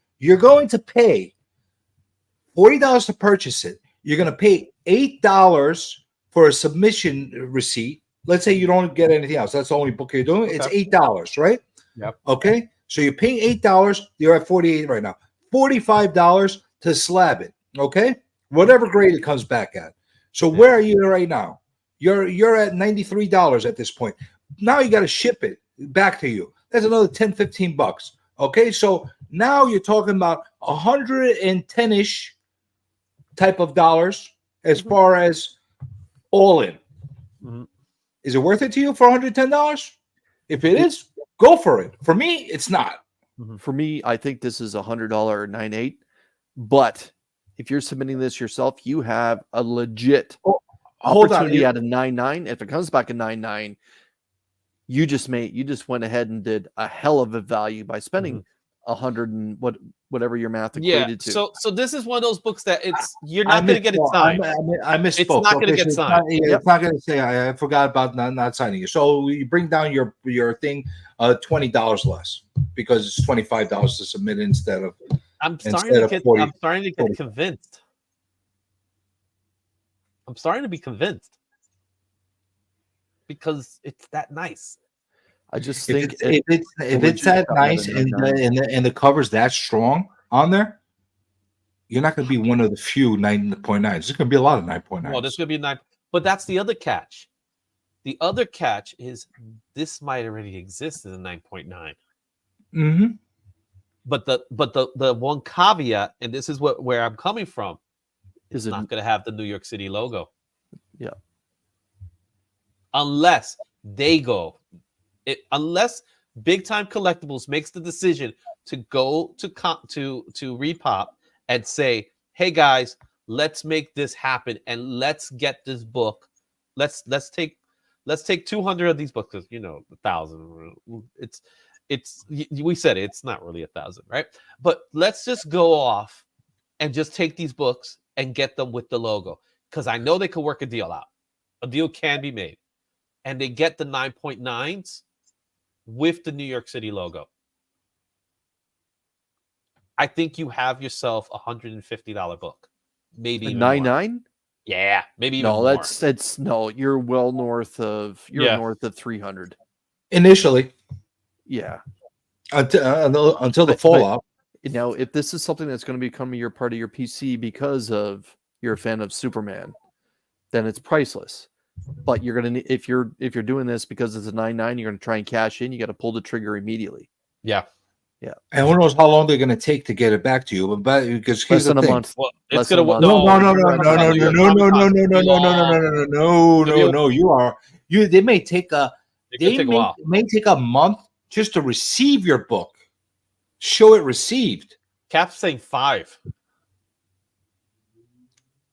$40 to purchase it. You're going to pay $8 for a submission receipt. Let's say you don't get anything else. That's the only book you're doing. Okay. It's $8, right? Yep. Okay. So you're paying $8. You're at $48 right now. $45 to slab it. Okay. Whatever grade it comes back at. So where are you right now? You're at $93 at this point. Now you got to ship it back to you. That's another $10-15. Okay, so now you're talking about 110-ish type of dollars as far as all in. Mm-hmm. Is it worth it to you for $110? If it is, go for it. For me, it's not. For me, I think this is $100 9.8. But if you're submitting this yourself, you have a legit opportunity at a 9.9. If it comes back at 9.9, you just went ahead and did a hell of a value by spending 100 and whatever your math equated to. So this is one of those books that you're not going to get it signed. I misspoke. It's not going to get signed. It's not going to say I forgot about not signing it. So you bring down your thing $20 less because it's $25 to submit instead of. I'm starting to get convinced. I'm starting to be convinced because it's that nice. I just think if it's that nice and the cover's that strong on there, you're not going to be one of the few 9.9s. There's going to be a lot of 9.9. Well, there's going to be 9, but that's the other catch. The other catch is this might already exist in the 9.9. Mm-hmm. But the one caveat, and this is where I'm coming from, is not going to have the New York City logo. Yeah. Unless they go, unless Big Time Collectibles makes the decision to go to Repop and say, "Hey guys, let's make this happen and let's get this book. Let's take 200 of these books because 1,000. We said it's not really 1,000, right? But let's just go off and just take these books and get them with the logo because I know they could work a deal out. A deal can be made, and they get the 9.9s with the New York City logo. I think you have yourself $150 book, maybe 9.9. Yeah, maybe even no. More. That's no. You're well north of north of 300 initially. Yeah, until the fallout. Now, if this is something that's going to become your part of your PC because of you're a fan of Superman, then it's priceless. But you're gonna if you're doing this because it's a 9.9, you're gonna try and cash in. You got to pull the trigger immediately. Yeah. And who knows how long they're gonna take to get it back to you? But because here's the thing. Month. Well, it's gonna no. They may take a month just to receive your book. Show it received. Cap's saying 5.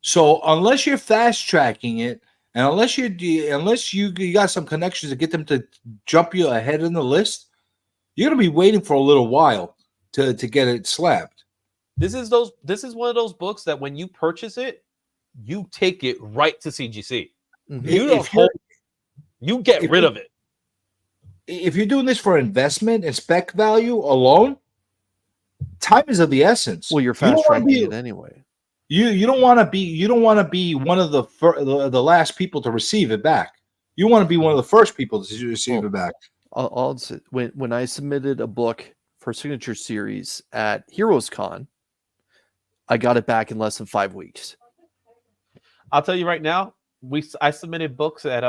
So unless you're fast tracking it, and unless you got some connections to get them to jump you ahead in the list, you're gonna be waiting for a little while to get it slabbed. This is one of those books that when you purchase it, you take it right to CGC. Mm-hmm. You get rid of it. If you're doing this for investment and spec value alone, time is of the essence. Well, you're fast tracking it anyway. You don't want to be one of the last people to receive it back. You want to be one of the first people to receive it back. When I submitted a book for Signature Series at Heroes Con, I got it back in less than 5 weeks. I'll tell you right now, I submitted books at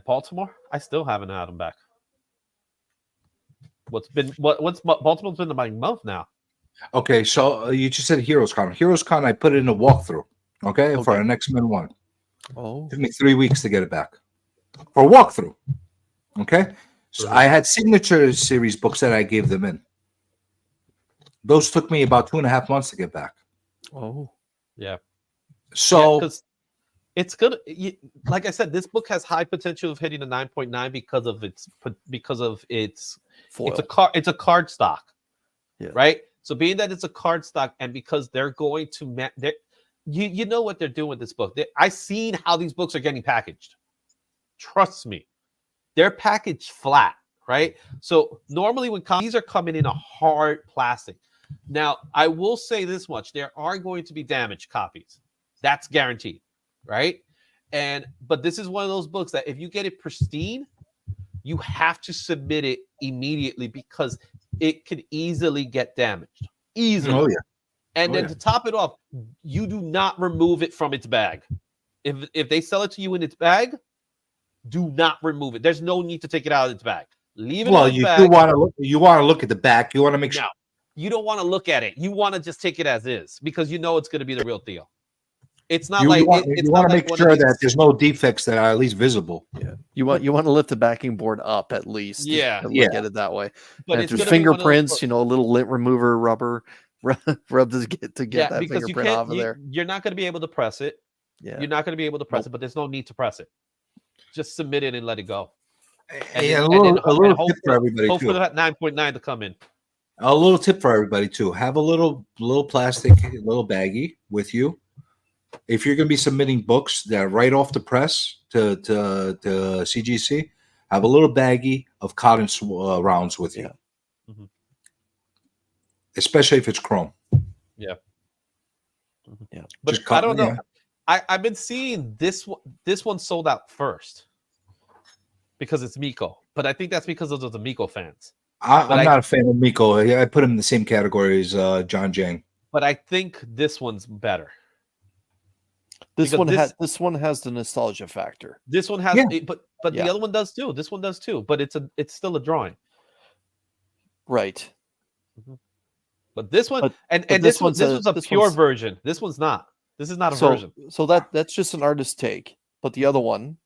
Baltimore. I still haven't had them back. What's Baltimore's been about a month now. Okay, so you just said Heroes Con. Heroes Con, I put it in a walkthrough. Okay, for an X-Men one. Oh, It took me 3 weeks to get it back for walkthrough. Okay, so I had signature series books that I gave them in. Those took me about 2.5 months to get back. Oh, yeah. So because it's good. Like I said, this book has high potential of hitting a 9.9 because of its foil. It's a card stock, right? So being that it's a card stock, and because they're going to you know what they're doing with this book. I've seen how these books are getting packaged. Trust me, they're packaged flat, right? So normally when these are coming in a hard plastic. Now I will say this much: there are going to be damaged copies. That's guaranteed, right? But this is one of those books that if you get it pristine, you have to submit it immediately because it could easily get damaged. Easily. Oh, yeah. And then to top it off, you do not remove it from its bag. If they sell it to you in its bag, do not remove it. There's no need to take it out of its bag. Leave it in its bag. You want to look at the back. You want to make sure. No, you don't want to look at it. You want to just take it as is because you know it's going to be the real deal. It's not You want to make sure that there's no defects that are at least visible. Yeah, you want to lift the backing board up at least. Yeah, and look at it that way. But if there's fingerprints, a little lint remover rubber rub to get that fingerprint off of there. You're not going to be able to press it. Yeah, you're not going to be able to press it, but there's no need to press it. Just submit it and let it go. And a little tip for everybody hope too. for that 9.9 to come in. A little tip for everybody too: have a little plastic, little baggie with you. If you're going to be submitting books that are right off the press to CGC, have a little baggie of cotton rounds with you, especially if it's chrome. Yeah, yeah. But I don't know. I've been seeing this one sold out first because it's Miko, but I think that's because of the Miko fans. I'm not a fan of Miko. I put him in the same category as John Jang. But I think this one's better. This one has the nostalgia factor. This one has, but the other one does too. This one does too. But it's still a drawing, right? But this one this one's a pure version. This one's not. This is not a version. So that's just an artist's take. But the other one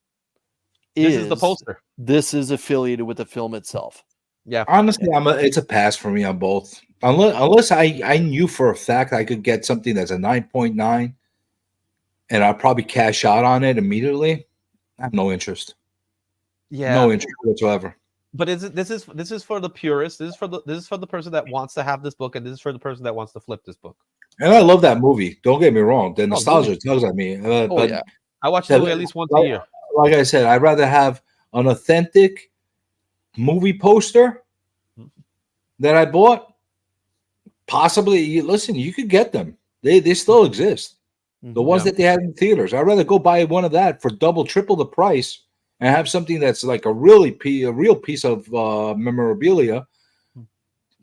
is the poster. This is affiliated with the film itself. Yeah. Honestly, it's a pass for me on both. Unless I knew for a fact I could get something that's a 9.9. And I'll probably cash out on it immediately. I have no interest. Yeah, no interest whatsoever. But this is for the purist. This is for the person that wants to have this book, and this is for the person that wants to flip this book. And I love that movie. Don't get me wrong. The nostalgia tugs at me. I watch the movie at least once a year. Like I said, I'd rather have an authentic movie poster that I bought. Possibly, listen, you could get them. They still exist. The ones that they had in theaters. I'd rather go buy one of that for double, triple the price and have something that's like a real piece of memorabilia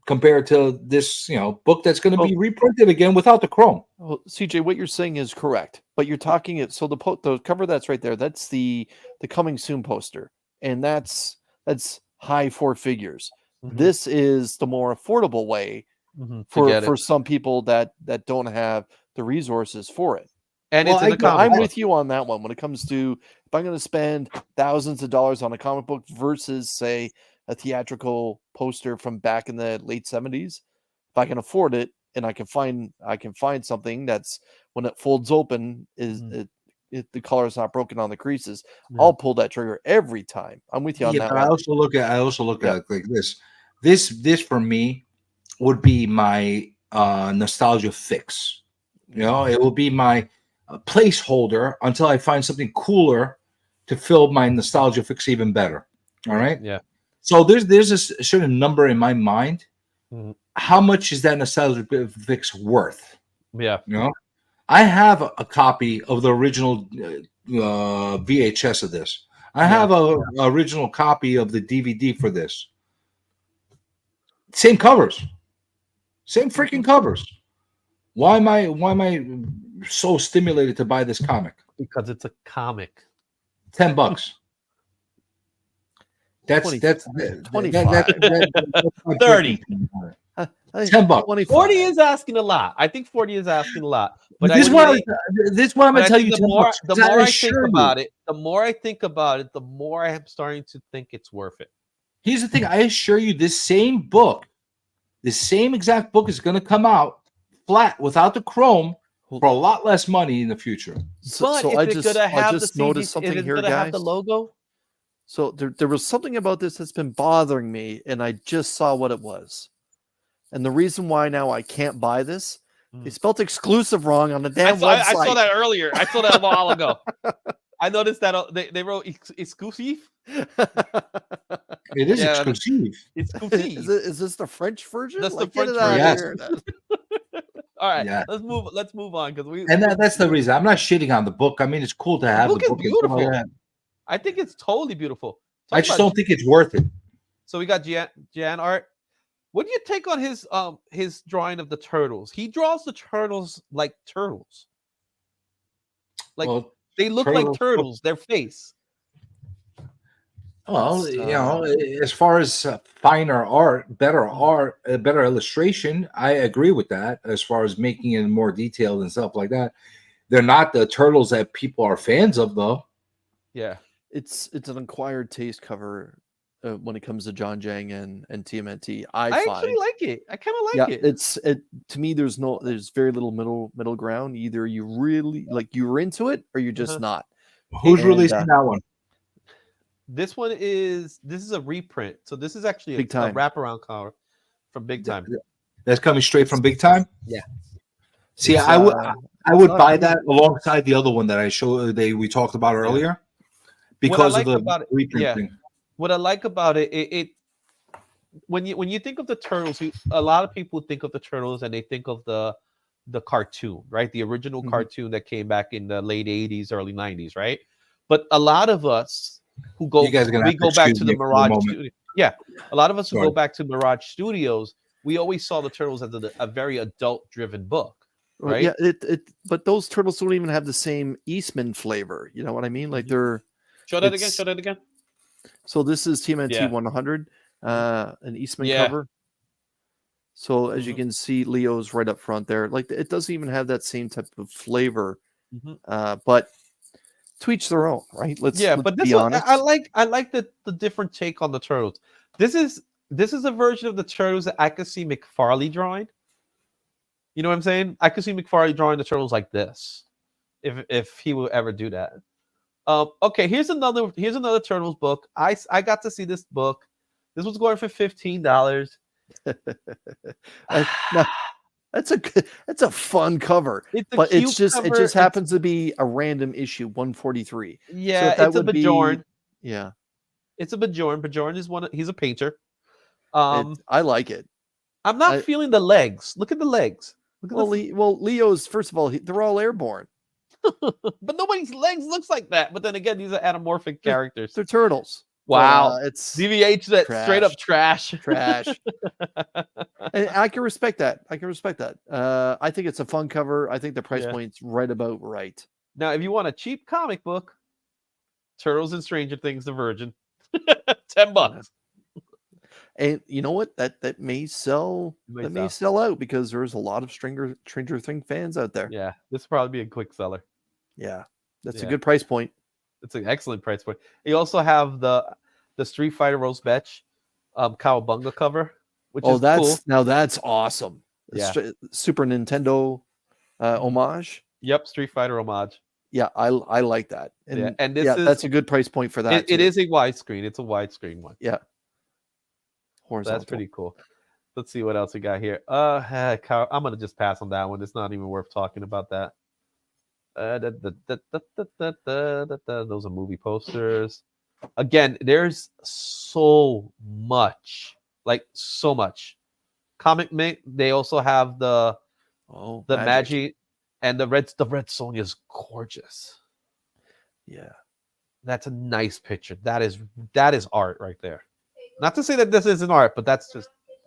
compared to this, book that's going to be reprinted again without the chrome. Well, CJ, what you're saying is correct, but you're talking it. So the cover that's right there, that's the coming soon poster, and that's high four figures. This is the more affordable way for some people that don't have the resources for it. And I'm with you on that one when it comes to if I'm going to spend thousands of dollars on a comic book versus say a theatrical poster from back in the late 70s. If I can afford it and I can find something that's when it folds open the color is not broken on the creases, I'll pull that trigger every time. I'm with you on that. But I also look at it like this. This for me would be my nostalgia fix. It will be my placeholder until I find something cooler to fill my nostalgia fix even better. All right. Yeah. So there's a certain number in my mind. How much is that nostalgia fix worth? Yeah. I have a copy of the original VHS of this. I have an original copy of the DVD for this. Same covers. Same freaking covers. Why am I so stimulated to buy this comic? Because it's a comic. $10. That's 25. that's 30. $10. 40 is asking a lot. I think 40 is asking a lot. But this is why I'm gonna tell you. The more I think about it, the more I think about it, the more I am starting to think it's worth it. Here's the thing: I assure you, this same book, the same exact book, is gonna come out flat without the Chrome for a lot less money in the future. But if it's gonna have the noticed something here, guys. Have the logo. So there was something about this that's been bothering me, and I just saw what it was. And the reason why now I can't buy this, they spelled exclusive wrong on the damn website. I saw that earlier. I saw that a while ago. I noticed that they wrote exclusive. It is exclusive. Exclusive. Is this the French version? That's like, the French version. All right, yeah. Let's move on because that's the reason. I'm not shitting on the book. I mean, it's cool to have the book. Is beautiful. I think it's totally beautiful. I just don't think it's worth it. So we got Jan art. What do you take on his drawing of the turtles? He draws the turtles like turtles. Like they look like turtles, their face. Well, as far as finer art, better illustration, I agree with that. As far as making it more detailed and stuff like that, they're not the turtles that people are fans of, though. Yeah, it's an acquired taste cover when it comes to John Jang and TMNT. I actually like it. I kind of like it. To me, there's very little middle ground. Either you really you're into it, or you're just not. Who's releasing that one? This is a reprint. So this is actually a wraparound cover from Big Time. That's coming straight from Big Time? Yeah. See, I would buy that alongside the other one that we talked about earlier because of the reprint thing. What I like about it, when you think of the turtles, a lot of people think of the turtles and they think of the cartoon, right? The original cartoon that came back in the late 80s, early 90s, right? But a lot of us who go back to the Mirage Studio. Yeah, a lot of us who go back to Mirage Studios, we always saw the turtles as a very adult-driven book, right? Yeah, but those turtles don't even have the same Eastman flavor. You know what I mean? Like they're show that again. So this is TMNT 100, an Eastman cover. So as you can see, Leo's right up front there. Like it doesn't even have that same type of flavor, but to each their own, right? Let's be honest. I like the different take on the turtles. This is a version of the turtles that I could see McFarlane drawing. You know what I'm saying? I could see McFarlane drawing the turtles like this, if he would ever do that. Okay, here's another turtles book. I got to see this book. This was going for $15. That's a fun cover, it just happens to be a random issue 143. Yeah, so it's a Bjorn. Yeah, it's a Bjorn. Bjorn is he's a painter. I like it. I'm not feeling the legs. Look at the legs. Leo's, first of all, they're all airborne. But nobody's legs looks like that. But then again, these are anamorphic characters. They're turtles. Wow, it's DVH that straight up trash. And I can respect that. I think it's a fun cover. I think the price point's right about right. Now, if you want a cheap comic book, Turtles and Stranger Things: The Virgin, $10. And you know what? That may sell. May sell out because there's a lot of Stranger Things fans out there. Yeah, this will probably be a quick seller. Yeah, that's a good price point. It's an excellent price point. You also have the Street Fighter Rose Betch Cowabunga cover, which is cool. Now that's awesome. Yeah. Super Nintendo homage. Yep, Street Fighter homage. Yeah, I like that. And that's a good price point for that. It is a widescreen. It's a widescreen one. Yeah. Horizontal. That's pretty cool. Let's see what else we got here. I'm gonna just pass on that one. It's not even worth talking about that. Those are movie posters. Again, there's so much, comic mint. They also have the Magi and the Red Sonja is gorgeous. Yeah, that's a nice picture. That is art right there. Not to say that this isn't art, but that's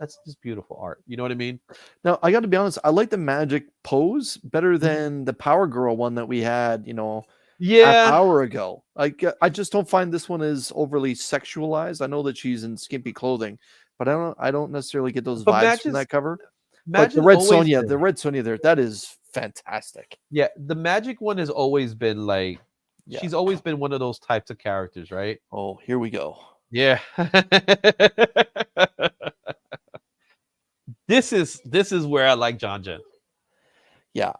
That's just beautiful art. You know what I mean? Now, I got to be honest. I like the Magic pose better than the Power Girl one that we had, you know, half hour ago. I just don't find this one as overly sexualized. I know that she's in skimpy clothing, but I don't necessarily get those vibes from that cover. But the Red Sonja there, that is fantastic. Yeah, the Magic one has always been like, she's always been one of those types of characters, right? Oh, here we go. Yeah. This is where I like John Jen. Yeah,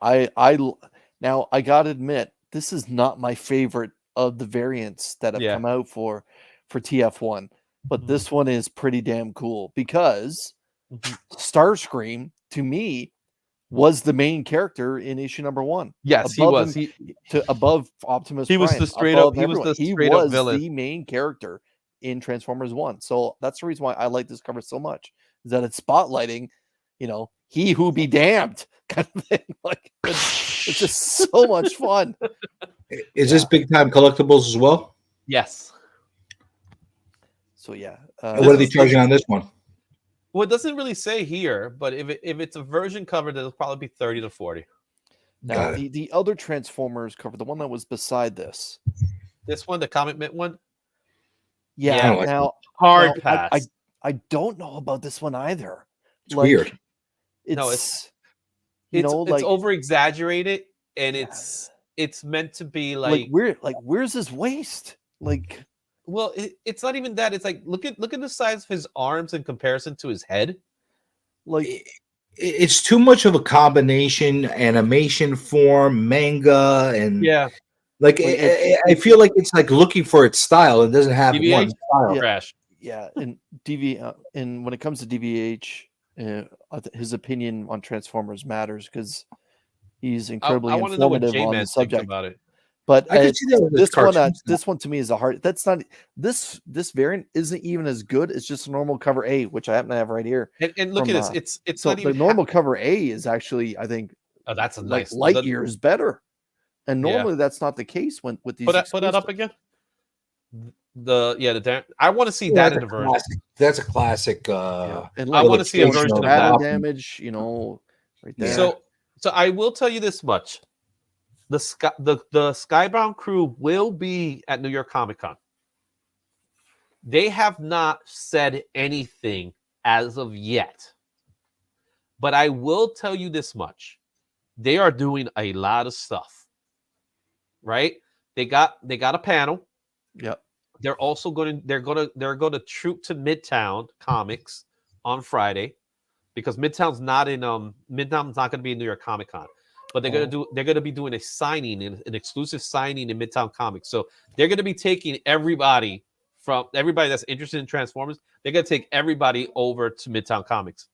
now I gotta admit, this is not my favorite of the variants that have come out for TF1, but this one is pretty damn cool because Starscream to me was the main character in issue number 1. Yes, he was. Above Optimus Prime. He was the the main character in Transformers 1. So that's the reason why I like this cover so much, is that it's spotlighting, you know, he who be damned kind of thing. Like it's just so much fun. Is this big time collectibles as well? Yes. So yeah. What are they charging on this one? Well, it doesn't really say here, but if it's a version cover, it'll probably be 30 to 40. Now the other Transformers cover, the one that was beside this one, the Comic Mint one. Yeah. Now hard pass. I don't know about this one either. It's weird. It's over exaggerated, and it's meant to be like where's his waist? Like, well, it's not even that. It's like look at the size of his arms in comparison to his head. Like it's too much of a combination, animation form, manga, and like I feel like it's like looking for its style. It doesn't have one style. Crash. Yeah, and and when it comes to DVH, his opinion on Transformers matters because he's incredibly informative on the subject about it. But this one to me is a hard. That's not this variant isn't even as good as just a normal cover A, which I happen to have right here. And look at this, it's so not even the normal cover A is actually, I think, that's a nice light years better. And normally that's not the case with these. Put that up again. I want to see that in the version. That's a classic. And I want to see a version of that. Damage, you know, right there. So I will tell you this much: the Skybound crew will be at New York Comic Con. They have not said anything as of yet, but I will tell you this much: they are doing a lot of stuff. Right? They got a panel. Yep. They're also going to troop to Midtown Comics on Friday because Midtown's not going to be in New York Comic Con, but they're going to be doing a signing, an exclusive signing in Midtown Comics. So they're going to be taking everybody that's interested in Transformers. They're going to take everybody over to Midtown Comics.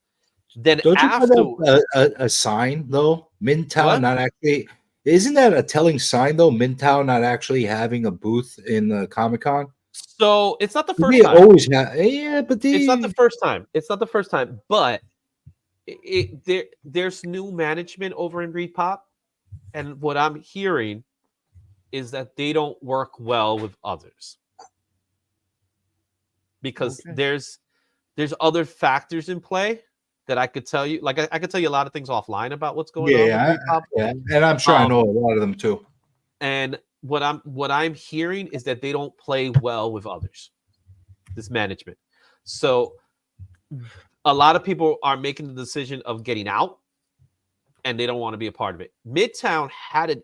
Then don't you put a sign though? Midtown not actually. Isn't that a telling sign though? Midtown not actually having a booth in the Comic-Con. So it's not the first time. Always have, but it's not the first time. It's not the first time, but there's new management over in Repop, and what I'm hearing is that they don't work well with others because there's other factors in play that I could tell you. Like I could tell you a lot of things offline about what's going on. Yeah, and I'm sure I know a lot of them too. And what I'm hearing is that they don't play well with others, this management. So a lot of people are making the decision of getting out, and they don't want to be a part of it. Midtown had it,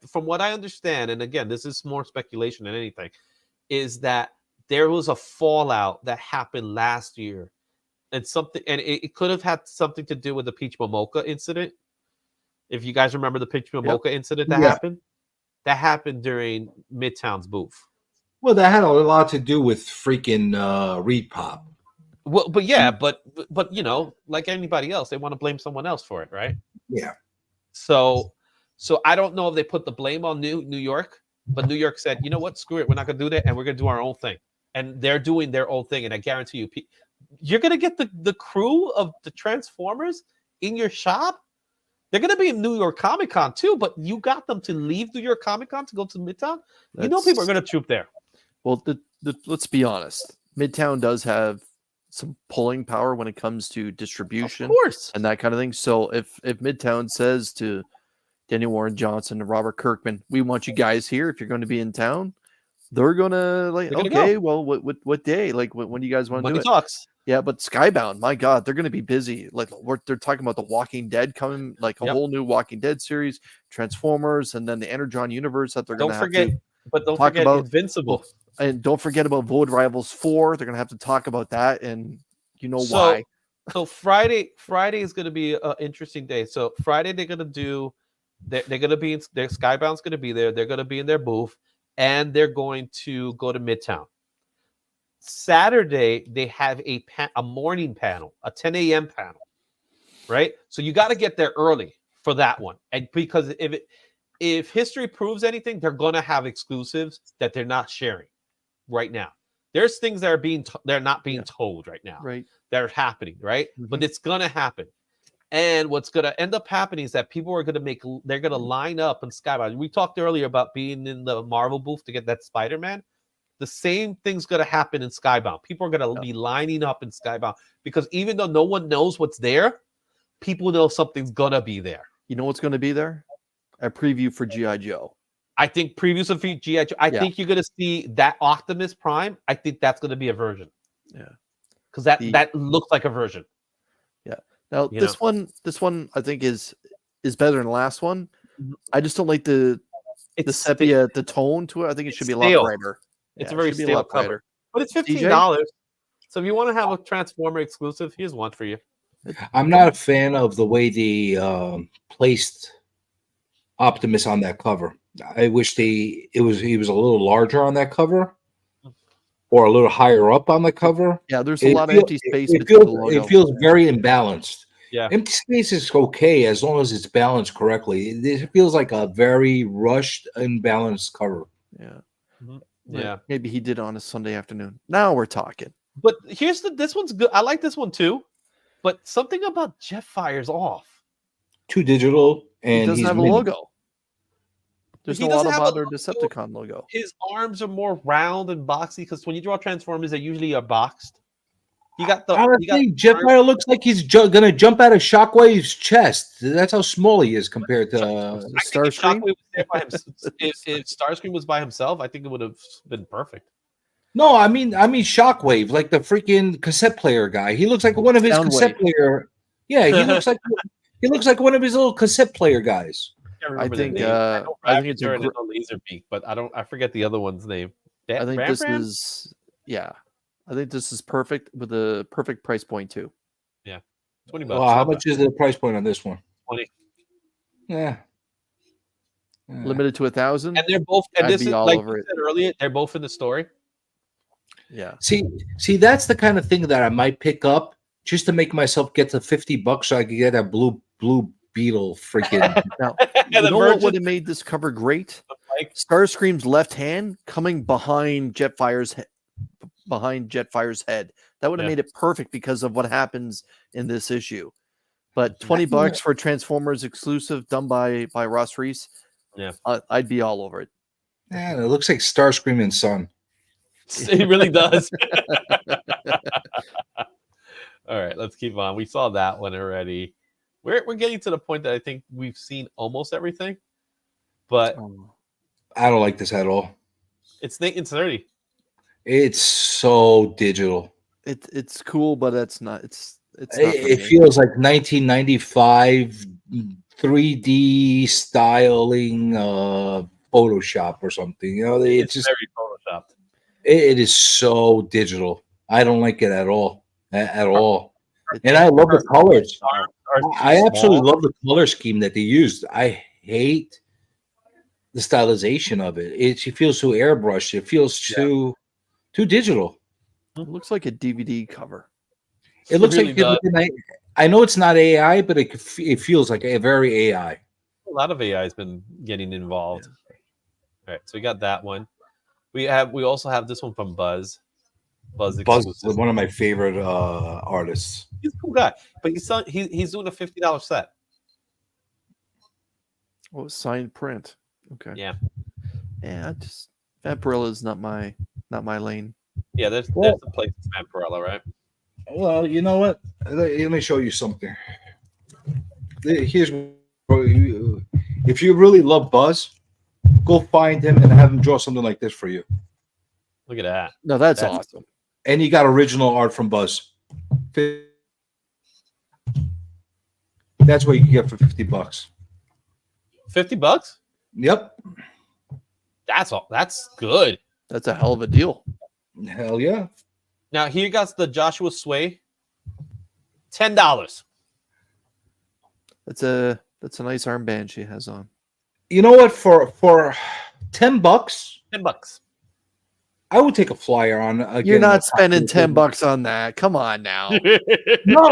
from what I understand, and again, this is more speculation than anything, is that there was a fallout that happened last year. And it could have had something to do with the Peach Momoka incident. If you guys remember the Peach Momoka incident that happened during Midtown's booth. Well, that had a lot to do with freaking Repop. Well, but you know, like anybody else, they want to blame someone else for it, right? Yeah. So I don't know if they put the blame on New York, but New York said, you know what, screw it, we're not gonna do that, and we're gonna do our own thing. And they're doing their own thing, and I guarantee you, you're going to get the crew of the Transformers in your shop. They're going to be in New York Comic Con too, but you got them to leave New York Comic Con to go to Midtown. You know people are going to troop there. Well, let's be honest. Midtown does have pulling power when it comes to distribution, of course, and that kind of thing. So if Midtown says to Daniel Warren Johnson and Robert Kirkman, we want you guys here if you're going to be in town, they're gonna okay, go. Well, what day? Like when do you guys want to do it? Talks. Yeah, but Skybound, my God, they're gonna be busy. Like they're talking about the Walking Dead coming, like a whole new Walking Dead series, Transformers, and then the Energon universe that they're gonna have to. But don't forget about Invincible. And don't forget about Void Rivals 4. They're going to have to talk about that, and why. So Friday is going to be an interesting day. So Friday they're going to do, they're going to be, their Skybound's going to be there. They're going to be in their booth, and they're going to go to Midtown. Saturday they have a morning panel, a 10 a.m. panel, right? So you got to get there early for that one, and because if history proves anything, they're going to have exclusives that they're not sharing right now. There's things that are they're not being told right now. Right. That are happening, right? Mm-hmm. But it's going to happen. And what's going to end up happening is that people are going to they're going to line up in Skybound. We talked earlier about being in the Marvel booth to get that Spider-Man. The same thing's going to happen in Skybound. People are going to be lining up in Skybound because even though no one knows what's there, people know something's going to be there. You know what's going to be there? A preview for G.I. Joe. I think previews of G.I. Joe. I think you're going to see that Optimus Prime. I think that's going to be a version. Yeah. Because that looks like a version. Yeah. Now this one I think is better than the last one. I just don't like the sepia, the tone to it. I think it should be a lot brighter. It's a very stale cover. But it's $15. So if you want to have a Transformer exclusive, here's one for you. I'm not a fan of the way they placed Optimus on that cover. I wish he was a little larger on that cover, or a little higher up on the cover. Yeah, there's a lot of empty space. It feels very imbalanced. Yeah, empty space is okay as long as it's balanced correctly. It feels like a very rushed, imbalanced cover. Yeah, yeah. Maybe he did on a Sunday afternoon. Now we're talking. But here's this one's good. I like this one too, but something about Jetfire's off. Too digital, and he doesn't have a logo. There's no Autobot or Decepticon logo. His arms are more round and boxy because when you draw Transformers, they usually are boxed. You got the. Honestly, Jetfire looks like he's gonna jump out of Shockwave's chest. That's how small he is compared to Starscream. If Starscream was by himself, I think it would have been perfect. No, I mean Shockwave, like the freaking cassette player guy. He looks like one of his cassette player. Yeah, he looks like one of his little cassette player guys. I think it's a Laserbeak, but I forget the other one's name. I think this is perfect with a perfect price point too. Yeah, $20. Well, how much is the price point on this one? 20. Yeah. Limited to 1,000. And they're both. And I'd this be is all like over you said earlier. They're both in the story. Yeah. See, that's the kind of thing that I might pick up just to make myself get to $50 so I can get a blue Beetle freaking. Now, you know what would have made this cover great? Starscream's left hand coming behind Jetfire's head. That would have made it perfect because of what happens in this issue. But $20 for Transformers exclusive done by Ross Reese. Yeah, I'd be all over it. Man, it looks like Starscream and Son. It really does. All right, let's keep on. We saw that one already. We're getting to the point that I think we've seen almost everything, but I don't like this at all. It's 30. It's so digital. It's cool, but it's not. It feels like 1995 3D styling Photoshop or something. You know, it's just very photoshopped. It is so digital. I don't like it at all. At all. And I love the colors. I absolutely love the color scheme that they used. I hate the stylization of it. It feels too airbrushed. It feels too digital. It looks like a DVD cover. It looks really like I know it's not AI, but it feels like a very AI. A lot of AI has been getting involved. Yeah. All right, so we got that one. We also have this one from Buzz. Buzz is one of my favorite artists. He's a cool guy, but he's doing a $50 set. Oh, signed print. Okay. Yeah. Yeah, Vampirella is not my lane. Yeah, there's a place for Vampirella, right? Well, you know what? Let me show you something. Here's if you really love Buzz, go find him and have him draw something like this for you. Look at that. No, that's awesome. And you got original art from Buzz. That's what you can get for $50. $50? Yep. That's all. That's good. That's a hell of a deal. Hell yeah. Now here you got the Joshua Sway. $10. That's a nice armband she has on. You know what? For $10, $10. I would take a flyer on. Again, You're not spending $10 on that. Come on now. No,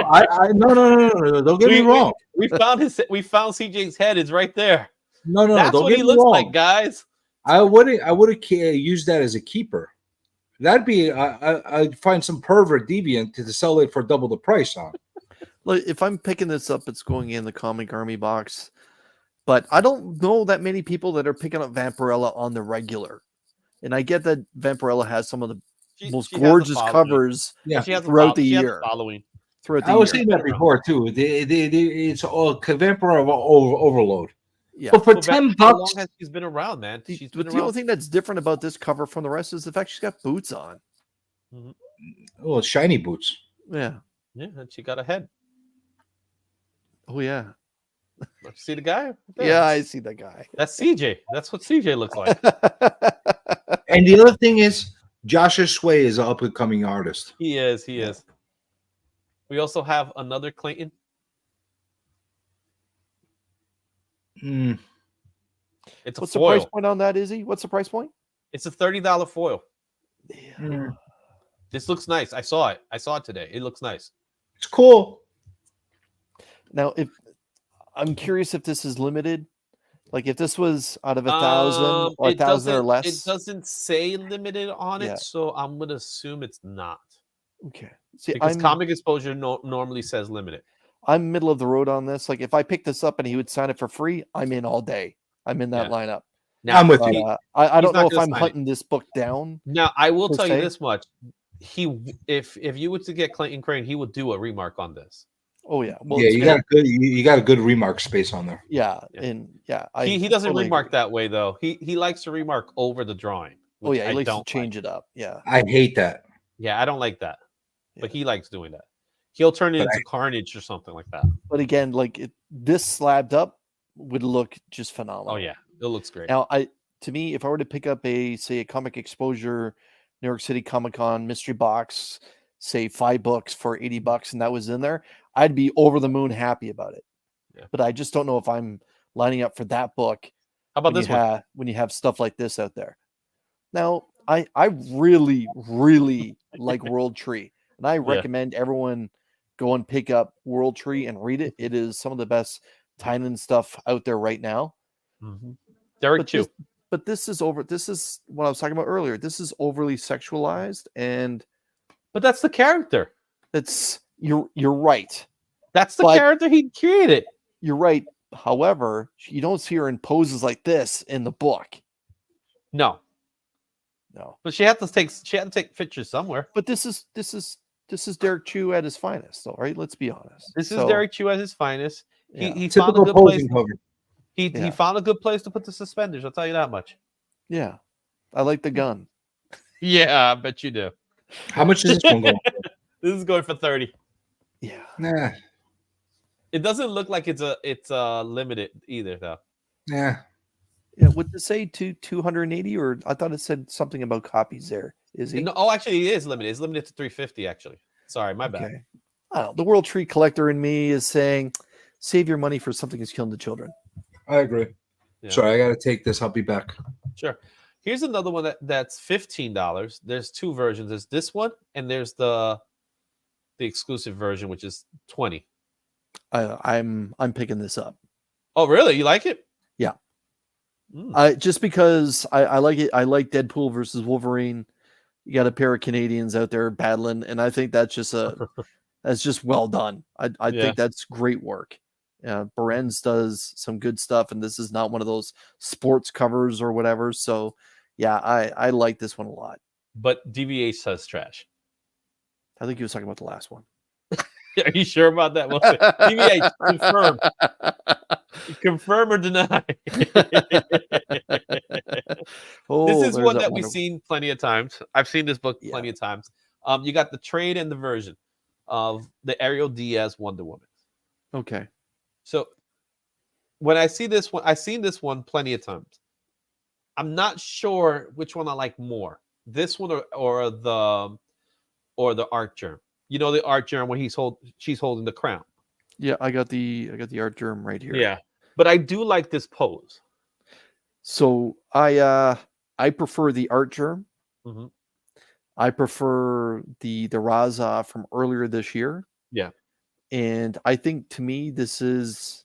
no. Don't get me wrong. We found CJ's head. It's right there. No. That's don't what get he me looks wrong. like, guys. I wouldn't use that as a keeper. That'd be I'd find some pervert deviant to sell it for double the price on. Look, if I'm picking this up, it's going in the Comic Army box. But I don't know that many people that are picking up Vampirella on the regular. And I get that Vampirella has some of the most gorgeous covers throughout the year. I was saying that before too. It's all Vampirella overload. Yeah, but for $10, how long has she been around, man? She's been the around. only thing that's different about this cover from the rest is the fact she's got boots on. Mm-hmm. Oh, shiny boots. Yeah, and she got a head. Oh yeah. See the guy? Yeah, I see that guy. That's CJ. That's what CJ looks like. And the other thing is, Joshua Sway is an up-and-coming artist. He is. We also have another Clayton. It's What's a foil. the price point on that, Izzy? What's the price point? It's a $30 foil. Mm. This looks nice. I saw it today. It looks nice. It's cool. Now, if I'm curious if this is limited, like if this was out of 1,000 or 1,000 or less. It doesn't say limited on it, so I'm gonna assume it's not. Okay. See, because Comic Exposure normally says limited. I'm middle of the road on this. Like if I pick this up and he would sign it for free, I'm in all day. I'm in that lineup. Now, I'm with you. I don't know if I'm hunting this book down. Now, I will tell you this much: if you were to get Clayton Crane, he would do a remark on this. Oh yeah, well, yeah, you got a good remark space on there. Yeah, and he doesn't remark that way though. He likes to remark over the drawing. Oh yeah, he likes to change it up. Yeah, I hate that. Yeah, I don't like that, but he likes doing that. He'll turn it into Carnage or something like that. But again, like this slabbed up would look just phenomenal. Oh yeah, it looks great. Now, to me, if I were to pick up a Comic Exposure New York City Comic Con mystery box, say 5 books for $80, and that was in there, I'd be over the moon happy about it. Yeah. But I just don't know if I'm lining up for that book. How about this one? When you have stuff like this out there. Now, I really, really like World Tree, and I recommend everyone go and pick up World Tree and read it. It is some of the best Tynan stuff out there right now. Mm-hmm. Derek Chu. But this is what I was talking about earlier. This is overly sexualized, but that's the character. You're right. That's the character he created. You're right. However, you don't see her in poses like this in the book. No. But she had to take pictures somewhere. But this is Derek Chu at his finest, though, right? Let's be honest. This is Derek Chu at his finest. Yeah. He found a good place. He found a good place to put the suspenders. I'll tell you that much. Yeah, I like the gun. Yeah, I bet you do. How much is this one going for? This is going for 30. Yeah. Nah. It doesn't look like it's limited either, though. Yeah. Yeah. Would it say 280 or I thought it said something about copies there? Is he? No, actually, it is limited. It's limited to 350. Actually, sorry, my bad. I don't know. The World Tree collector in me is saying, save your money for something that's killing the children. I agree. Yeah. Sorry, I got to take this. I'll be back. Sure. Here's another one that's $15. There's 2 versions. There's this one, and there's the exclusive version, which is $20. I'm picking this up. Oh, really? You like it? Yeah. Just because I like it. I like Deadpool versus Wolverine. You got a pair of Canadians out there battling, and I think that's just well done. I think that's great work. Behrens does some good stuff, and this is not one of those sports covers or whatever. So, yeah, I like this one a lot. But DVH says trash. I think he was talking about the last one. Are you sure about that? Well, TBH, confirm. Confirm or deny. This is one that we've seen plenty of times. I've seen this book plenty of times. You got the trade and the version of the Ariel Diaz Wonder Woman. Okay. So when I see this one, I've seen this one plenty of times. I'm not sure which one I like more. This one or the art germ. You know, the art germ when she's holding the crown. Yeah, I got the art germ right here. Yeah. But I do like this pose. So I prefer the art germ. Mm-hmm. I prefer the Raza from earlier this year. Yeah. And I think to me this is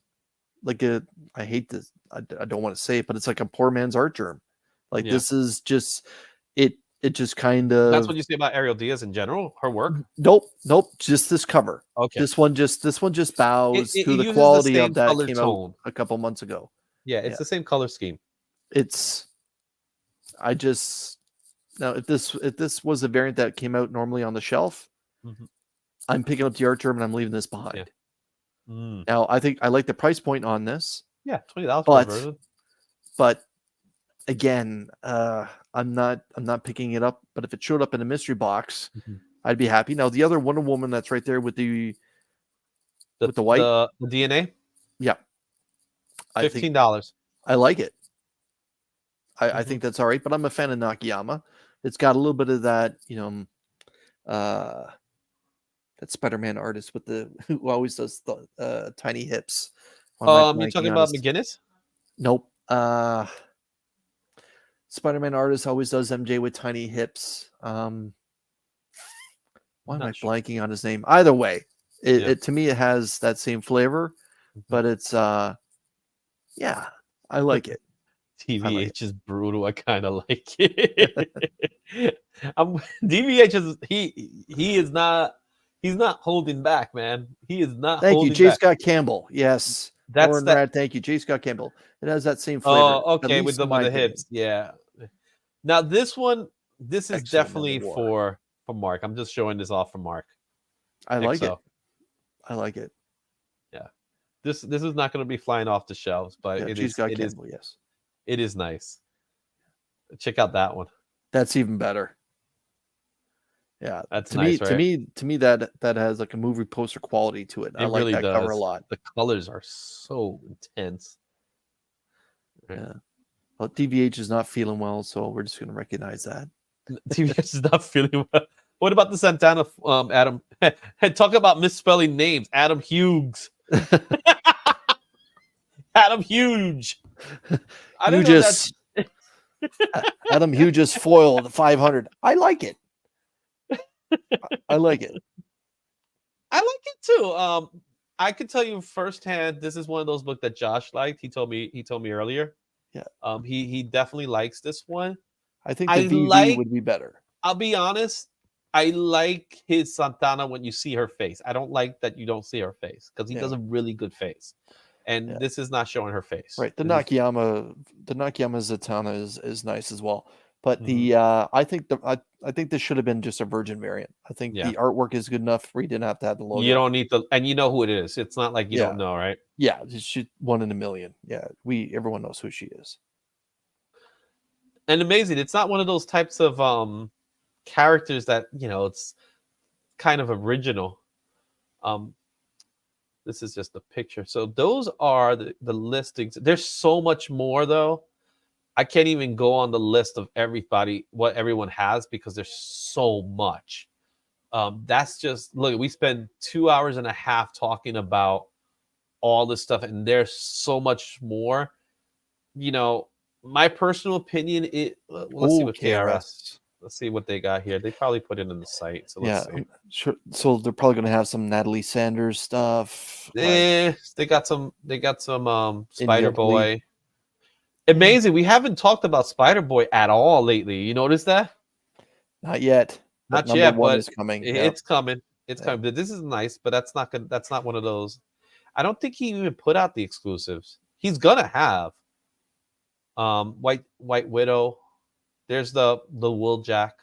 like I hate this. I don't want to say it, but it's like a poor man's art germ. Like this is just it just kind of. That's what you say about Ariel Diaz in general, her work? Nope. Just this cover. Okay. This one just bows to the quality of that came tone. out a couple months ago. Yeah, it's the same color scheme. Now if this was a variant that came out normally on the shelf, I'm picking up the art germ and I'm leaving this behind. Yeah. Now I think I like the price point on this. Yeah, $20 for the version. But again, I'm not picking it up. But if it showed up in a mystery box, I'd be happy. Now the other Wonder Woman that's right there with the white the DNA, yeah, $15. I like it. I think that's all right. But I'm a fan of Nakayama. It's got a little bit of that, that Spider-Man artist with who always does the tiny hips. You're talking about McGinnis? Nope. Spider-Man artist always does MJ with tiny hips. Why am I blanking on his name? Either way, it to me it has that same flavor, but it's I like it. TVH is brutal. I kind of like it. DVH is he's not holding back, man. He is not. Thank you, J. back. Scott Campbell. Yes, that's that. Rad, thank you, J. Scott Campbell. It has that same flavor. Oh, okay, with the hips. Yeah. Now this one, this is definitely for Mark. I'm just showing this off for Mark. I like it. I like it. Yeah. This is not going to be flying off the shelves, but yeah, it is. Campbell, yes. It is nice. Check out that one. That's even better. Yeah, that's nice, right? To me, that has like a movie poster quality to it. I like that cover a lot. The colors are so intense. Right. Yeah. Well, DVH is not feeling well, so we're just going to recognize that. DVH is not feeling well. What about the Santana, Adam? Talk about misspelling names. Adam Hughes. Adam Huge. Adam Hughes just foiled 500. I like it. I like it. I like it too. I could tell you firsthand. This is one of those books that Josh liked. He told me earlier. Yeah. He definitely likes this one. I think the VV would be better. I'll be honest. I like his Santana when you see her face. I don't like that you don't see her face because he does a really good face. And this is not showing her face. Right. The Nakayama Zatanna is nice as well. But I think this should have been just a virgin variant. I think the artwork is good enough where you didn't have to have the logo. You don't need and you know who it is. It's not like you don't know, right? Yeah, she's 1 in a million. Yeah, everyone knows who she is. And amazing. It's not one of those types of characters that it's kind of original. This is just a picture. So those are the listings. There's so much more though. I can't even go on the list of what everyone has because there's so much. That's just look. We spend 2 hours and a half talking about all this stuff, and there's so much more. My personal opinion. Let's see what KRS. Let's see what they got here. They probably put it in the site. So let's see. Sure. So they're probably going to have some Natalie Sanders stuff. They got some. Spider Boy. Amazing. We haven't talked about Spider Boy at all lately. You notice that? Not yet. Not yet, but it's coming. It's coming. It's coming. But this is nice. But that's not good. That's not one of those. I don't think he even put out the exclusives. He's gonna have. White Widow. There's the Wool Jack.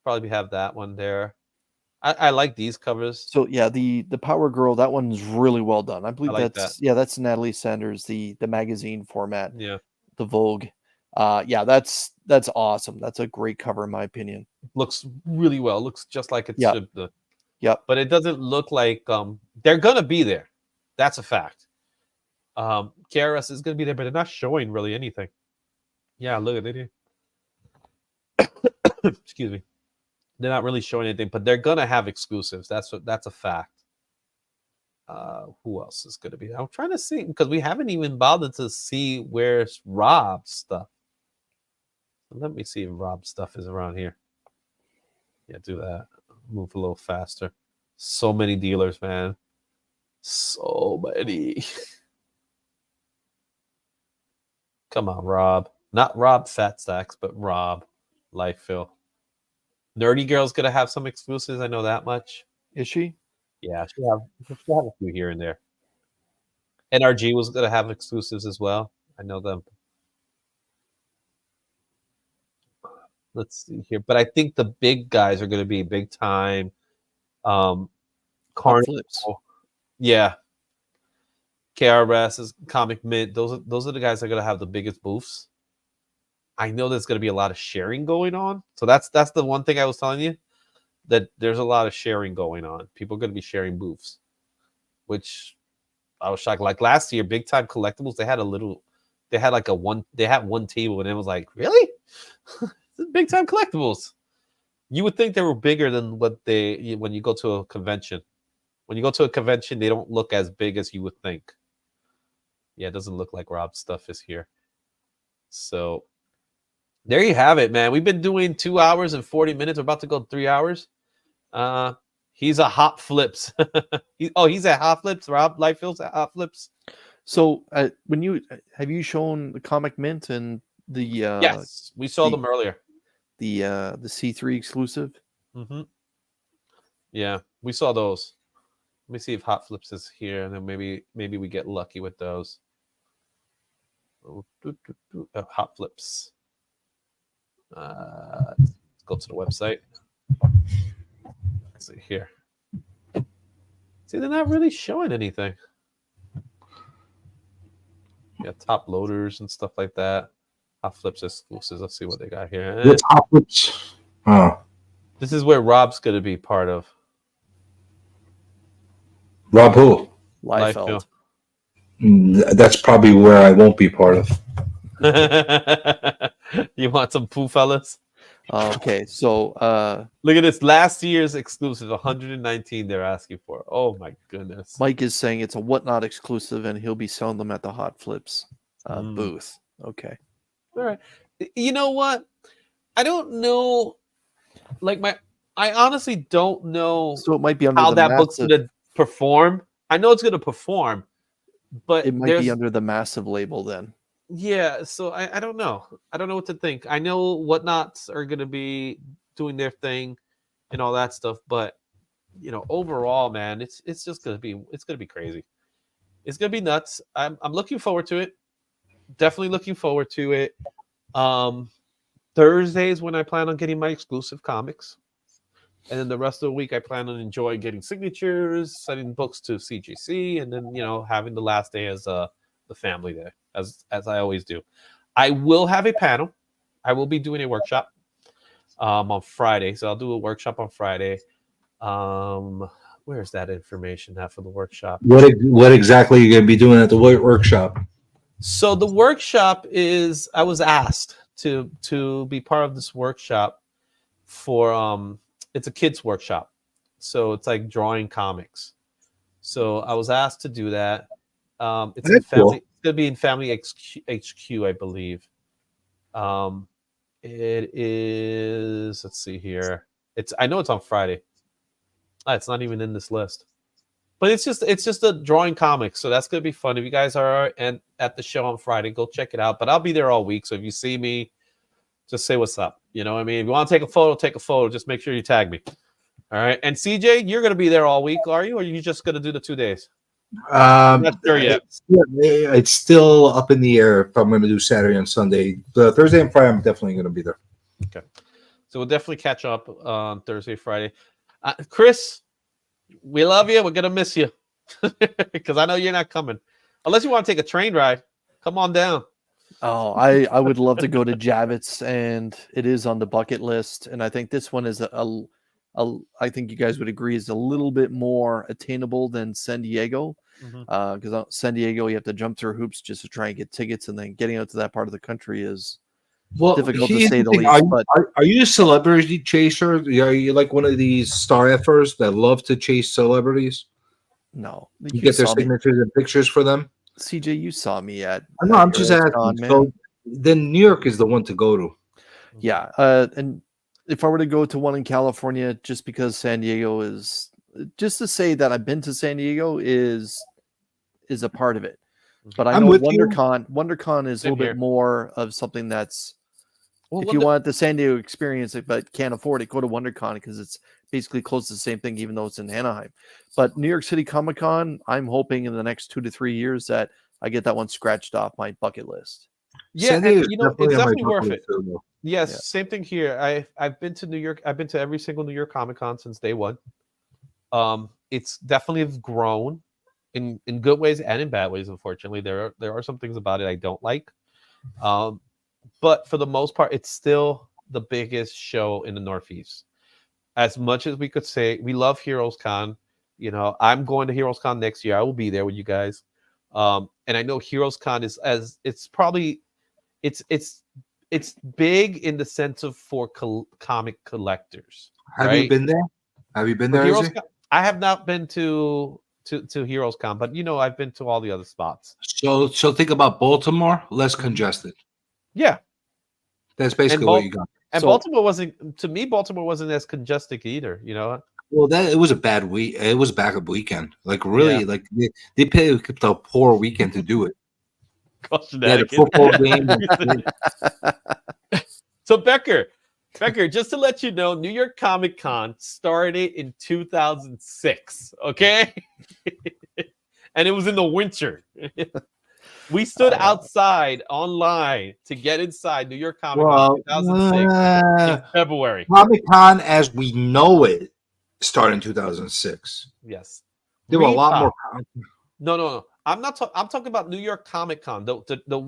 Probably have that one there. I like these covers. So yeah, the Power Girl, that one's really well done. I believe like that's that's Natalie Sanders, the magazine format. Yeah. The Vogue. Yeah, that's awesome. That's a great cover in my opinion. Looks really well. Looks just like it should. Yep. But it doesn't look like they're gonna be there. That's a fact. KRS is gonna be there, but they're not showing really anything. Yeah, look at it. Excuse me. They're not really showing anything, but they're gonna have exclusives. That's a fact. Who else is gonna be there? I'm trying to see because we haven't even bothered to see where's Rob's stuff. Let me see if Rob's stuff is around here. Yeah, do that. Move a little faster. So many dealers, man. So many. Come on, Rob. Not Rob Fat Stacks, but Rob Lifefill. Nerdy Girl's gonna have some exclusives. I know that much. Is she? Yeah, she'll have a few here and there. NRG was gonna have exclusives as well. I know them. Let's see here, but I think the big guys are gonna be big time. Carnival. Yeah. KRS is Comic Mint. Those are the guys that are gonna have the biggest booths. I know there's gonna be a lot of sharing going on. So that's the one thing I was telling you, that there's a lot of sharing going on. People are gonna be sharing booths, which I was shocked. Like last year, Big Time Collectibles, they had one table, and it was like, really? This is Big Time Collectibles. You would think they were bigger than when you go to a convention. When you go to a convention, they don't look as big as you would think. Yeah, it doesn't look like Rob's stuff is here. So there you have it, man. We've been doing 2 hours and 40 minutes. We're about to go 3 hours. He's a Hot Flips. He's at Hot Flips. Rob Lightfield's at Hot Flips. So have you shown the Comic Mint and the yes, we saw them earlier. The C3 exclusive. Mm-hmm. Yeah, we saw those. Let me see if Hot Flips is here, and then maybe we get lucky with those. Hot Flips. Let's go to the website. Let's see here. See, they're not really showing anything. Yeah, top loaders and stuff like that. Hot Flips exclusives. Let's see what they got here. What's Hot Flips? Oh. This is where Rob's going to be part of. Rob who? Liefeld. That's probably where I won't be part of. You want some poo, fellas? Okay, so look at this. Last year's exclusive, 119 they're asking for. Oh my goodness. Mike is saying it's a Whatnot exclusive, and he'll be selling them at the Hot Flips booth. Okay. All right. You know what? I don't know. I honestly don't know. So it might be under how that massive... book's gonna perform. I know it's gonna perform, but it might be under the Massive label then. Yeah, so I don't know. I don't know what to think. I know Whatnots are gonna be doing their thing and all that stuff, but overall, man, it's just gonna be crazy. It's gonna be nuts. I'm looking forward to it. Definitely looking forward to it. Thursdays when I plan on getting my exclusive comics. And then the rest of the week, I plan on enjoying getting signatures, sending books to CGC, and then having the last day as the family day, as I always do. I will have a panel. I will be doing a workshop on Friday, so I'll do a workshop on Friday. Where's that information at for the workshop? What exactly are you going to be doing at the workshop? So the workshop is, I was asked to be part of this workshop for it's a kids workshop, so it's like drawing comics. So I was asked to do that. It's in family. Cool. It's gonna be in Family HQ, I believe. It is. Let's see here. I know it's on Friday. It's not even in this list, but it's just a drawing comics. So that's gonna be fun. If you guys are at the show on Friday, go check it out. But I'll be there all week. So if you see me, just say what's up. You know what I mean? If you want to take a photo, take a photo. Just make sure you tag me. All right. And CJ, you're going to be there all week, are you? Or are you just going to do the 2 days? I'm not sure yet. It's still up in the air if I'm going to do Saturday and Sunday. Thursday and Friday, I'm definitely going to be there. Okay. So we'll definitely catch up on Thursday, Friday. Chris, we love you. We're gonna miss you because I know you're not coming unless you want to take a train ride. Come on down. Oh, I would love to go to Javits, and it is on the bucket list. And I think this one is I think you guys would agree is a little bit more attainable than San Diego, because San Diego you have to jump through hoops just to try and get tickets, and then getting out to that part of the country is difficult to say the least. Are you a celebrity chaser? Are you like one of these star effers that love to chase celebrities? No, you get their signatures and pictures for them. CJ, you saw me at. I know. I'm just asking. So then New York is the one to go to. Yeah, and if I were to go to one in California, just because San Diego is, just to say that I've been to San Diego is a part of it. But I know WonderCon is a little bit more of something that's, if you want the San Diego experience but can't afford it, go to WonderCon because it's basically close to the same thing, even though it's in Anaheim. But New York City Comic Con, I'm hoping in the next 2 to 3 years that I get that one scratched off my bucket list. Yeah, and, it's definitely worth it. Yes, same thing here. I've been to New York. I've been to every single New York Comic Con since day one. It's definitely grown in good ways and in bad ways. Unfortunately, there are some things about it I don't like. But for the most part, it's still the biggest show in the Northeast. As much as we could say we love Heroes Con, I'm going to Heroes Con next year. I will be there with you guys. And I know Heroes Con it's big in the sense of for comic collectors. Have you been there? Have you been there? I have not been to Heroes Con, but I've been to all the other spots. So think about Baltimore, less congested. Yeah, that's basically what you got. And Baltimore wasn't as congested either. Well, it was a bad week. It was a backup weekend. Like really, like they picked a poor weekend to do it. Gosh, they had a football game. So Becker, just to let you know, New York Comic Con started in 2006. Okay, and it was in the winter. We stood outside online to get inside New York Comic Con 2006 in February. Comic Con as we know it started in 2006. Yes. There were a lot more. No. I'm talking about New York Comic Con,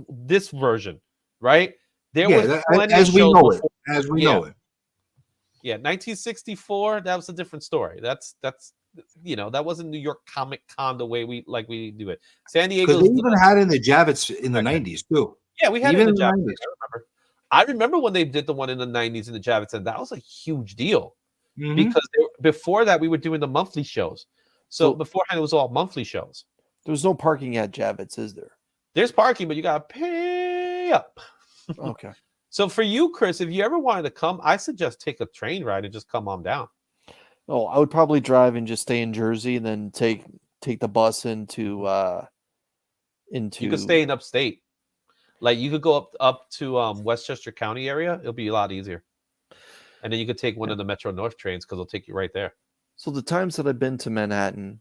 this version, right? There was plenty as of we shows know before. it. As we know it. Yeah, 1964, that was a different story. That's that wasn't New York Comic Con the way we do it. San Diego, because they even had it in the Javits in the 90s too. Yeah, we had it in the Javits. I remember when they did the one in the 90s in the Javits, and that was a huge deal because before that we were doing the monthly shows. So beforehand it was all monthly shows. There was no parking at Javits, is there? There's parking, but you gotta pay up. Okay. So for you, Chris, if you ever wanted to come, I suggest take a train ride and just come on down. Oh, I would probably drive and just stay in Jersey, and then take the bus into. You could stay in upstate, like you could go up to Westchester County area. It'll be a lot easier, and then you could take one of the Metro North trains because it'll take you right there. So the times that I've been to Manhattan,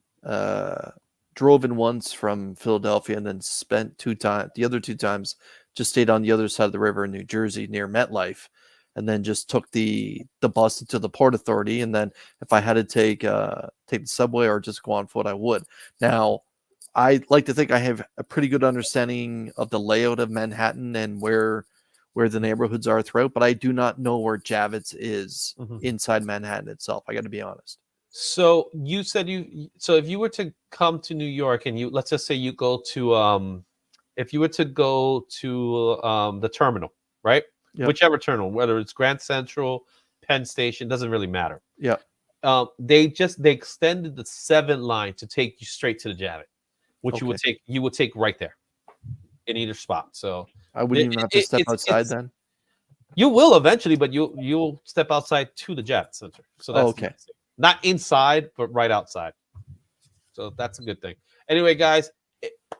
drove in once from Philadelphia, and then spent 2 times. The other 2 times, just stayed on the other side of the river in New Jersey near MetLife. And then just took the bus to the Port Authority. And then if I had to take the subway or just go on foot, I would. Now, I like to think I have a pretty good understanding of the layout of Manhattan and where the neighborhoods are throughout, but I do not know where Javits is inside Manhattan itself. I got to be honest. So you said so if you were to come to New York and let's just say you go to if you were to go to the terminal, right? Yep. Whichever terminal, whether it's Grand Central, Penn Station, doesn't really matter. Yeah. They extended the 7 line to take you straight to the Javits, which you would take right there in either spot. So I wouldn't even have to step outside then. You will eventually, but you'll step outside to the Javits Center. So that's okay. Not inside, but right outside. So that's a good thing. Anyway, guys,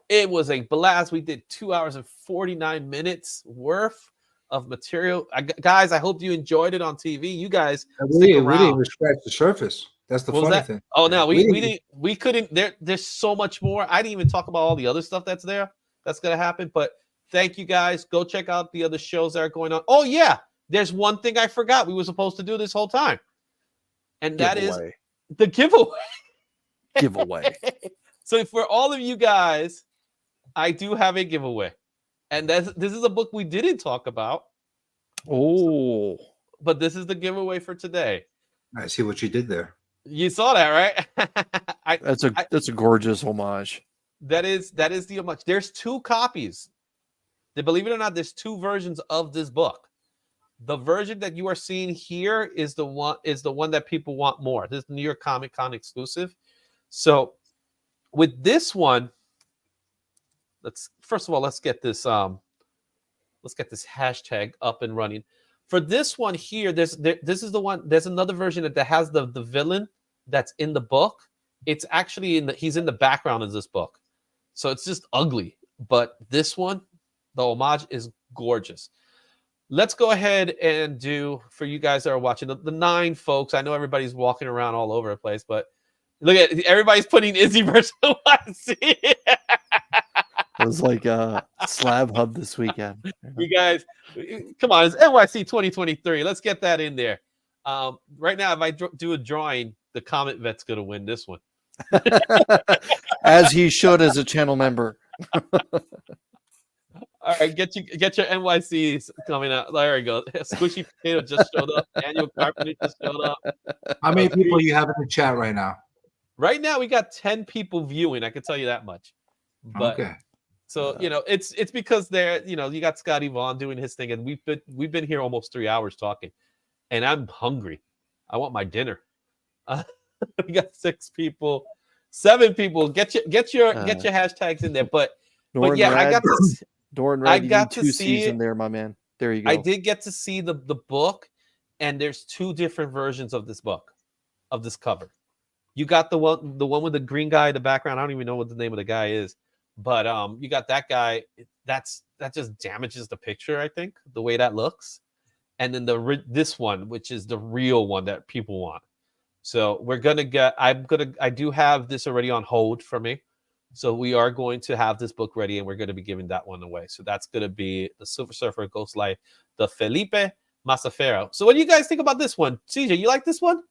it was a blast. We did 2 hours and 49 minutes worth of material. Guys, I hope you enjoyed it on TV. You guys we didn't even scratch the surface. That's the funny thing. Oh no, we couldn't. There's so much more. I didn't even talk about all the other stuff that's gonna happen. But thank you guys. Go check out the other shows that are going on. Oh yeah, there's one thing I forgot we were supposed to do this whole time. And that is The giveaway. Giveaway. So for all of you guys, I do have a giveaway. And this is a book we didn't talk about. Oh. But this is the giveaway for today. I see what you did there. You saw that, right? That's a gorgeous homage. That is the homage. There's 2 copies. Believe it or not, there's 2 versions of this book. The version that you are seeing here is the one that people want more. This is New York Comic Con exclusive. So with this one, let's get this hashtag up and running. For this one here, this is the one. There's another version that has the villain that's in the book. It's actually he's in the background of this book, so it's just ugly. But this one, the homage is gorgeous. Let's go ahead and do, for you guys that are watching, the 9 folks. I know everybody's walking around all over the place, but look at everybody's putting Izzy versus NYC. It was like a Slab Hub this weekend. You guys, come on, it's NYC 2023. Let's get that in there. Right now, if I do a drawing, the Comet Vet's going to win this one. As he should as a channel member. All right, get your NYCs coming out. There we go. Squishy Potato just showed up. Daniel Carpenter just showed up. How many people you have in the chat right now? Right now, we got 10 people viewing. I can tell you that much. But, okay. So it's because you got Scotty Vaughn doing his thing, and we've been here almost 3 hours talking, and I'm hungry. I want my dinner. We got 6 people, 7 people. Get your hashtags in there. But yeah, I got to. I got to see it in there, my man. There you go. I did get to see the book, and there's 2 different versions of this book, of this cover. You got the one with the green guy in the background. I don't even know what the name of the guy is, but you got that guy. That just damages the picture, I think, the way that looks. And then this one, which is the real one that people want. So I do have this already on hold for me. So we are going to have this book ready, and we're going to be giving that one away. So that's going to be the Silver Surfer Ghost Life, the Felipe Masafero. So what do you guys think about this one? CJ, you like this one?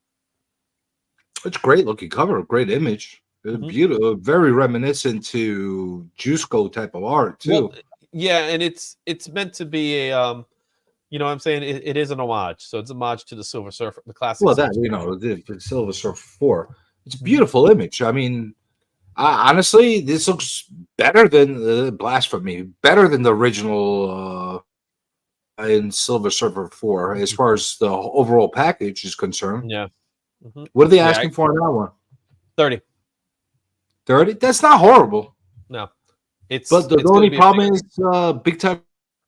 It's a great looking cover, great image. Beautiful, very reminiscent to Jusco type of art too. Well, yeah, and it's meant to be a you know what I'm saying? It is an homage. So it's an homage to the Silver Surfer, the classic. Well, the Silver Surfer 4. It's a beautiful image. I mean, honestly, this looks better than Blasphemy, better than the original in Silver Surfer 4 as far as the overall package is concerned. Yeah. What are they asking for on that one? 30. 30? That's not horrible. No. But the only problem is Big Time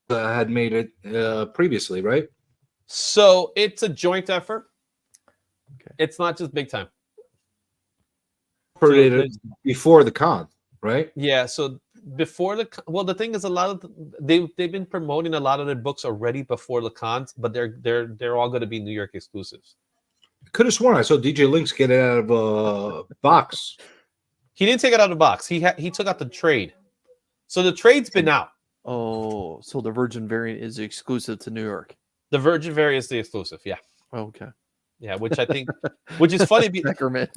had made it previously, right? So it's a joint effort. Okay. It's not just Big Time. Before the con, right? Yeah. So before the thing is, a lot of they've been promoting a lot of their books already before the cons, but they're all going to be New York exclusives. I could have sworn I saw DJ Lynx get it out of a box. He didn't take it out of the box. He took out the trade. So the trade's been out. Oh, so the Virgin variant is exclusive to New York. The Virgin variant is the exclusive. Yeah. Okay. Yeah, which I think, which is funny. Beckerman.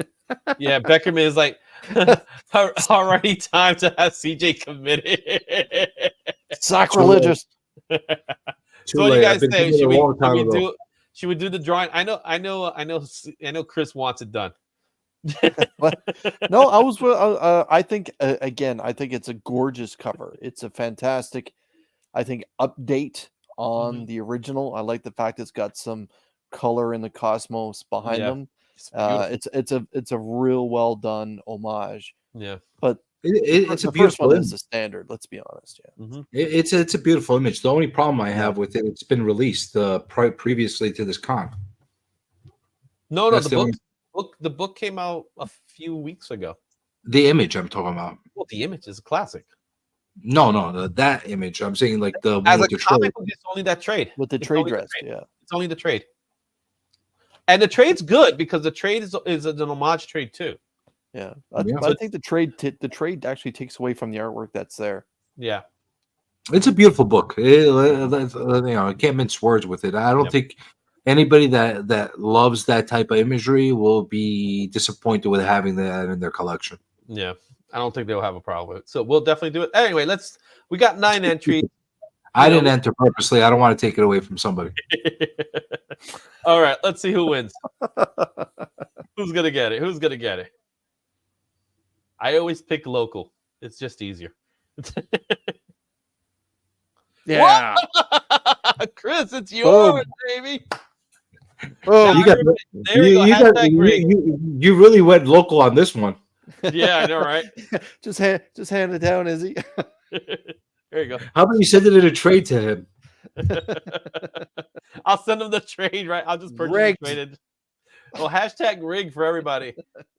Yeah, Beckerman is like, already time to have CJ committed. Sacrilegious. So what do you guys say? Should we do the drawing? I know Chris wants it done. No, I think again, I think it's a gorgeous cover. It's a fantastic, I think, update on the original. I like the fact it's got some color in the cosmos behind them. It's a real well done homage. Yeah, but it's the first one is a standard. Let's be honest. Yeah, it's a beautiful image. The only problem I have with it, it's been released previously to this con. No, the book came out a few weeks ago. The image I'm talking about. Well, the image is a classic. No, that image. I'm saying like the as a comic book, it's only that trade with the trade dress. Yeah, it's only the trade, and the trade's good because the trade is an homage trade too. Yeah, I think the trade actually takes away from the artwork that's there. Yeah, it's a beautiful book. I can't mince words with it. I don't think anybody that loves that type of imagery will be disappointed with having that in their collection. Yeah, I don't think they'll have a problem with it. So we'll definitely do it. Anyway, we got 9 entries. I didn't enter purposely. I don't want to take it away from somebody. All right, let's see who wins. Who's gonna get it? Who's gonna get it? I always pick local. It's just easier. Yeah. Chris, it's yours, baby. Oh, you really went local on this one. Yeah, I know, right? just hand it down, Izzy. There you go. How about you send it in a trade to him? I'll send him the trade, right? I'll just purchase the traded. Well, hashtag rigged for everybody.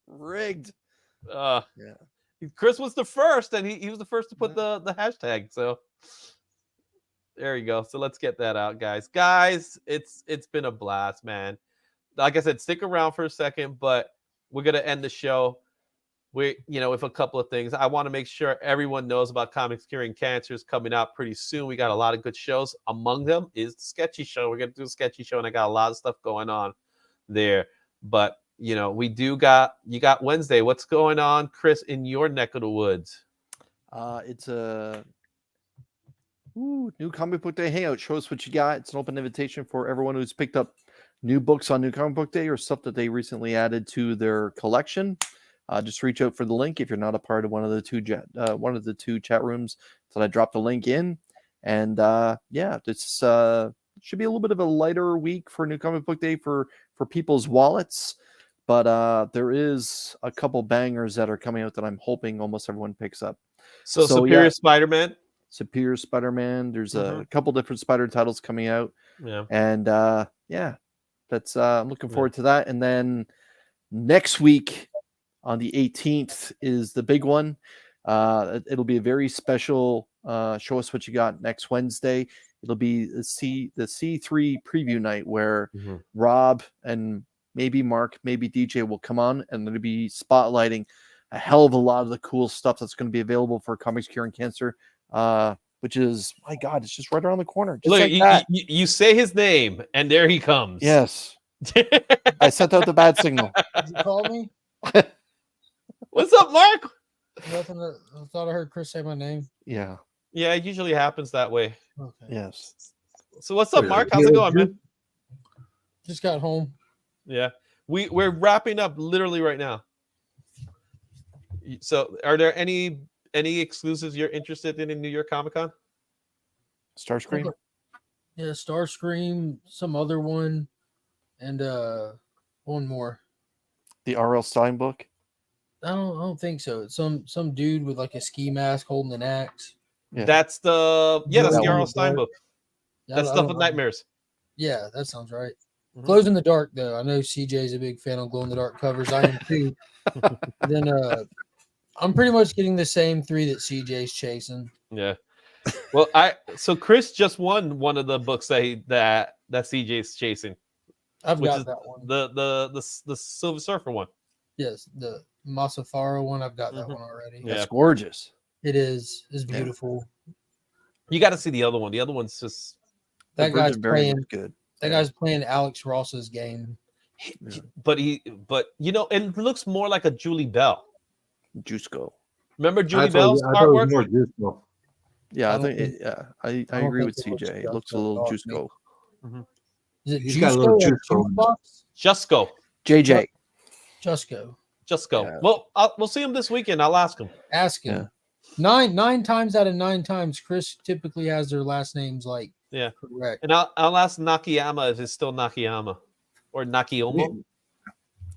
Rigged. Yeah. Chris was the first, and he was the first to put the hashtag. So there you go. So let's get that out, guys. Guys, it's been a blast, man. Like I said, stick around for a second, but we're gonna end the show. With a couple of things. I want to make sure everyone knows about Comics Curing Cancer is coming out pretty soon. We got a lot of good shows. Among them is the Sketchy Show. We're gonna do a Sketchy Show, and I got a lot of stuff going on there. But you got Wednesday. What's going on, Chris, in your neck of the woods? It's a new comic book day hangout. Show us what you got. It's an open invitation for everyone who's picked up new books on New Comic Book Day or stuff that they recently added to their collection. Just reach out for the link if you're not a part of one of the two chat rooms that I dropped the link in. And this should be a little bit of a lighter week for New Comic Book Day for people's wallets. But there is a couple bangers that are coming out that I'm hoping almost everyone picks up. So Superior Spider-Man. Superior Spider-Man. There's a couple different Spider titles coming out. Yeah. And that's I'm looking forward to that. And then next week on the 18th is the big one. It'll be a very special show us what you got next Wednesday. It'll be the C3 preview night where Rob and maybe Mark, maybe DJ will come on, and they'll be spotlighting a hell of a lot of the cool stuff that's going to be available for Comics Curing Cancer, which is, my God, it's just right around the corner. Just look, like you say his name, and there he comes. Yes. I sent out the bad signal. Did you call me? What's up, Mark? Nothing. I thought I heard Chris say my name. Yeah. Yeah, it usually happens that way. Okay. Yes. So what's up, Mark? How's it going, man? Just got home. Yeah. We're wrapping up literally right now. So are there any exclusives you're interested in New York Comic Con? Starscream? Yeah, Starscream, some other one, and one more. The R.L. Stein book? I don't think so. It's some dude with like a ski mask holding an axe. Yeah. That's the R.L. Stein book. Yeah, that's Stuff with Nightmares. Yeah, that sounds right. Glows in the dark, though. I know CJ's a big fan of glow in the dark covers. I am too. Then I'm pretty much getting the same 3 that CJ's chasing. Yeah. Well, so Chris just won one of the books that CJ's chasing. I've got that one. The Silver Surfer one. Yes, the Masafara one. I've got that one already. Yeah. It's gorgeous. It is. It's beautiful. You got to see the other one. The other one's just that guy's playing good. That guy's playing Alex Ross's game. But and it looks more like a Julie Bell. Jusco. Remember Julie Bell's artwork? Yeah, I think I agree with CJ. It looks a little Jusco. Is it He's got a little Jusco. JJ. Jusco. Yeah. Well, we'll see him this weekend. I'll ask him. Ask him. Yeah. 9 times out of 9 times, Chris typically has their last names correct. And I'll ask Nakayama if it's still Nakayama or Nakiomo.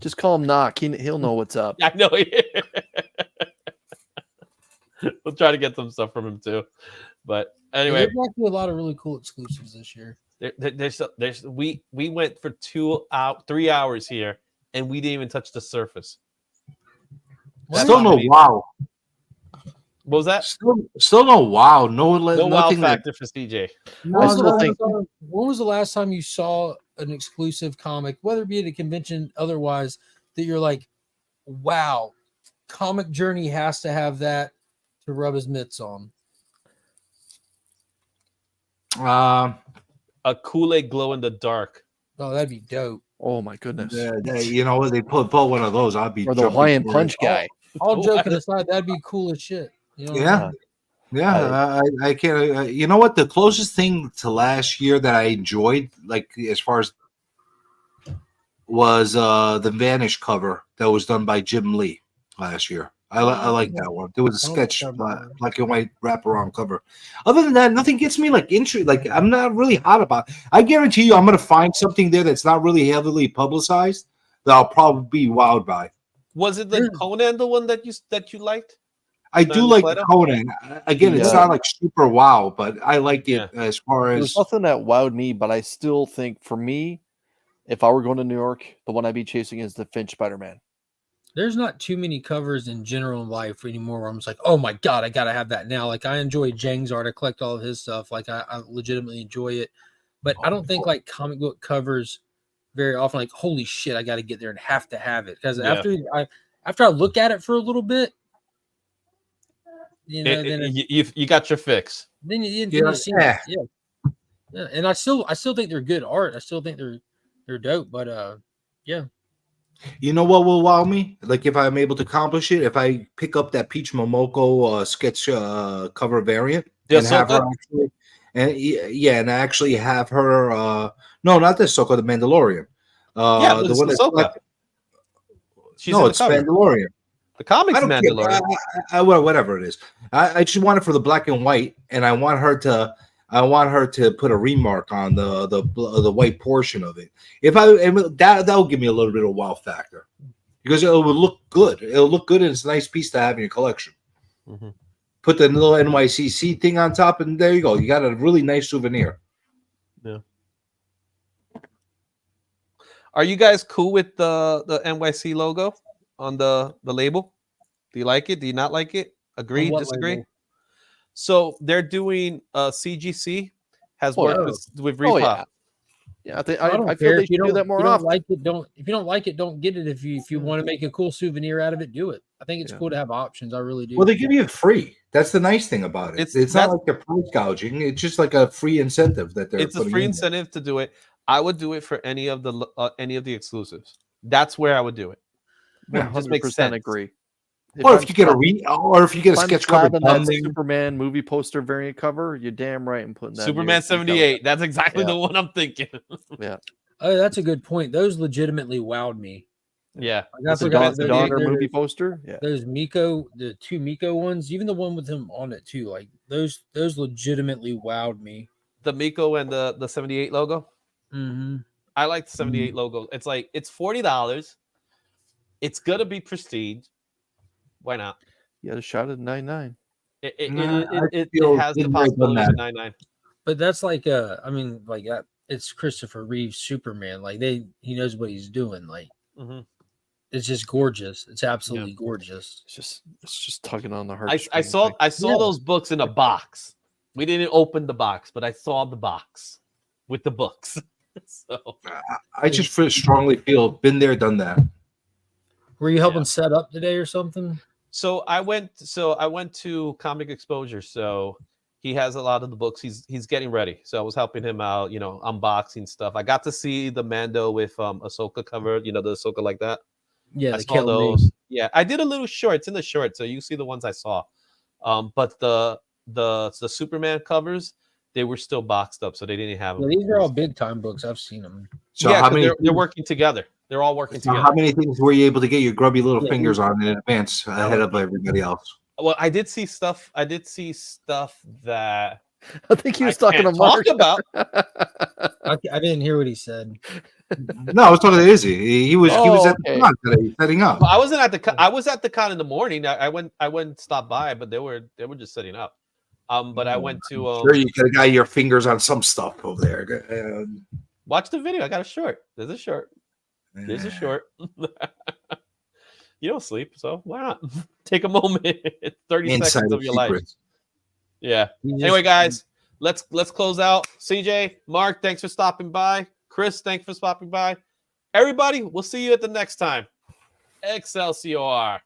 Just call him Knock. He'll know what's up. I know. We'll try to get some stuff from him too. But anyway, there's actually a lot of really cool exclusives this year. We went for 3 hours here, and we didn't even touch the surface. Still no wow. What was that? Still no wow. No wow factor for CJ. When was the last time you saw an exclusive comic, whether it be at a convention, otherwise, that you're like, wow, Comic Journey has to have that to rub his mitts on? A Kool-Aid glow in the dark Oh, that'd be dope. Oh my goodness. You know what? They put one of those. I'd be Or the jumping Hawaiian for it. Punch guy. All joking aside, that'd be cool as shit. You know what I mean? Yeah, I can't. You know what? The closest thing to last year that I enjoyed, like as far as, was the Vanish cover that was done by Jim Lee last year. I like that one. There was a sketch, black and white wraparound cover. Other than that, nothing gets me like interest. Like I'm not really hot about. I guarantee you, I'm gonna find something there that's not really heavily publicized that I'll probably be wowed by. Was it the Conan the one that you liked? I do like the Conan. Again, it's not like super wow, but I liked it as far as. There's nothing that wowed me, but I still think for me, if I were going to New York, the one I'd be chasing is the Finch Spider-Man. There's not too many covers in general in life anymore where I'm just like, oh my God, I got to have that now. Like I enjoy Jang's art. I collect all of his stuff. Like I legitimately enjoy it. But I don't think like comic book covers very often, like, holy shit, I got to get there and have to have it. Because after I look at it for a little bit, you know, then you got your fix. Then you see it. Yeah. And I still think they're good art. I still think they're dope. But yeah. You know what will wow me? Like if I'm able to accomplish it, if I pick up that Peach Momoko sketch cover variant and have her actually, and actually have her. No, not the Ahsoka, the Mandalorian. The one that's it's Mandalorian. The comics Mandalorian. Well, whatever it is, I just want it for the black and white, and I want her to put a remark on the white portion of it. That'll give me a little bit of wow factor because it will look good. It'll look good, and it's a nice piece to have in your collection. Mm-hmm. Put the little NYCC thing on top, and there you go. You got a really nice souvenir. Yeah. Are you guys cool with the NYC logo on the label? Do you like it? Do you not like it? Agree? Disagree? Label? So they're doing CGC has worked with Reprint. Yeah, I feel they should do that more often. If you don't like it, don't get it. If you want to make a cool souvenir out of it, do it. I think it's cool to have options. I really do. Well, they give you it free. That's the nice thing about it. It's not like they're price gouging. It's just like a free incentive that they're. It's a free incentive to do it. I would do it for any of the exclusives. That's where I would do it. Yeah, 100% agree. Or if you get a sketch cover that Superman movie poster variant cover, you're damn right in putting that. Superman 78. That's exactly the one I'm thinking. Yeah. Oh, that's a good point. Those legitimately wowed me. Yeah. The Donner movie poster. Yeah. Those the two Miko ones, even the one with him on it too. Like those legitimately wowed me. The Miko and the 78 logo. Mm-hmm. I like the 78 logo. It's like it's $40. It's gonna be prestige. Why not? You had a shot at 99. It has the possibility of 99. But that's like it's Christopher Reeve's Superman. Like he knows what he's doing. Like it's just gorgeous. It's absolutely gorgeous. It's just tugging on the heart. I saw those books in a box. We didn't open the box, but I saw the box with the books. So I just strongly feel been there, done that. Were you helping set up today or something? So I went to Comic Exposure. So he has a lot of the books. He's getting ready. So I was helping him out, unboxing stuff. I got to see the Mando with Ahsoka cover, the Ahsoka like that. Yeah, I saw those. Yeah, I did a little short. It's in the short, so you see the ones I saw. But the Superman covers, they were still boxed up, so they didn't have them. Yeah, these are all big time books. I've seen them. So how many? They're working together. They're all working together. How many things were you able to get your grubby little fingers on in advance ahead of everybody else? Well, I did see stuff that I think he was talking to Mark about. I didn't hear what he said. No, I was talking to Izzy. He was at the con today setting up. Well, I wasn't at the con. I was at the con in the morning. I went stopped by, but they were just setting up. But I went to. Sure, you could have got your fingers on some stuff over there. Watch the video. I got a short. There's a short. There's a short. You don't sleep, so why not take a moment? 30 seconds of your life. Yeah. Anyway, guys, let's close out. CJ, Mark, thanks for stopping by. Chris, thanks for stopping by. Everybody, we'll see you at the next time. Excelsior.